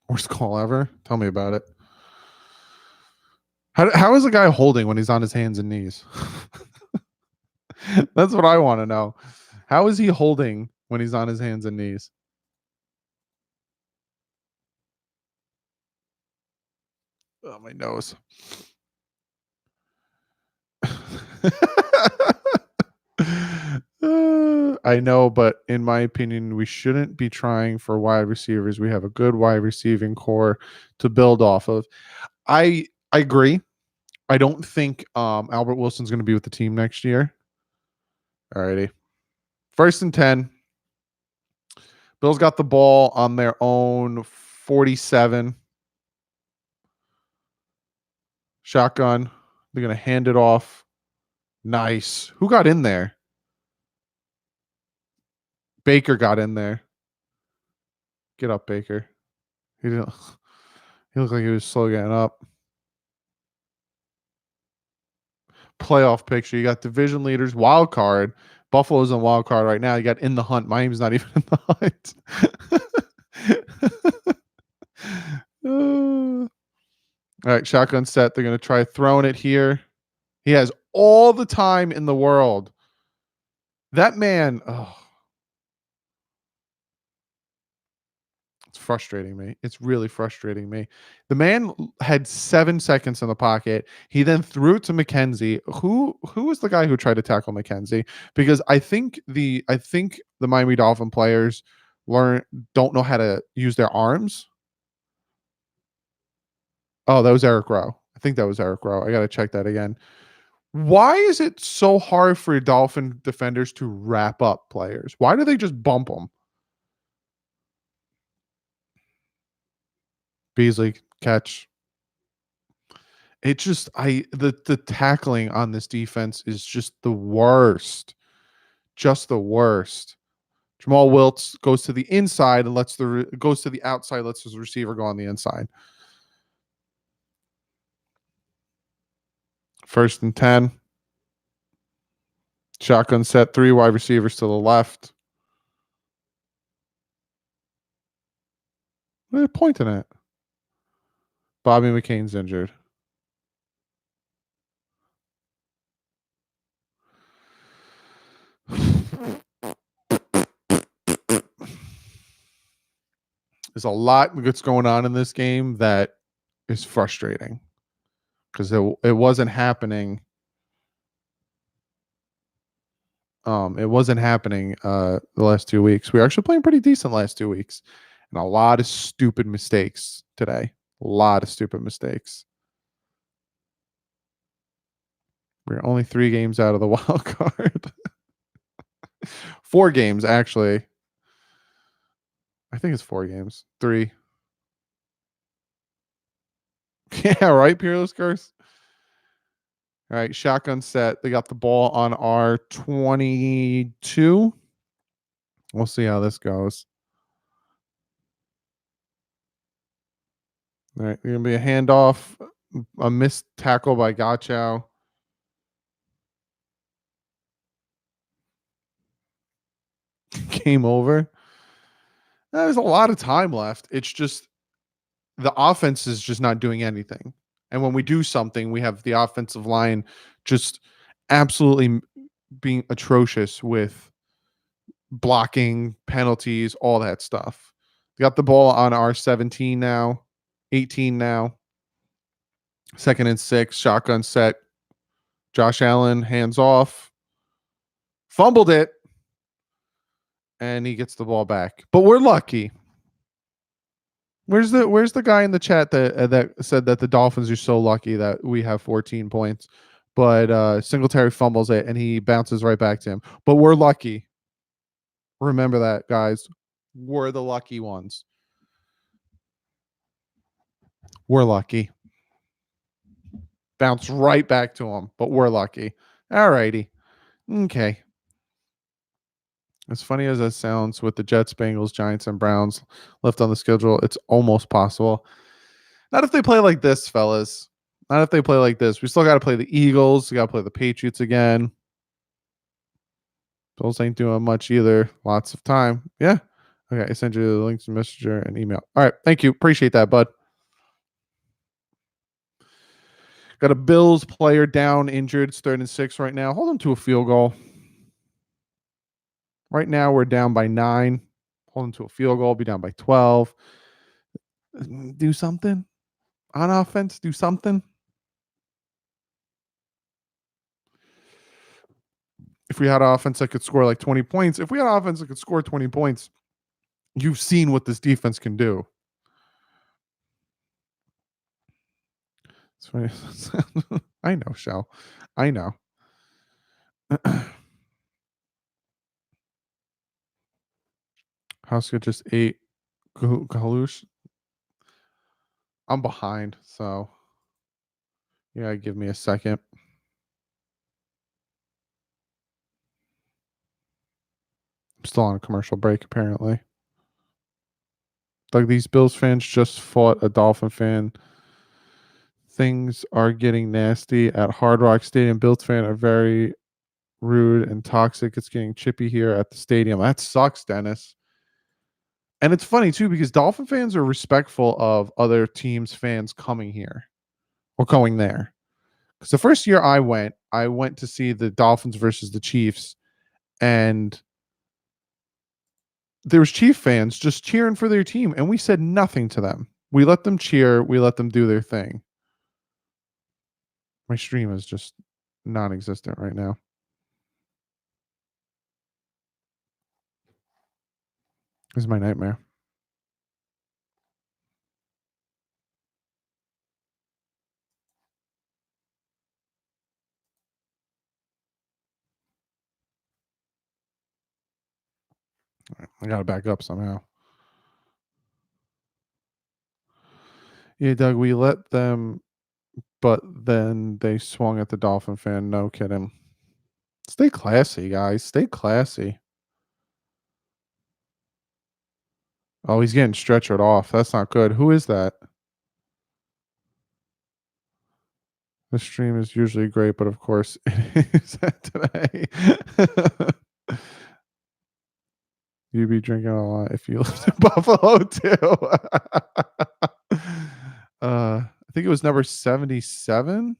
Worst call ever? Tell me about it. How is a guy holding when he's on his hands and knees? That's what I want to know. How is he holding when he's on his hands and knees? Oh, my nose. I know, but in my opinion, we shouldn't be trying for wide receivers. We have a good wide receiving core to build off of. I agree. I don't think Albert Wilson's going to be with the team next year. Alrighty. 1st and 10. Bills got the ball on their own 47. Shotgun. They're going to hand it off. Nice. Who got in there? Baker got in there. Get up, Baker. He looked like he was slow getting up. Playoff picture. You got division leaders, wild card. Buffalo's in wild card right now. You got in the hunt. Miami's not even in the hunt. All right, shotgun set. They're going to try throwing it here. He has all the time in the world. That man, it's frustrating me. It's really frustrating me. The man had 7 seconds in the pocket. He then threw it to McKenzie. Who was the guy who tried to tackle McKenzie? Because I think the Miami Dolphin players don't know how to use their arms. Oh, that was Eric Rowe. I think that was Eric Rowe. I got to check that again. Why is it so hard for Dolphin defenders to wrap up players? Why do they just bump them? Beasley catch. It just the tackling on this defense is just the worst. Just the worst. Jamal Wiltz goes to the inside and goes to the outside, lets his receiver go on the inside. 1st and 10. Shotgun set, 3 wide receivers to the left. What are they pointing at? Bobby McCain's injured. There's a lot that's going on in this game that is frustrating because it wasn't happening. It wasn't happening the last 2 weeks. We were actually playing pretty decent last 2 weeks, and a lot of stupid mistakes today. A lot of stupid mistakes. We're only 3 games out of the wild card. 4 games actually. I think it's 4 games. 3. Yeah, right, Peerless Curse. All right, shotgun set. They got the ball on our 22. We'll see how this goes. All right, going to be a handoff, a missed tackle by Gachow. Game over. There's a lot of time left. It's just the offense is just not doing anything. And when we do something, we have the offensive line just absolutely being atrocious with blocking, penalties, all that stuff. We got the ball on our 17 now, 18 now. 2nd and 6, shotgun set. Josh Allen hands off, fumbled it, and he gets the ball back. But we're lucky. Where's the guy in the chat that said that the Dolphins are so lucky that we have 14 points, but Singletary fumbles it and he bounces right back to him. But we're lucky. Remember that, guys. We're the lucky ones. We're lucky. Bounce right back to him, but we're lucky. All righty. Okay. As funny as that sounds, with the Jets, Bengals, Giants, and Browns left on the schedule, it's almost possible. Not if they play like this, fellas. Not if they play like this. We still got to play the Eagles. We got to play the Patriots again. Bills ain't doing much either. Lots of time. Yeah. Okay. I sent you the links to Messenger and email. All right. Thank you. Appreciate that, bud. Got a Bills player down, injured. It's 3rd and 6 right now. Hold them to a field goal. Right now, we're down by 9. Hold them to a field goal. Be down by 12. Do something on offense. Do something. If we had offense that could score like 20 points, if we had offense that could score 20 points, you've seen what this defense can do. It's funny. I know, Shell. I know. Husker just ate Galush. I'm behind, so yeah, give me a second. I'm still on a commercial break, apparently. Like, these Bills fans just fought a Dolphin fan. Things are getting nasty at Hard Rock Stadium. Bills fans are very rude and toxic. It's getting chippy here at the stadium. That sucks, Dennis. And it's funny too, because Dolphin fans are respectful of other teams' fans coming here or going there. Because the first year I went to see the Dolphins versus the Chiefs, and there was Chief fans just cheering for their team, and we said nothing to them. We let them cheer. We let them do their thing. My stream is just non-existent right now. This is my nightmare. I gotta back up somehow. Yeah, Doug, we let them But then they swung at the Dolphin fan. No kidding. Stay classy, guys. Stay classy. Oh, he's getting stretchered off. That's not good. Who is that? The stream is usually great, but of course it is today. You'd be drinking a lot if you lived in Buffalo too. I think it was number 77.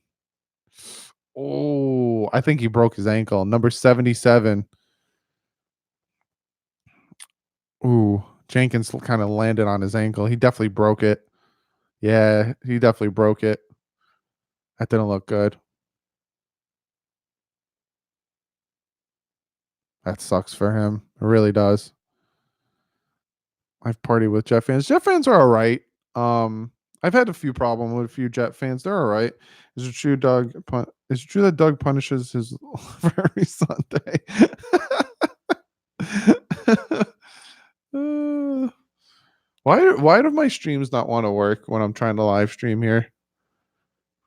Oh, I think he broke his ankle. Number 77. Ooh, Jenkins kind of landed on his ankle. He definitely broke it. Yeah, he definitely broke it. That didn't look good. That sucks for him. It really does. I've partied with Jet fans. Jet fans are all right. I've had a few problems with a few Jet fans. They're all right. Is it true, Doug? Is it true that Doug punishes his every Sunday? Why do my streams not want to work when I'm trying to live stream here?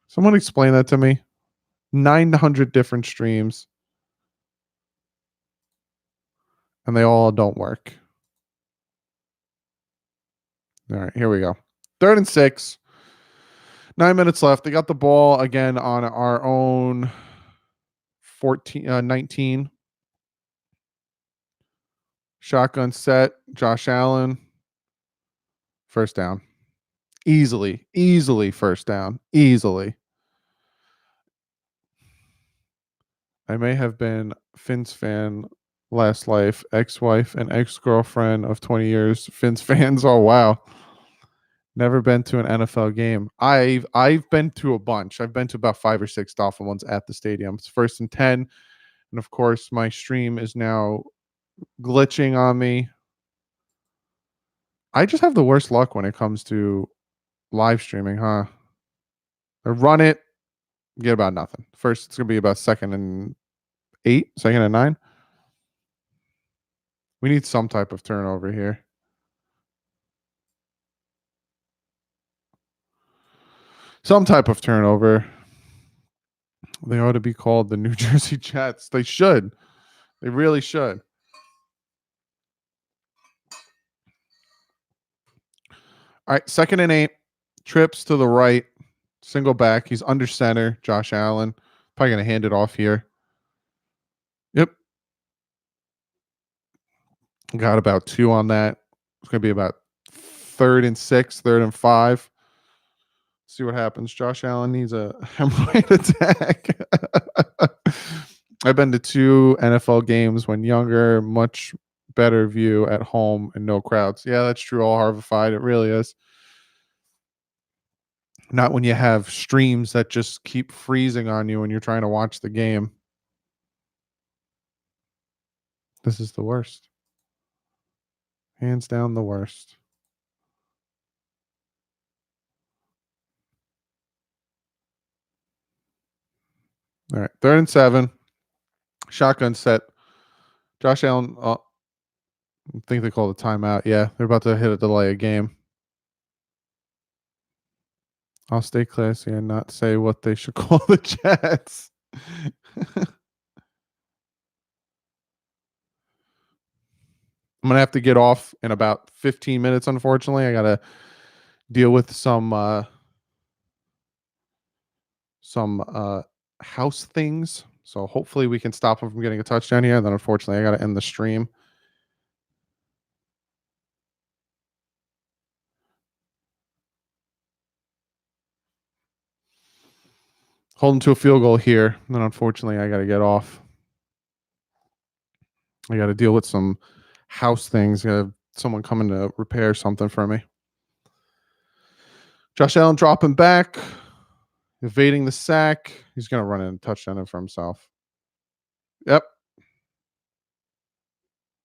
Someone explain that to me. 900 different streams, and they all don't work. All right, here we go. 3rd and 6. 9 minutes left. They got the ball again on our own 19. Shotgun set. Josh Allen. First down. Easily first down. Easily. I may have been Finn's fan last life, ex-wife and ex-girlfriend of 20 years. Finn's fans. Oh, wow. Never been to an NFL game. I've been to a bunch. I've been to about 5 or 6 Dolphin ones at the stadium. It's 1st and 10. And of course, my stream is now glitching on me. I just have the worst luck when it comes to live streaming, huh? I run it, get about nothing. First, it's going to be about 2nd and 8, 2nd and 9. We need some type of turnover here. Some type of turnover. They ought to be called the New Jersey Jets. They should. They really should. All right, 2nd and 8. Trips to the right. Single back. He's under center. Josh Allen. Probably going to hand it off here. Yep. Got about 2 on that. It's going to be about 3rd and 6, 3rd and 5. See what happens. Josh Allen needs a hemorrhoid attack. I've been to 2 NFL games when younger, much better view at home and no crowds. Yeah, that's true. All Harvified. It really is. Not when you have streams that just keep freezing on you when you're trying to watch the game. This is the worst. Hands down the worst. All right, 3rd and 7. Shotgun set. Josh Allen, I think they called a timeout. Yeah, they're about to hit a delay a game. I'll stay classy and not say what they should call the Jets. I'm going to have to get off in about 15 minutes, unfortunately. I got to deal with some house things. So hopefully we can stop him from getting a touchdown here. And then unfortunately, I got to end the stream. Holding to a field goal here. And then unfortunately, I got to get off. I got to deal with some house things. Someone coming to repair something for me. Josh Allen dropping back, evading the sack. He's going to run in a touchdown for himself. Yep.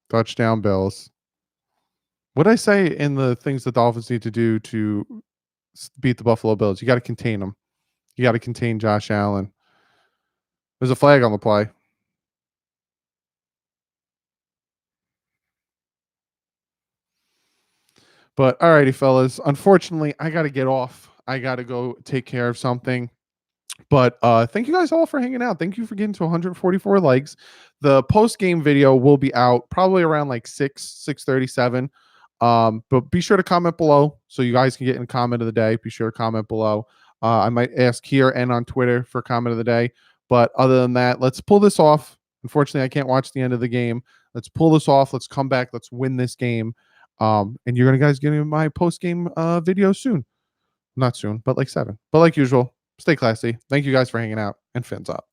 Touchdown Bills. What did I say in the things the Dolphins need to do to beat the Buffalo Bills? You got to contain them. You got to contain Josh Allen. There's a flag on the play. But all righty, fellas. Unfortunately, I got to get off. I got to go take care of something. But thank you guys all for hanging out. Thank you for getting to 144 likes. The post game video will be out probably around like 6:37. But be sure to comment below so you guys can get in comment of the day. Be sure to comment below. I might ask here and on Twitter for comment of the day. But other than that, let's pull this off. Unfortunately, I can't watch the end of the game. Let's pull this off. Let's come back. Let's win this game. And you're gonna guys get my post game video soon. Not soon, but like 7. But like usual, stay classy. Thank you guys for hanging out, and fins up.